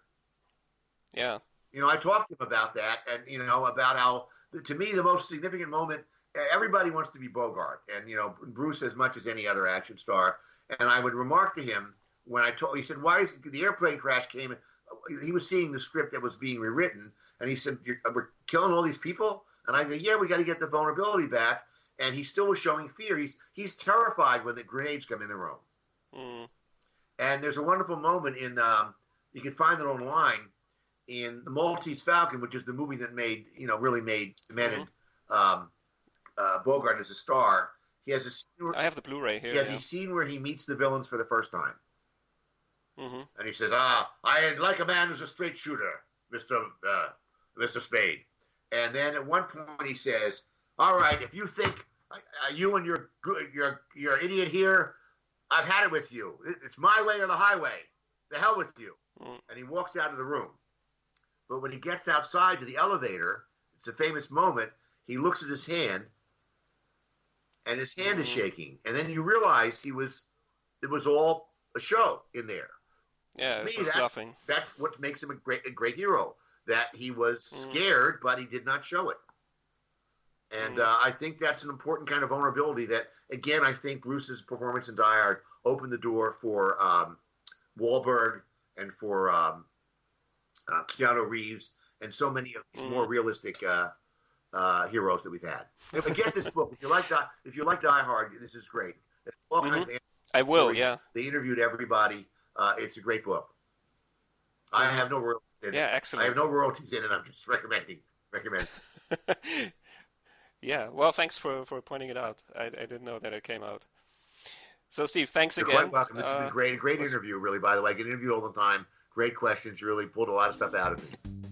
yeah. You know, I talked to him about that, and you know, about how, to me, the most significant moment. Everybody wants to be Bogart, and you know, Bruce as much as any other action star. And I would remark to him when he said, "Why is the airplane crash came?" He was seeing the script that was being rewritten, and he said, "We're killing all these people." And I go, "Yeah, we got to get the vulnerability back." And he still was showing fear. He's terrified when the grenades come in the room. Mm. And there's a wonderful moment in you can find it online in The Maltese Falcon, which is the movie that cemented Bogart as a star. He has I have the Blu-ray here. he has Yeah. a scene where he meets the villains for the first time. Hmm. And he says, I like a man who's a straight shooter, Mr. Spade. And then at one point he says, all right, if you think you and your idiot here, I've had it with you. It's my way or the highway. The hell with you. Mm. And he walks out of the room. But when he gets outside to the elevator, it's a famous moment, he looks at his hand, and his hand is shaking. And then you realize it was all a show in there. Yeah, To it me, was bluffing. that's what makes him a great hero. That he was scared, but he did not show it. And I think that's an important kind of vulnerability that, again, I think Bruce's performance in Die Hard opened the door for Wahlberg and for Keanu Reeves and so many of these more realistic heroes that we've had. But get this book. If you like Die Hard, this is great. It's all kinds of I will, stories. yeah. They interviewed everybody. It's a great book. I have no royalties in it. Yeah, excellent. I have no royalties in it. I'm just recommending. Yeah, well, thanks for pointing it out. I didn't know that it came out. So, Steve, thanks You're again. quite welcome. This has been great. A great interview, really, by the way. I get interviewed all the time. Great questions. You really pulled a lot of stuff out of me.